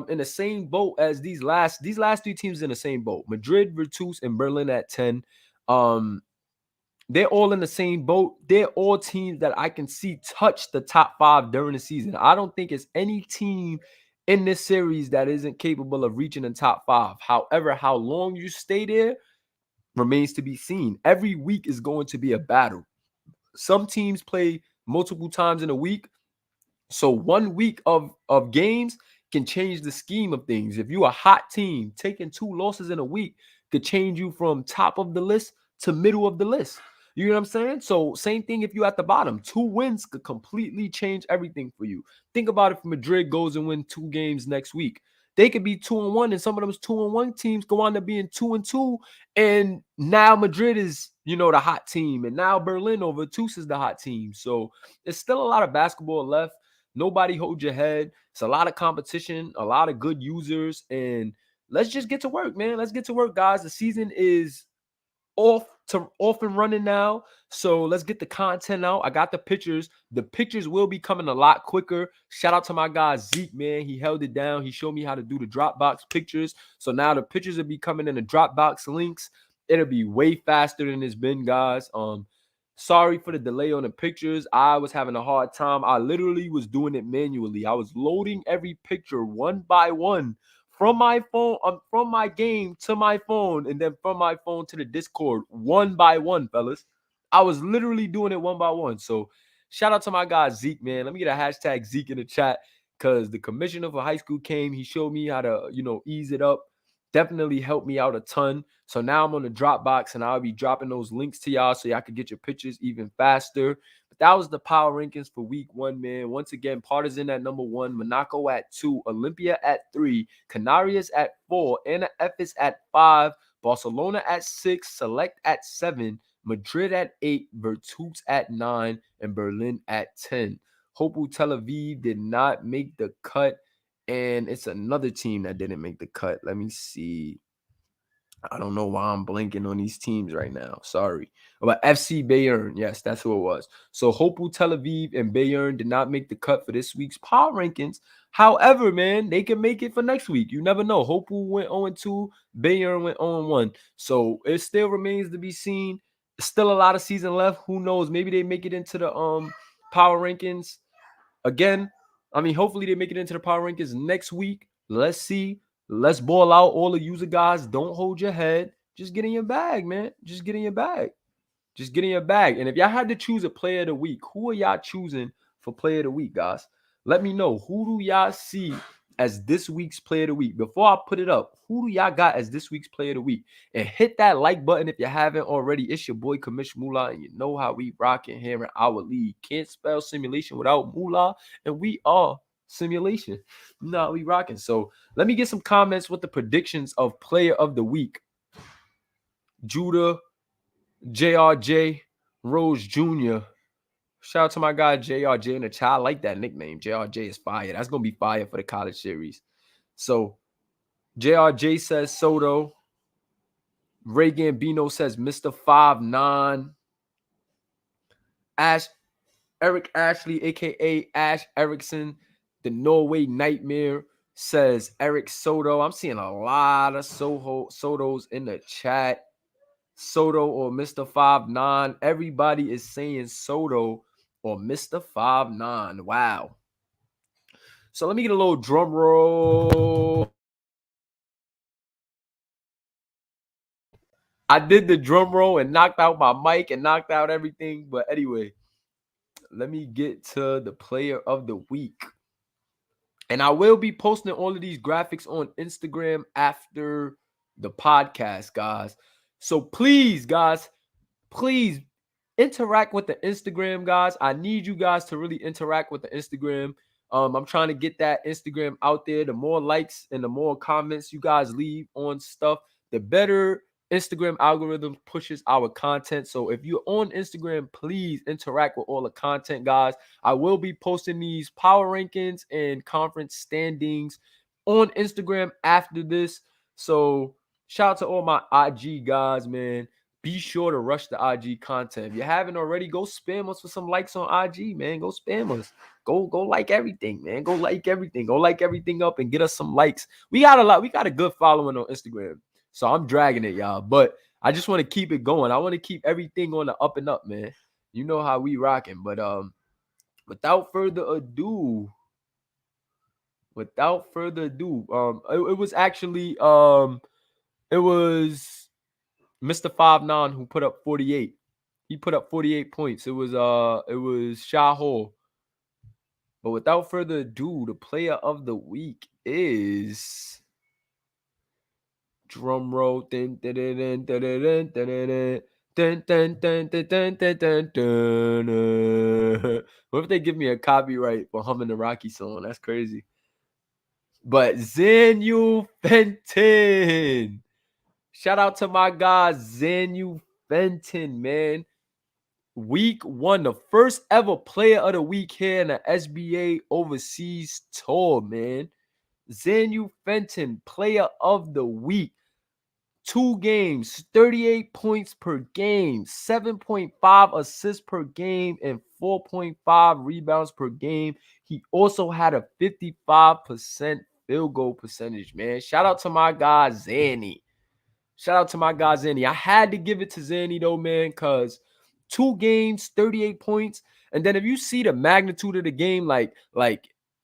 Speaker 1: in the same boat as these last 3 teams in the same boat. Madrid, Virtus, and Berlin at 10. They're all in the same boat. They're all teams that I can see touch the top 5 during the season. I don't think it's any team in this series that isn't capable of reaching the top 5. However, how long you stay there remains to be seen. Every week is going to be a battle. Some teams play multiple times in a week. So 1 week of games can change the scheme of things. If you're a hot team, taking 2 losses in a week could change you from top of the list to middle of the list. You know what I'm saying? So same thing if you're at the bottom. 2 wins could completely change everything for you. Think about if Madrid goes and win 2 games next week. They could be 2-1, and some of those 2-1 teams go on to being 2-2. And now Madrid is, the hot team. And now Berlin over Tus is the hot team. So there's still a lot of basketball left. Nobody hold your head. It's a lot of competition, a lot of good users, and let's just get to work, man. Let's get to work, guys. The season is off and running now. So let's get the content out. I got the pictures. The pictures will be coming a lot quicker. Shout out to my guy Zeke, man. He held it down. He showed me how to do the Dropbox pictures. So now the pictures will be coming in the Dropbox links. It'll be way faster than it's been, guys. Sorry for the delay on the pictures. I was having a hard time. I literally was doing it manually. I was loading every picture one by one from my phone, from my game to my phone, and then from my phone to the Discord, one by one, fellas. I was literally doing it one by one. So shout out to my guy Zeke, man. Let me get a hashtag Zeke in the chat, because the commissioner for high school came. He showed me how to, ease it up. Definitely helped me out a ton. So now I'm on the Dropbox, and I'll be dropping those links to y'all so y'all can get your pictures even faster. But that was the power rankings for week 1, man. Once again, Partizan at number 1, Monaco at 2, Olympia at 3, Canarias at 4, NFS at 5, Barcelona at 6, Select at 7, Madrid at 8, Virtus at 9, and Berlin at 10. Hapoel Tel Aviv did not make the cut, and it's another team that didn't make the cut. Let me see. I don't know why I'm blanking on these teams right now. Sorry. But FC Bayern. Yes, that's who it was. So Hapoel Tel Aviv and Bayern did not make the cut for this week's power rankings. However, man, they can make it for next week. You never know. Hapoel went 0-2. Bayern went 0-1. So it still remains to be seen. Still a lot of season left. Who knows? Maybe they make it into the power rankings again. I mean, hopefully they make it into the power rankings next week. Let's see. Let's ball out. All the user guys, don't hold your head. Just get in your bag, man. Just get in your bag. Just get in your bag. And if y'all had to choose a player of the week, who are y'all choosing for player of the week, guys? Let me know. Who do y'all see as this week's player of the week? Before I put it up, who do y'all got as this week's player of the week? And hit that like button if you haven't already. It's your boy Kamish Moolah, and you know how we rocking here in our league. Can't spell simulation without Moolah, and we are simulation. You know how we rocking. So let me get some comments with the predictions of player of the week. Judah, JRJ, Rose Jr. Shout out to my guy JRJ in the chat. I like that nickname. JRJ is fire. That's going to be fire for the college series. So JRJ says Soto. Ray Gambino says Mr. 5'9". Eric Ashley, a.k.a. Ash Erickson, the Norway Nightmare, says Eric Soto. I'm seeing a lot of Sotos in the chat. Soto or Mr. 5'9". Everybody is saying Soto or Mr. 5'9". Wow. So let me get a little drum roll. I did the drum roll and knocked out my mic and knocked out everything. But anyway, let me get to the player of the week. And I will be posting all of these graphics on Instagram after the podcast, guys. So please, guys, please interact with the Instagram, guys. I need you guys to really interact with the Instagram. I'm trying to get that Instagram out there. The more likes and the more comments you guys leave on stuff, the better Instagram algorithm pushes our content. So if you're on Instagram, please interact with all the content, guys. I will be posting these power rankings and conference standings on Instagram after this. So shout out to all my IG guys, man. Be sure to rush the IG content. If you haven't already, go spam us for some likes on IG, man. Go spam us. Go like everything, man. Go like everything. Go like everything up and get us some likes. We got a good following on Instagram. So I'm dragging it, y'all. But I just want to keep it going. I want to keep everything on the up and up, man. You know how we rocking. But without further ado, it was actually it was Mr. 5'9" who put up 48. He put up 48 points. It was Shah Hall. But without further ado, the player of the week is drum roll. What if they give me a copyright for humming the Rocky song? That's crazy. But Zanu Fenton. Shout out to my guy Zanu Fenton, man. Week 1, the first ever player of the week here in the SBA Overseas Tour, man. Zanu Fenton, player of the week. 2 games, 38 points per game, 7.5 assists per game, and 4.5 rebounds per game. He also had a 55% field goal percentage, man. Shout out to my guy, Zanny. I had to give it to Zanny, though, man, because 2 games, 38 points. And then if you see the magnitude of the game, like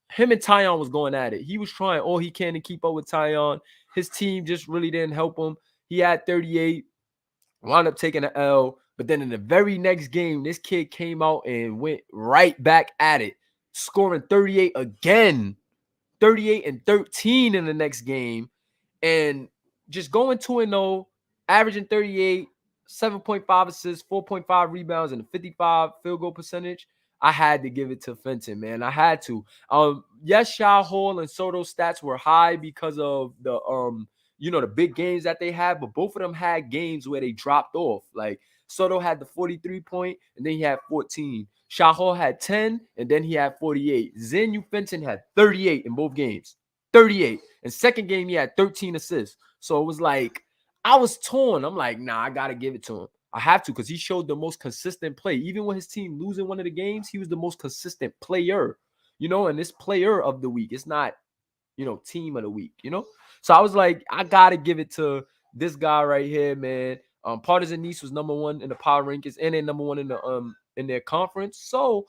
Speaker 1: him and Tyon was going at it. He was trying all he can to keep up with Tyon. His team just really didn't help him. He had 38, wound up taking an L. But then in the very next game, this kid came out and went right back at it, scoring 38 again, 38 and 13 in the next game. And just going 2-0, averaging 38, 7.5 assists, 4.5 rebounds, and a 55 field goal percentage. I had to give it to Fenton, man. I had to. Yes, Shah Hall and Soto's stats were high because of the the big games that they had, but both of them had games where they dropped off. Like Soto had the 43 point, and then he had 14. Shah Hall had 10, and then he had 48. Zanu Fenton had 38 in both games. 38. And second game, he had 13 assists. So it was like, I was torn. I'm like, nah, I gotta give it to him. I have to, because he showed the most consistent play. Even with his team losing one of the games, he was the most consistent player, and this player of the week. It's not, team of the week, So I was like, I gotta give it to this guy right here, man. Partisan Nice was number one in the power rankings, and they're number one in their conference. So,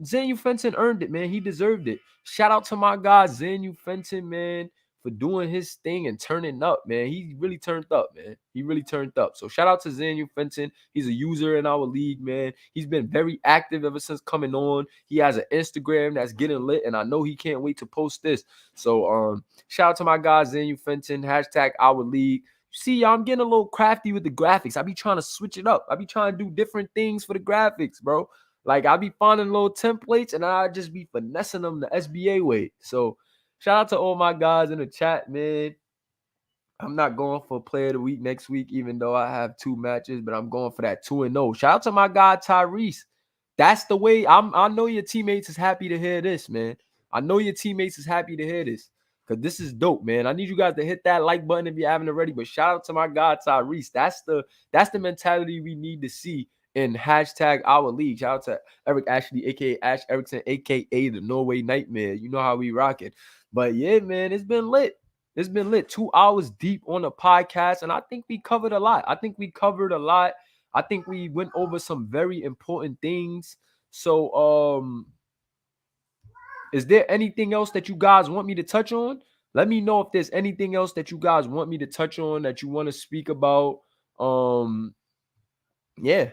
Speaker 1: Zanu Fenton earned it, man. He deserved it. Shout out to my guy Zanu Fenton, man, for doing his thing and turning up, man. He really turned up, man. He really turned up. So shout out to Zanu Fenton. He's a user in our league, man. He's been very active ever since coming on. He has an Instagram that's getting lit, and I know he can't wait to post this. So shout out to my guy Zanu Fenton, hashtag our league. See, y'all, I'm getting a little crafty with the graphics. I be trying to switch it up. I be trying to do different things for the graphics, bro. Like, I be finding little templates, and I just be finessing them the SBA way. So shout out to all my guys in the chat, man. I'm not going for player of the week next week, even though I have 2 matches, but I'm going for that 2-0. Shout out to my guy Tyrese. That's the way. I know your teammates is happy to hear this, man. I know your teammates is happy to hear this, because this is dope, man. I need you guys to hit that like button if you haven't already. But shout out to my guy Tyrese. That's the mentality we need to see in hashtag our league. Shout out to Eric Ashley, aka Ash Erickson, aka the Norway Nightmare. You know how we rocking. But yeah, man, it's been lit. It's been lit. 2 hours deep on the podcast, and I think we covered a lot. I think we went over some very important things. So, is there anything else that you guys want me to touch on? Let me know if there's anything else that you guys want me to touch on that you want to speak about. Yeah,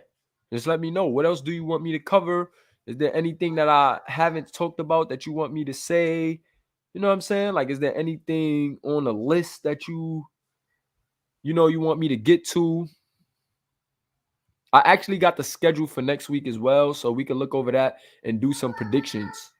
Speaker 1: just let me know. What else do you want me to cover? Is there anything that I haven't talked about that you want me to say? You know what I'm saying? Like, is there anything on the list that you want me to get to? I actually got the schedule for next week as well, so we can look over that and do some predictions.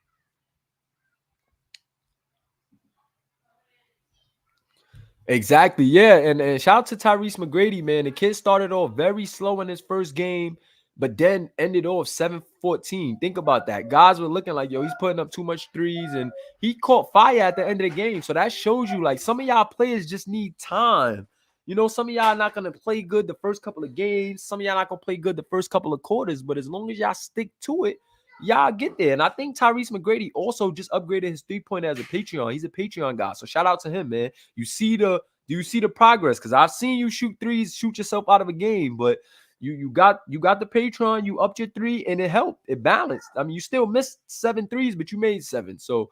Speaker 1: Exactly, yeah, and shout out to Tyrese McGrady, man. The kid started off very slow in his first game, but then ended off 7-14. Think about that. Guys were looking like, yo, he's putting up too much threes, and he caught fire at the end of the game. So that shows you, like, some of y'all players just need time. Some of y'all not gonna play good the first couple of games. Some of y'all not gonna play good the first couple of quarters, but as long as y'all stick to it, y'all get there. And I think Tyrese McGrady also just upgraded his 3-pointer as a Patreon. He's a Patreon guy, so shout out to him, man. Do you see the progress? Because I've seen you shoot threes, shoot yourself out of a game, but you got the Patreon, you upped your 3, and it helped. It balanced. I mean, you still missed 7 threes, but you made 7. So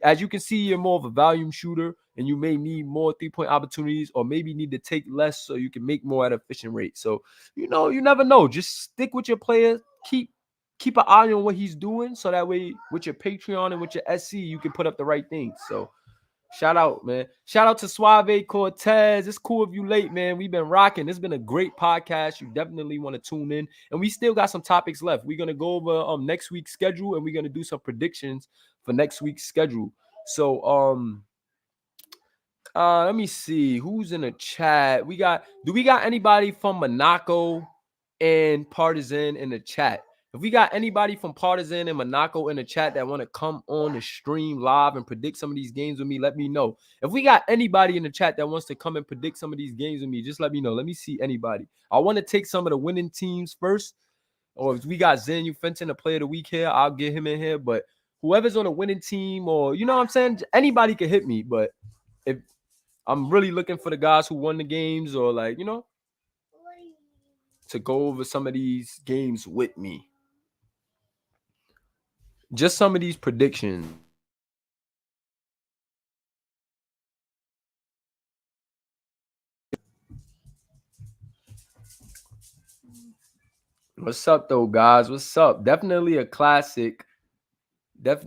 Speaker 1: as you can see, you're more of a volume shooter, and you may need more 3-point opportunities, or maybe need to take less so you can make more at an efficient rate. So you never know. Just stick with your player. Keep an eye on what he's doing, so that way with your Patreon and with your SC, you can put up the right things. So shout out, man. Shout out to Suave Cortez. It's cool if you late, man. We've been rocking. It's been a great podcast. You definitely want to tune in. And we still got some topics left. We're going to go over next week's schedule, and we're going to do some predictions for next week's schedule. So, let me see who's in the chat. Do we got anybody from Monaco and Partizan in the chat? If we got anybody from Partizan and Monaco in the chat that want to come on the stream live and predict some of these games with me, let me know. If we got anybody in the chat that wants to come and predict some of these games with me, just let me know. Let me see anybody. I want to take some of the winning teams first. Or if we got Zanu Fenton, a player of the week here, I'll get him in here. But whoever's on a winning team, or you know what I'm saying, anybody can hit me. But if I'm really looking for the guys who won the games, or like, to go over some of these games with me. Just some of these predictions. What's up, though, guys? What's up? Definitely a classic. But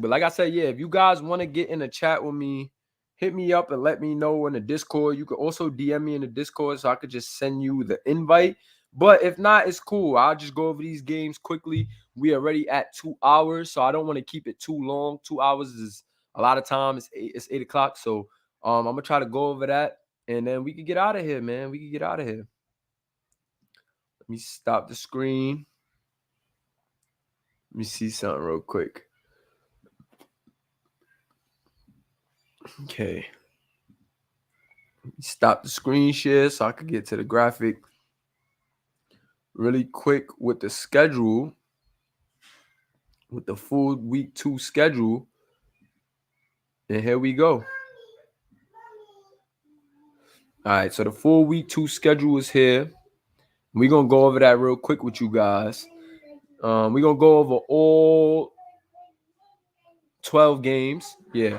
Speaker 1: like I said, yeah, if you guys want to get in the chat with me, hit me up and let me know in the Discord. You can also DM me in the Discord so I could just send you the invite. But if not, it's cool. I'll just go over these games quickly. We are already at 2 hours, so I don't want to keep it too long. 2 hours is a lot of time. It's 8 o'clock. So I'm gonna try to go over that, and then we can get out of here, man. We can get out of here. Let me stop the screen. Let me see something real quick. Okay. Stop the screen share so I could get to the graphic really quick with the schedule, with the full week 2 schedule. And here we go. All right, so the full week 2 schedule is here. We're going to go over that real quick with you guys. We're going to go over all 12 games. Yeah,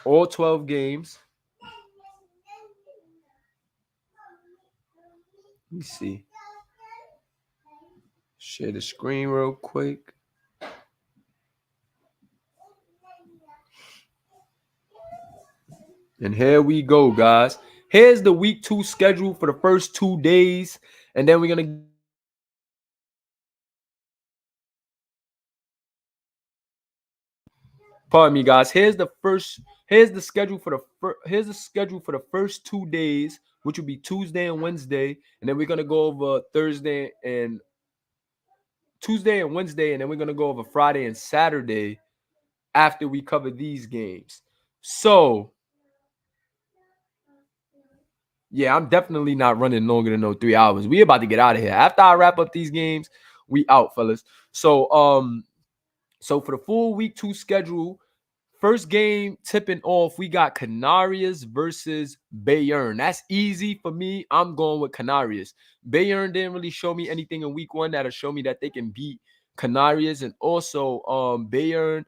Speaker 1: all 12 games. Let me see. Share the screen real quick. And here we go, guys. Here's the week 2 schedule for the first 2 days. And then we're going to pardon me, guys. Here's the schedule for the first 2 days, which will be Tuesday and Wednesday, and then we're gonna go over Tuesday and Wednesday, and then we're gonna go over Friday and Saturday after we cover these games. So yeah, I'm definitely not running longer than no 3 hours. We about to get out of here. After I wrap up these games, we out, fellas. So so for the full week 2 schedule, first game tipping off, we got Canarias versus Bayern. That's easy for me. I'm going with Canarias. Bayern didn't really show me anything in week 1 that'll show me that they can beat Canarias. And also, Bayern,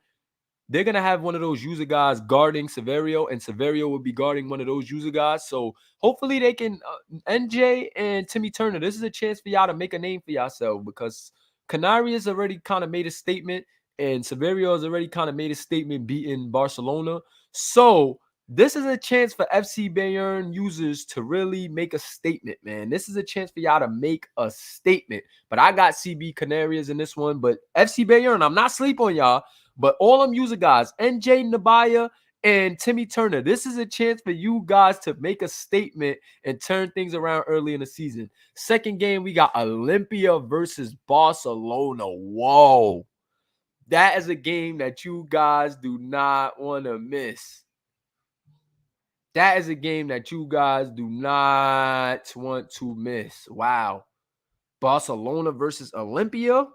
Speaker 1: they're going to have one of those user guys guarding Severio, and Severio will be guarding one of those user guys. So hopefully they can, NJ and Timmy Turner, this is a chance for y'all to make a name for yourself, because Canarias already kind of made a statement, and Severio has already kind of made a statement beating Barcelona. So this is a chance for FC Bayern users to really make a statement, man. This is a chance for y'all to make a statement. But I got CB Canarias in this one. But FC Bayern, I'm not sleep on y'all. But all them user guys, NJ Nabaya and Timmy Turner, this is a chance for you guys to make a statement and turn things around early in the season. Second game, we got Olympia versus Barcelona. Whoa. That is a game that you guys do not want to miss. That is a game that you guys do not want to miss. Wow. Barcelona versus Olympia.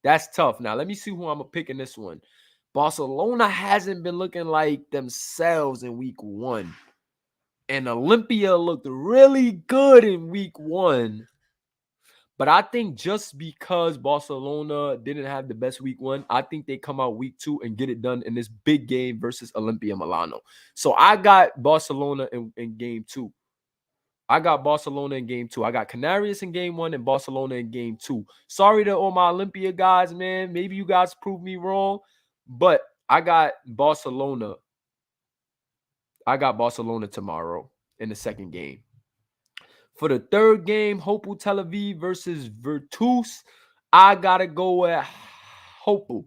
Speaker 1: That's tough. Now, let me see who I'm going to pick in this one. Barcelona hasn't been looking like themselves in week 1. And Olympia looked really good in week 1. But I think just because Barcelona didn't have the best week 1, I think they come out week 2 and get it done in this big game versus Olympia Milano. So I got Barcelona in game 2. I got Barcelona in game 2. I got Canarias in game 1 and Barcelona in game 2. Sorry to all my Olympia guys, man. Maybe you guys proved me wrong, but I got Barcelona. I got Barcelona tomorrow in the second game. For the third game, Hapoel Tel Aviv versus Virtus, I got to go with Hapoel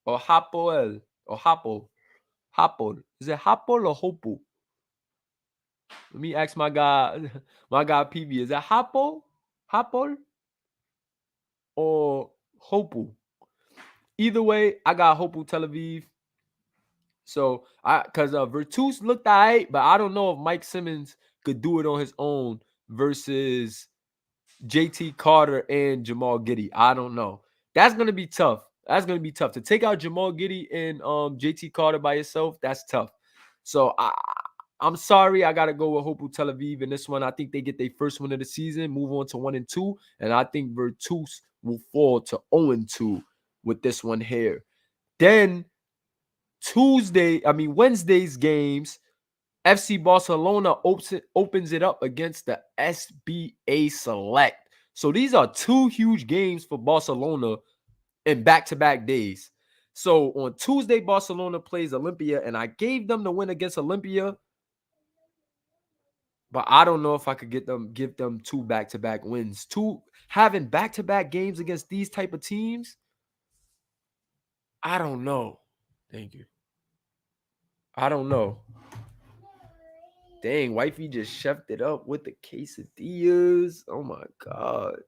Speaker 1: or Hapoel or Hapoel. Hapoel. Is it Hapoel or Hapoel? Let me ask my guy PB. Is that Hapoel? Hapoel? Or Hapoel? Either way, I got Hapoel Tel Aviv. So because Virtus looked all right, but I don't know if Mike Simmons could do it on his own versus JT Carter and Jamal Giddey. I don't know. That's gonna be tough. That's gonna be tough to take out Jamal Giddey and JT Carter by yourself. That's tough. So I'm sorry. I gotta go with Hapoel Tel Aviv in this one. I think they get their first win of the season, move on to 1-2, and I think Virtus will fall to 0-2 with this one here. Then Wednesday's games, FC Barcelona opens it up against the SBA Select. So these are 2 huge games for Barcelona in back-to-back days. So on Tuesday, Barcelona plays Olympia, and I gave them the win against Olympia, but I don't know if I could give them 2 back-to-back wins. Having back-to-back games against these type of teams, I don't know. Thank you. I don't know. Dang, wifey just chefed it up with the quesadillas. Oh my God.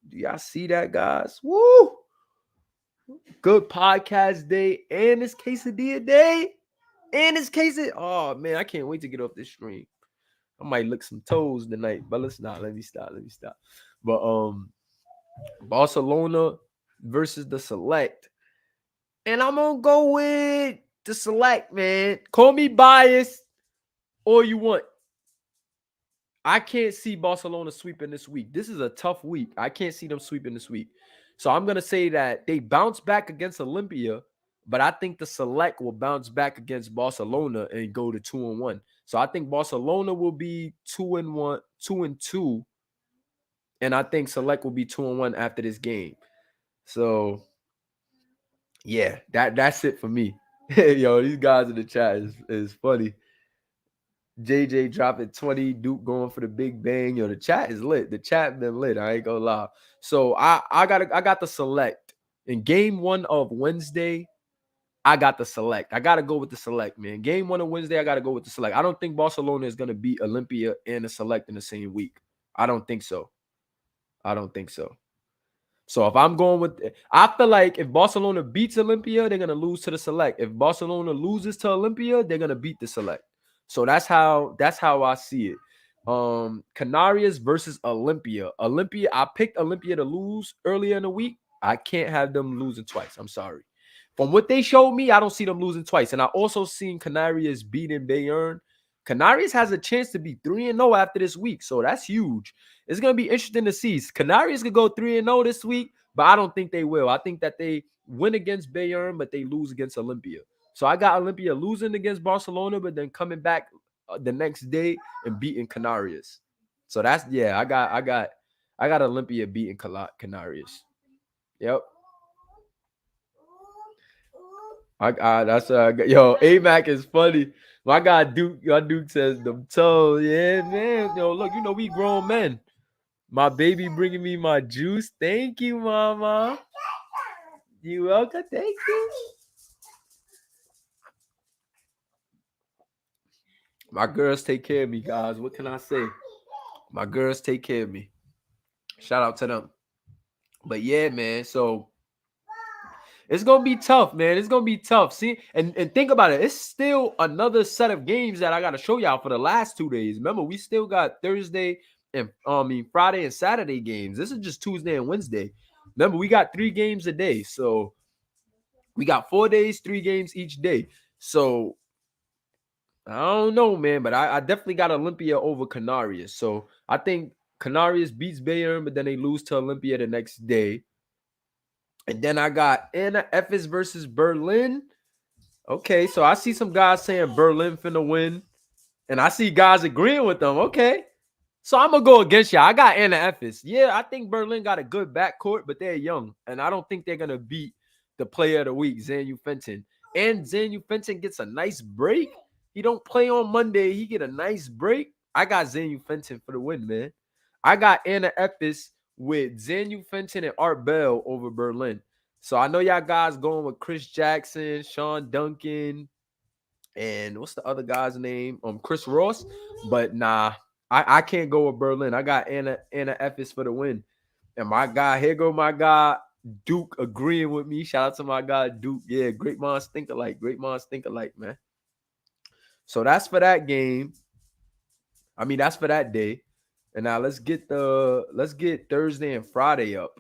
Speaker 1: Do y'all see that, guys? Woo! Good podcast day and this quesadilla day. And it's Casey. Oh man, I can't wait to get off this stream. I might lick some toes tonight, but let's not. Let me stop. But Barcelona versus the Select, and I'm gonna go with the Select, man. Call me biased all you want. I can't see Barcelona sweeping this week. This is a tough week. I can't see them sweeping this week. So I'm going to say that they bounce back against Olympia, but I think the Select will bounce back against Barcelona and go to 2-1. So I think Barcelona will be 2-1, 2-2, and I think Select will be 2-1 after this game. So yeah, that's it for me. Yo, these guys in the chat is funny. JJ dropping 20, Duke going for the big bang. Yo, the chat is lit. The chat been lit. I ain't gonna lie. So I got the Select. In game 1 of Wednesday, I got the Select. I gotta go with the Select, man. Game 1 of Wednesday, I gotta go with the Select. I don't think Barcelona is gonna beat Olympia and the Select in the same week. I don't think so. So if I'm going with, I feel like if Barcelona beats Olympia, they're gonna lose to the Select. If Barcelona loses to Olympia, they're gonna beat the Select. So that's how I see it. Canarias versus Olympia. I picked Olympia to lose earlier in the week. I can't have them losing twice. I'm sorry. From what they showed me, I don't see them losing twice. And I also seen Canarias beating Bayern. Canarias has a chance to be 3-0 after this week. So that's huge. It's going to be interesting to see. Canarias could go 3-0 this week, but I don't think they will. I think that they win against Bayern, but they lose against Olympia. So I got Olympia losing against Barcelona, but then coming back the next day and beating Canarias. So that's, yeah, I got Olympia beating Canarias. Yep. That's yo, AMAC is funny. My guy Duke says them toes. Yeah, man. Yo, look, we grown men. My baby bringing me my juice. Thank you, mama. You welcome. Thank you. My girls take care of me, guys. What can I say? My girls take care of me. Shout out to them. But yeah, man. So it's gonna be tough, man. It's gonna be tough. See, and think about it. It's still another set of games that I gotta show y'all for the last 2 days. Remember, we still got Thursday and Friday and Saturday games. This is just Tuesday and Wednesday. Remember, we got 3 games a day, so we got 4 days, 3 games each day. So I don't know, man, but I definitely got Olympia over Canarias. So I think Canarias beats Bayern, but then they lose to Olympia the next day. And then I got Anna Efes versus Berlin. Okay, so I see some guys saying Berlin finna win, and I see guys agreeing with them. Okay, so I'm gonna go against y'all. I got Anna Efes. Yeah, I think Berlin got a good backcourt, but they're young, and I don't think they're gonna beat the player of the week, Zanu Fenton. And Zanu Fenton gets a nice break. He don't play on Monday. He get a nice break. I got Zanu Fenton for the win, man. I got Anna Efes with Zanu Fenton and Art Bell over Berlin. So I know y'all guys going with Chris Jackson, Sean Duncan, and what's the other guy's name? Chris Ross. But nah, I can't go with Berlin. I got Anna Efes for the win. And my guy, here go my guy Duke agreeing with me. Shout out to my guy Duke. Yeah, great minds think alike. Great minds think alike, man. So that's for that game. I mean, that's for that day. And now let's get Thursday and Friday up.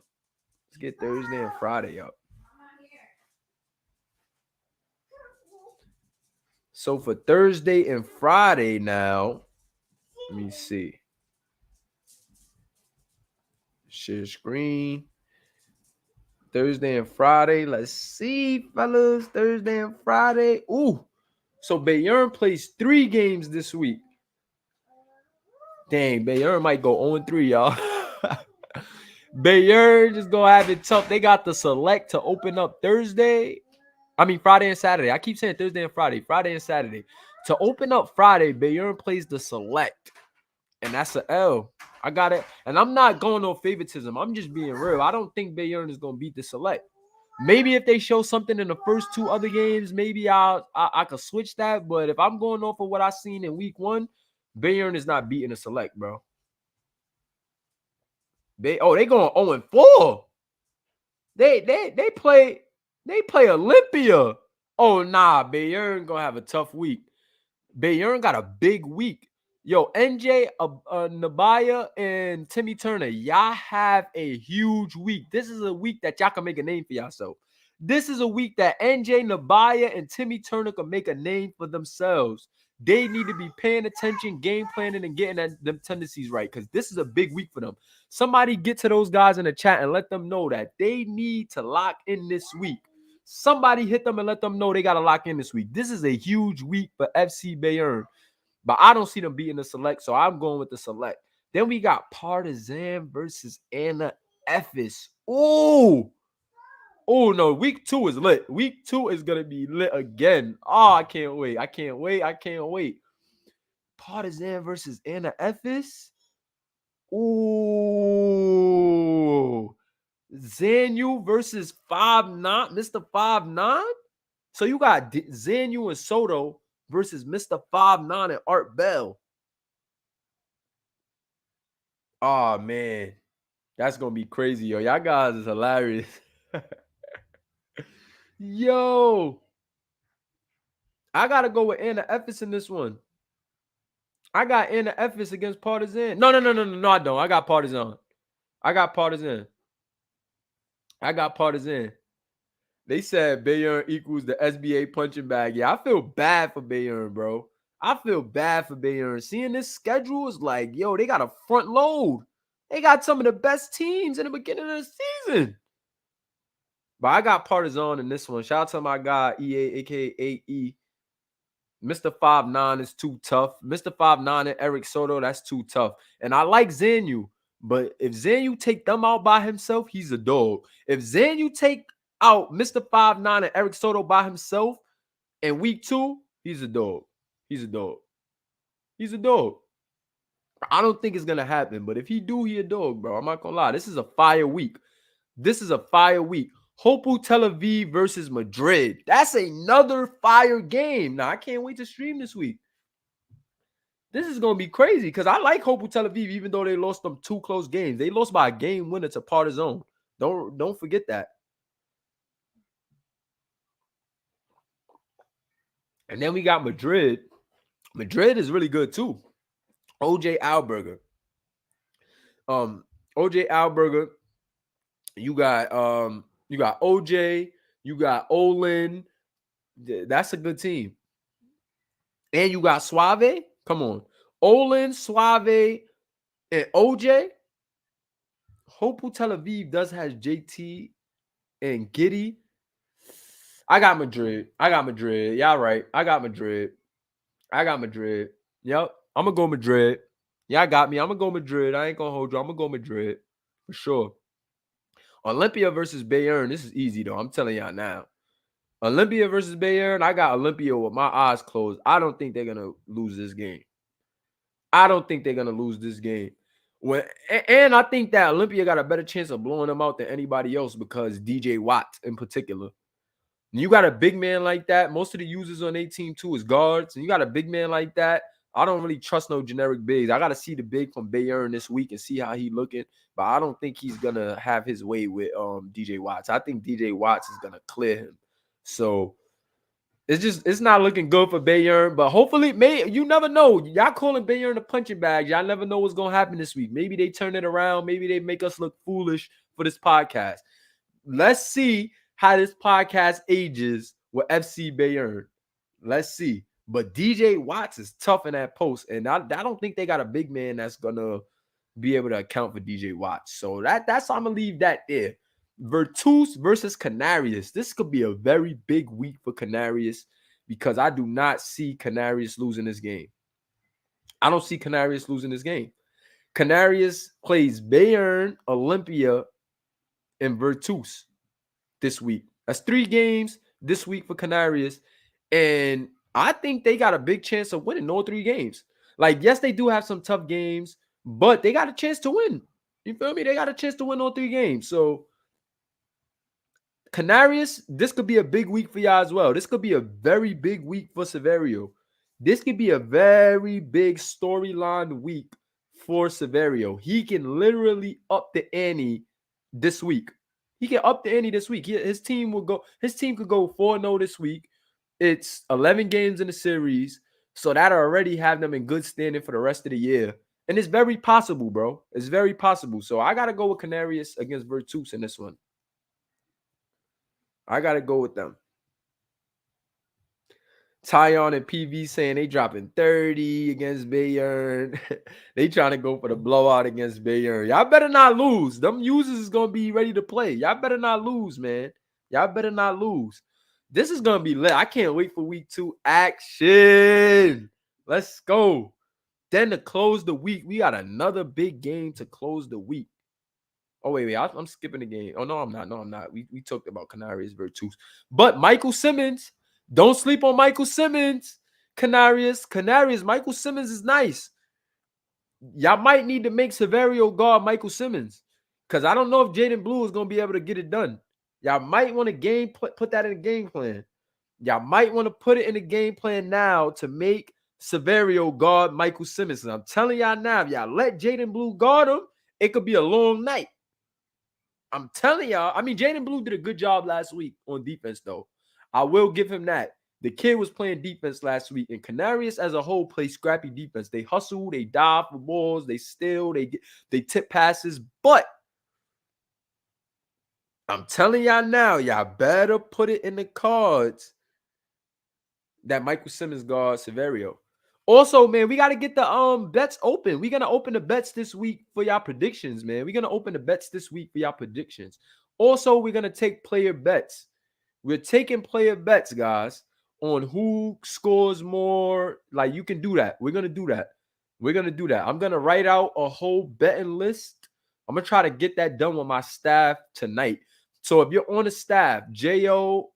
Speaker 1: Let's get Thursday and Friday up. So for Thursday and Friday now, let me see. Share screen. Thursday and Friday. Let's see, fellas. Thursday and Friday. Ooh. So Bayern plays 3 games this week. Dang, Bayern might go 0-3, y'all. Bayern just gonna have it tough. They got the Select to open up Friday and Saturday. I keep saying Thursday and Friday. Friday and Saturday. To open up Friday, Bayern plays the Select. And that's an L. I got it. And I'm not going on favoritism. I'm just being real. I don't think Bayern is going to beat the Select. Maybe if they show something in the first 2 other games, maybe I could switch that. But if I'm going off of what I seen in week 1, Bayern is not beating the Select, bro. They going 0-4. They play Olympia. Oh, nah, Bayern gonna have a tough week. Bayern got a big week. Yo, NJ, Nabaya, and Timmy Turner, y'all have a huge week. This is a week that y'all can make a name for yourself. This is a week that NJ, Nabaya, and Timmy Turner can make a name for themselves. They need to be paying attention, game planning, and getting them tendencies right because this is a big week for them. Somebody get to those guys in the chat and let them know that they need to lock in this week. Somebody hit them and let them know they got to lock in this week. This is a huge week for FC Bayern, but I don't see them beating the Select, so I'm going with the Select. Then we got Partizan versus Anna Efes. Oh no, week 2 is lit. Week 2 is gonna be lit again. Oh, I can't wait. I can't wait. Partizan versus Anna Efes. Ooh. Zanu versus 5'9", Mr. 5'9". So you got Zanu and Soto versus Mr. 5'9" and Art Bell. Oh man, that's gonna be crazy, yo. Y'all guys is hilarious. Yo, I gotta go with Anna Efes in this one. I got Anna Efes against Partizan. No, I don't. I got Partizan. They said Bayern equals the SBA punching bag. Yeah, I feel bad for Bayern, bro. I feel bad for Bayern. Seeing this schedule is like, yo, they got a front load. They got some of the best teams in the beginning of the season. But I got Partizan in this one. Shout out to my guy, EA, aka AE. Mr. 5'9" is too tough. Mr. 5'9" and Eric Soto, that's too tough. And I like Zanu, but if Zanu take them out by himself, he's a dog. If Zanu take out Mr. 5'9" and Eric Soto by himself in week 2, he's a dog. He's a dog. He's a dog. I don't think it's going to happen, but if he do, he a dog, bro. I'm not going to lie. This is a fire week. Hapoel Tel Aviv versus Madrid. That's another fire game. Now, I can't wait to stream this week. This is going to be crazy because I like Hapoel Tel Aviv, even though they lost them 2 close games. They lost by a game winner to Partizan. Don't forget that. And then we got Madrid. Madrid is really good too. OJ Alberger. OJ Alberger. You got OJ. You got Olin. That's a good team. And you got Suave. Come on. Olin, Suave, and OJ. Hapoel Tel Aviv does has JT and Giddy. I got Madrid. Y'all right. I got Madrid. Yep. I'm going to go Madrid. Y'all got me. I'm going to go Madrid. I ain't going to hold you. I'm going to go Madrid. For sure. Olympia versus Bayern. This is easy, though. I'm telling y'all now. Olympia versus Bayern. I got Olympia with my eyes closed. I don't think they're going to lose this game. And I think that Olympia got a better chance of blowing them out than anybody else because DJ Watt in particular. You got a big man like that. Most of the users on their team too is guards. And you got a big man like that. I don't really trust no generic bigs. I got to see the big from Bayern this week and see how he looking. But I don't think he's going to have his way with DJ Watts. I think DJ Watts is going to clear him. So it's not looking good for Bayern. But hopefully, you never know. Y'all calling Bayern a punching bag. Y'all never know what's going to happen this week. Maybe they turn it around. Maybe they make us look foolish for this podcast. Let's see how this podcast ages with FC Bayern. Let's see. But DJ Watts is tough in that post. And I don't think they got a big man that's going to be able to account for DJ Watts. So that's I'm going to leave that there. Virtus versus Canarias. This could be a very big week for Canarias because I do not see Canarias losing this game. Canarias plays Bayern, Olympia, and Virtus this week. That's 3 games this week for Canarias. And I think they got a big chance of winning all 3 games. Like, yes, they do have some tough games, but they got a chance to win. You feel me? They got a chance to win all 3 games. So, Canarias, this could be a big week for y'all as well. This could be a very big week for Saverio. This could be a very big storyline week for Saverio. He can literally up the ante this week. His team could go 4-0 this week, it's 11 games in the series, so that'll already have them in good standing for the rest of the year. And it's very possible, bro. It's very possible. So I gotta go with Canarius against Virtus in this one. I gotta go with them. Tyon and PV saying they dropping 30 against Bayern. They trying to go for the blowout against Bayern. Y'all better not lose. Them users is gonna be ready to play. Y'all better not lose, man. Y'all better not lose. This is gonna be lit. I can't wait for week 2 action. Let's go. Then to close the week, we got another big game to close the week. Oh, wait. I'm skipping the game. Oh, no, I'm not. No, I'm not. We talked about Canarius Virtus. But Michael Simmons. Don't sleep on Michael Simmons. Canarius. Michael Simmons is nice. Y'all might need to make Saverio guard Michael Simmons. Because I don't know if Jaden Blue is going to be able to get it done. Y'all might want to put that in a game plan. Y'all might want to put it in the game plan now to make Saverio guard Michael Simmons. And I'm telling y'all now, if y'all let Jaden Blue guard him, it could be a long night. I'm telling y'all. I mean, Jaden Blue did a good job last week on defense, though. I will give him that. The kid was playing defense last week, and Canarius as a whole play scrappy defense. They hustle, they dive for balls, they steal, they tip passes. But I'm telling y'all now, y'all better put it in the cards that Michael Simmons guard Saverio. Also, man, we got to get the bets open. We're going to open the bets this week for y'all predictions, man. We're going to open the bets this week for y'all predictions. Also, we're going to take player bets. We're taking player bets, guys, on who scores more. Like, you can do that. We're going to do that. We're going to do that. I'm going to write out a whole betting list. I'm going to try to get that done with my staff tonight. So if you're on the staff, J.O.,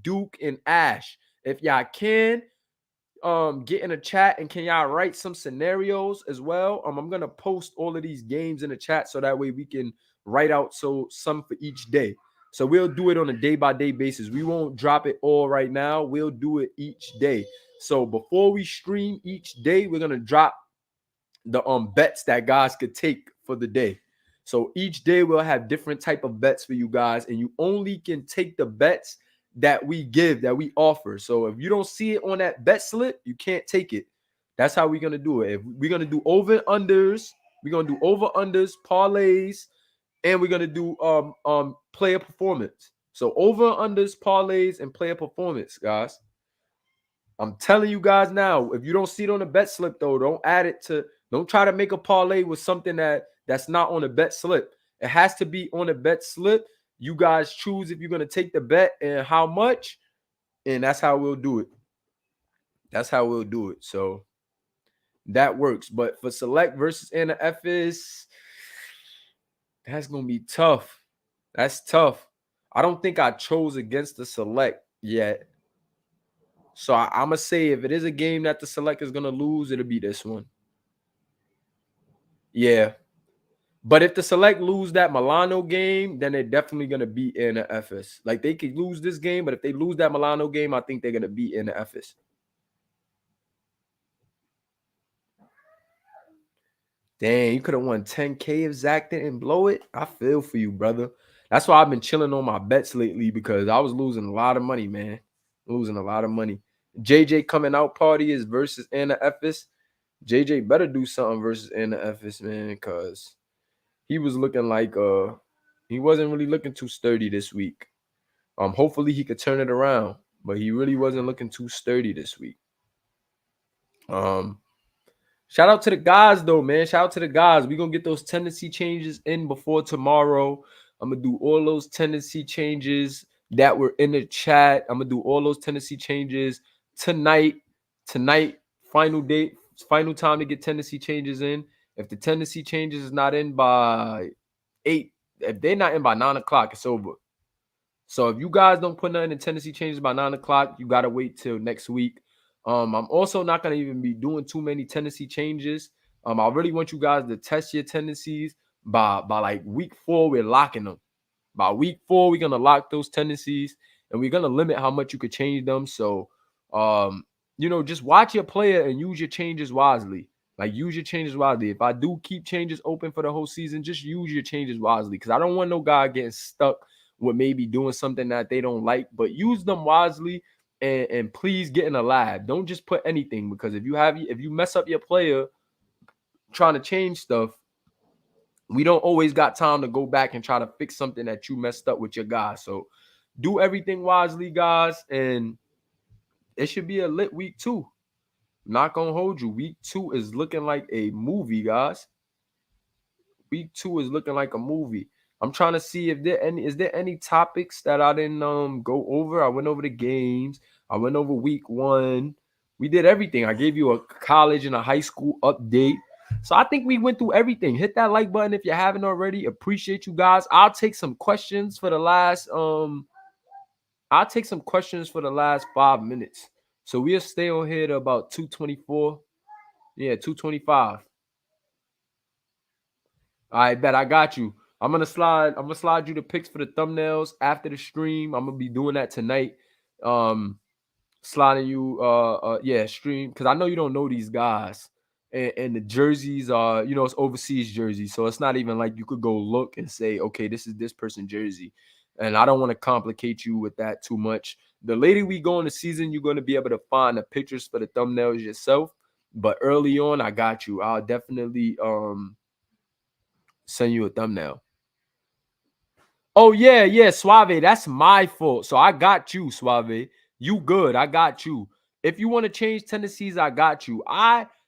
Speaker 1: Duke, and Ash, if y'all can, get in a chat and can y'all write some scenarios as well. I'm going to post all of these games in the chat so that way we can write out some for each day. So we'll do it on a day-by-day basis. We won't drop it all right now. We'll do it each day. So before we stream each day, we're going to drop the bets that guys could take for the day. So each day we'll have different type of bets for you guys, and you only can take the bets that we give, that we offer. So if you don't see it on that bet slip, you can't take it. That's how we're going to do it. If we're going to do over and unders, we're going to do over unders, parlays, and we're going to do player performance. So over unders, parlays, and player performance, guys. I'm telling you guys now, if you don't see it on the bet slip, though, don't try to make a parlay with something that's not on the bet slip. It has to be on the bet slip. You guys choose if you're going to take the bet and how much, and that's how we'll do it. That's how we'll do it. So that works. But for Select versus NFS, that's going to be tough. That's tough. I don't think I chose against the Select yet. So I'm going to say if it is a game that the Select is going to lose, it'll be this one. Yeah. But if the Select lose that Milano game, then they're definitely going to beat NFS. Like, they could lose this game, but if they lose that Milano game, I think they're going to beat NFS. Dang, you could have won 10K if Zach didn't blow it. I feel for you, brother. That's why I've been chilling on my bets lately, because I was losing a lot of money, man. Losing a lot of money. JJ coming out party is versus NFS. JJ better do something versus NFS, man, because he was looking like he wasn't really looking too sturdy this week. Hopefully he could turn it around, but he really wasn't looking too sturdy this week. Shout out to the guys, though, man. Shout out to the guys. We're going to get those tendency changes in before tomorrow. I'm going to do all those tendency changes that were in the chat. I'm going to do all those tendency changes tonight. Tonight, final date, final time to get tendency changes in. If the tendency changes is not in by 8, if they're not in by 9 o'clock, it's over. So if you guys don't put nothing in tendency changes by 9 o'clock, you got to wait till next week. I'm also not going to even be doing too many tendency changes. I really want you guys to test your tendencies by like week 4. We're locking them. By week 4, we're going to lock those tendencies, and we're going to limit how much you could change them. So, just watch your player and use your changes wisely. Like, use your changes wisely. If I do keep changes open for the whole season, just use your changes wisely, because I don't want no guy getting stuck with maybe doing something that they don't like, but use them wisely and please get in a lab. Don't just put anything, because if you mess up your player trying to change stuff, we don't always got time to go back and try to fix something that you messed up with your guys. So do everything wisely, guys, and it should be a lit week 2. Not gonna hold you. Week 2 is looking like a movie, guys. Week 2 is looking like a movie. I'm trying to see if is there any topics that I didn't go over. I went over the games. I went over week 1. We did everything. I gave you a college and a high school update. So I think we went through everything. Hit that like button if you haven't already. Appreciate you guys. I'll take some questions for the last 5 minutes. So we'll stay on here to about 2:24. Yeah, 2:25. All right, bet. I got you. I'm gonna slide you the picks for the thumbnails after the stream. I'm gonna be doing that tonight. Sliding you stream, because I know you don't know these guys. And the jerseys are, it's overseas jerseys. So it's not even like you could go look and say, okay, this is this person's jersey. And I don't want to complicate you with that too much. The later we go in the season, you're going to be able to find the pictures for the thumbnails yourself. But early on, I got you. I'll definitely send you a thumbnail. Oh, yeah, Suave. That's my fault. So I got you, Suave. You good. I got you. If you want to change tendencies, I got you.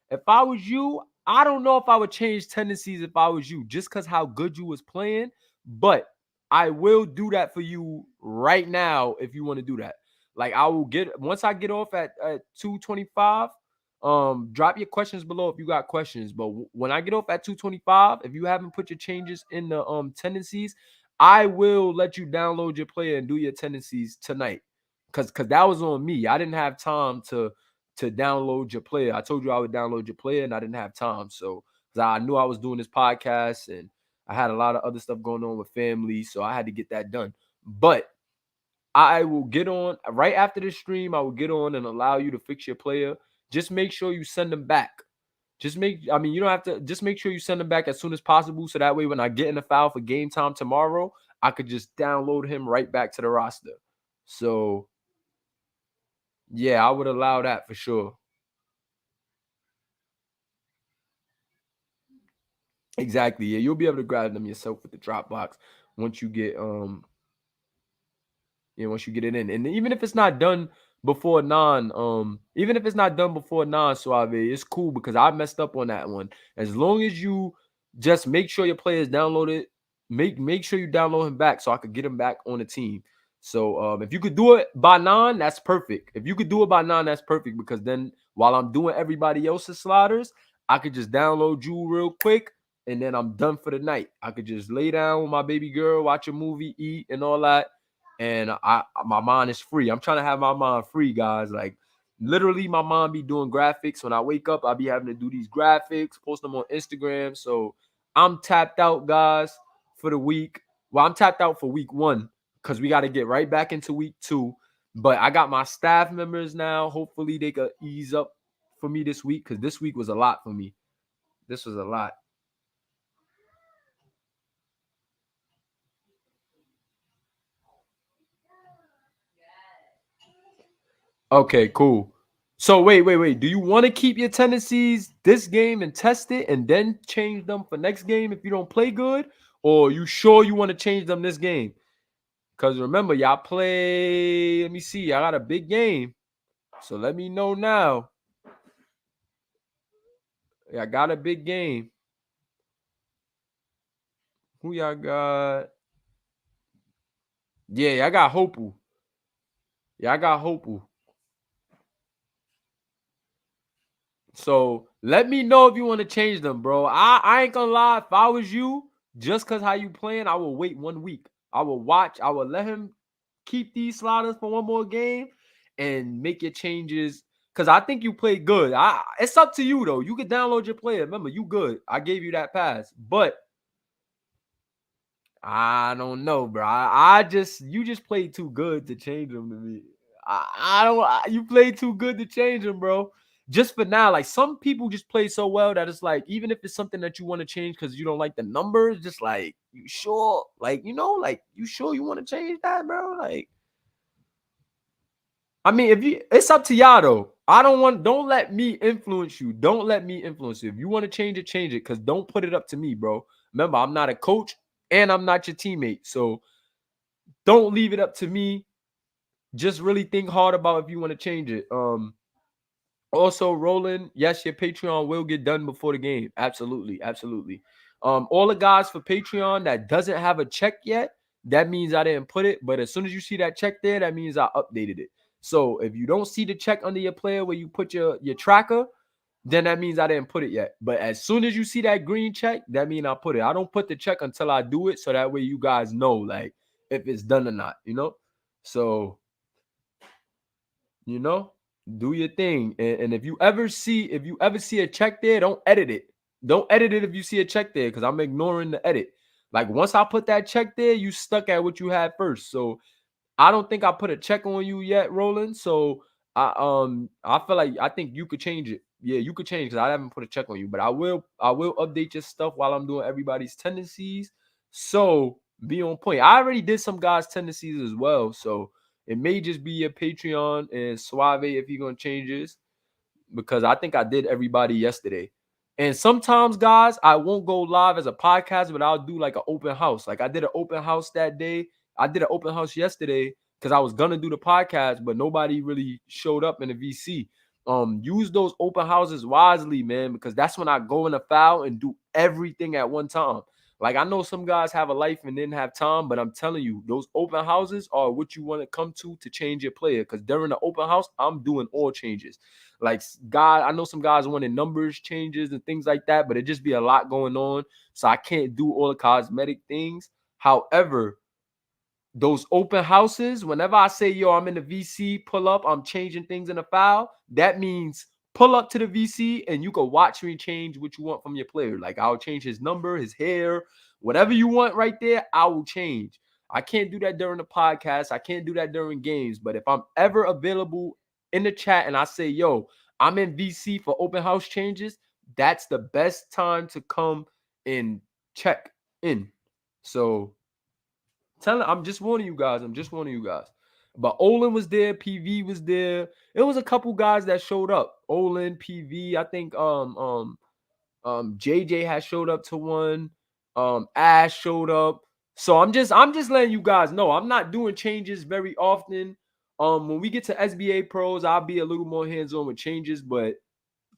Speaker 1: If I was you, I don't know if I would change tendencies if I was you, just because how good you was playing. But I will do that for you right now if you want to do that. Like, I will once I get off at 2:25. Drop your questions below if you got questions. But when I get off at 2:25, if you haven't put your changes in the tendencies, I will let you download your player and do your tendencies tonight. Cause that was on me. I didn't have time to download your player. I told you I would download your player and I didn't have time. So I knew I was doing this podcast and I had a lot of other stuff going on with family. So I had to get that done. But I will get on right after the stream. I will get on and allow you to fix your player. Just make sure you send them back. You don't have to, just make sure you send them back as soon as possible. So that way, when I get in the file for game time tomorrow, I could just download him right back to the roster. So yeah, I would allow that for sure. Exactly. Yeah, you'll be able to grab them yourself with the Dropbox once you get once you get it in. And even if it's not done before 9, Suave, it's cool because I messed up on that one. As long as you just make sure your players download it, make sure you download him back so I could get him back on the team. So if you could do it by 9, that's perfect. If you could do it by 9, that's perfect, because then while I'm doing everybody else's sliders, I could just download you real quick and then I'm done for the night. I could just lay down with my baby girl, watch a movie, eat, and all that. And my mind is free. I'm trying to have my mind free, guys. Like, literally, my mom be doing graphics. When I wake up, I'll be having to do these graphics, post them on Instagram. So I'm tapped out, guys, for the week. Well, I'm tapped out for week 1 because we got to get right back into week 2. But I got my staff members now. Hopefully, they could ease up for me this week, because this week was a lot for me. This was a lot. Okay, cool. So wait. Do you want to keep your tendencies this game and test it and then change them for next game if you don't play good? Or you sure you want to change them this game? Because remember, y'all play, let me see, I got a big game. So let me know now. I got a big game. Who y'all got? Yeah, I got Hopu. So let me know if you want to change them, bro. I ain't gonna lie. If I was you, just because how you playing, I will wait 1 week. I will watch. I will let him keep these sliders for one more game and make your changes. Because I think you played good. It's up to you, though. You can download your player. Remember, you good. I gave you that pass. But I don't know, bro. You just played too good to change them to me. You played too good to change them, bro. Just for now, like, some people just play so well that it's like, even if it's something that you want to change because you don't like the numbers, just like, you sure? Like, you sure you want to change that, bro? Like, I mean, it's up to y'all though. Don't let me influence you. Don't let me influence you. If you want to change it, change it. Cause don't put it up to me, bro. Remember, I'm not a coach and I'm not your teammate. So don't leave it up to me. Just really think hard about if you want to change it. Also, Roland, yes, your Patreon will get done before the game. Absolutely, absolutely. All the guys for Patreon that doesn't have a check yet, that means I didn't put it. But as soon as you see that check there, that means I updated it. So if you don't see the check under your player where you put your tracker, then that means I didn't put it yet. But as soon as you see that green check, that means I put it. I don't put the check until I do it, so that way you guys know like if it's done or not, you know? So, you know, do your thing. And if you ever see a check there, don't edit it. Don't edit it if you see a check there, because I'm ignoring the edit. Like once I put that check there, you stuck at what you had first. So I don't think I put a check on you yet, Roland. So I feel like I think you could change it. Yeah, you could change because I haven't put a check on you, but I will update your stuff while I'm doing everybody's tendencies. So be on point. I already did some guys' tendencies as well. So it may just be your Patreon and Suave if you're gonna change this, because I think I did everybody yesterday. And sometimes, guys, I won't go live as a podcast, but I'll do like an open house. Like I did an open house that day. I did an open house yesterday because I was gonna do the podcast, but nobody really showed up in the VC. Use those open houses wisely, man, because that's when I go in a foul and do everything at one time. Like I know some guys have a life and didn't have time, but I'm telling you, those open houses are what you want to come to change your player. Because during the open house, I'm doing all changes. Like God, I know some guys wanting numbers changes and things like that, but it just be a lot going on. So I can't do all the cosmetic things. However, those open houses, whenever I say, yo, I'm in the VC, pull up, I'm changing things in the file, that means pull up to the VC and you can watch me change what you want from your player. Like I'll change his number, his hair, whatever you want right there, I will change. I can't do that during the podcast. I can't do that during games. But if I'm ever available in the chat and I say, yo, I'm in VC for open house changes, that's the best time to come and check in. So I'm just warning you guys. I'm just warning you guys. But Olin was there, PV was there. It was a couple guys that showed up. Olin, PV, I think JJ has showed up to one. Ash showed up. So I'm just letting you guys know I'm not doing changes very often. When we get to SBA pros, I'll be a little more hands-on with changes, but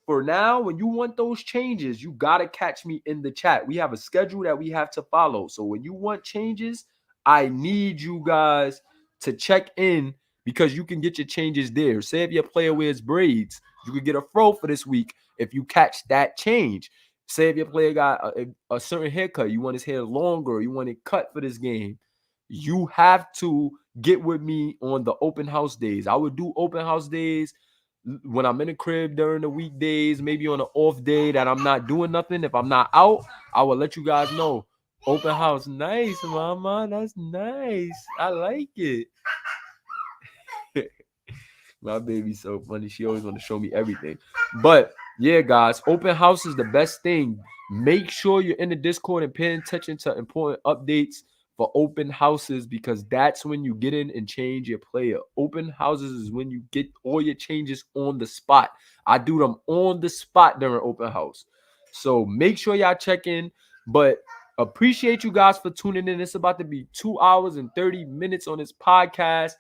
Speaker 1: for now, when you want those changes, you got to catch me in the chat. We have a schedule that we have to follow. So when you want changes, I need you guys to check in because you can get your changes there. Say if your player wears braids, you could get a fro for this week if you catch that change. Say if your player got a certain haircut, you want his hair longer, you want it cut for this game. You have to get with me on the open house days. I would do open house days when I'm in the crib during the weekdays, maybe on an off day that I'm not doing nothing. If I'm not out, I will let you guys know. Open house, nice, mama. That's nice. I like it. My baby's so funny. She always want to show me everything. But yeah, guys, open house is the best thing. Make sure you're in the Discord and paying attention to important updates for open houses, because that's when you get in and change your player. Open houses is when you get all your changes on the spot. I do them on the spot during open house. So make sure y'all check in. But appreciate you guys for tuning in. It's about to be 2 hours and 30 minutes on this podcast.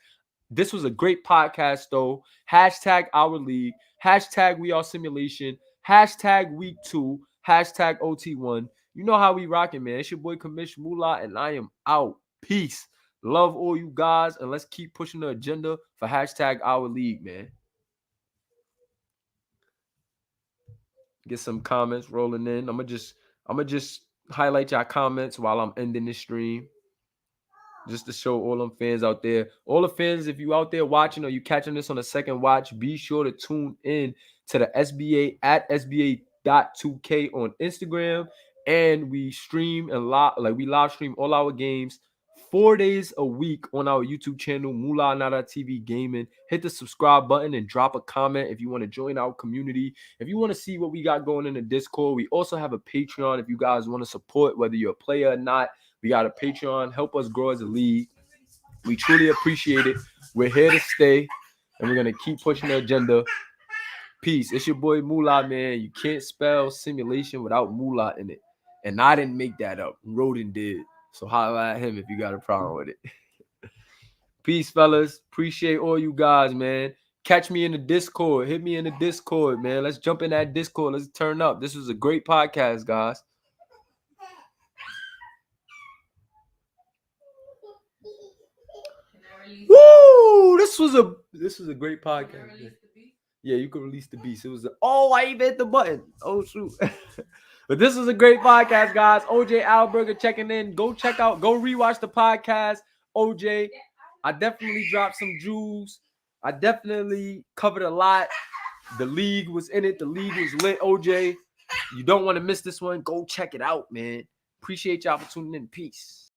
Speaker 1: This was a great podcast, though. Hashtag our league. Hashtag we are simulation. Hashtag week 2. Hashtag OT1. You know how we rocking, man. It's your boy Kamish Moolah, and I am out. Peace. Love all you guys, and let's keep pushing the agenda for hashtag our league, man. Get some comments rolling in. I'm gonna just highlight y'all comments while I'm ending the stream, just to show all them fans out there. All the fans, if you out there watching or you catching this on a second watch, be sure to tune in to the SBA at SBA.2K on Instagram. And we stream and live stream all our games 4 days a week on our YouTube channel, Moolah Nada TV Gaming. Hit the subscribe button and drop a comment if you want to join our community. If you want to see what we got going in the Discord, we also have a Patreon if you guys want to support, whether you're a player or not. We got a Patreon. Help us grow as a league. We truly appreciate it. We're here to stay. and we're gonna keep pushing the agenda. Peace. It's your boy Moolah, man. You can't spell simulation without Moolah in it. And I didn't make that up. Rodin did. So holler at him if you got a problem with it. Peace, fellas. Appreciate all you guys, man. Catch me in the Discord. Hit me in the Discord, man. Let's jump in that Discord. Let's turn up. This was a great podcast, guys. Woo! This was a great podcast. Yeah, you can release the beast. It was I even hit the button. Oh shoot. But this was a great podcast, guys. OJ Alberger checking in. Go rewatch the podcast. OJ, I definitely dropped some jewels. I definitely covered a lot. The league was in it. The league was lit. OJ, you don't want to miss this one. Go check it out, man. Appreciate y'all for tuning in. Peace.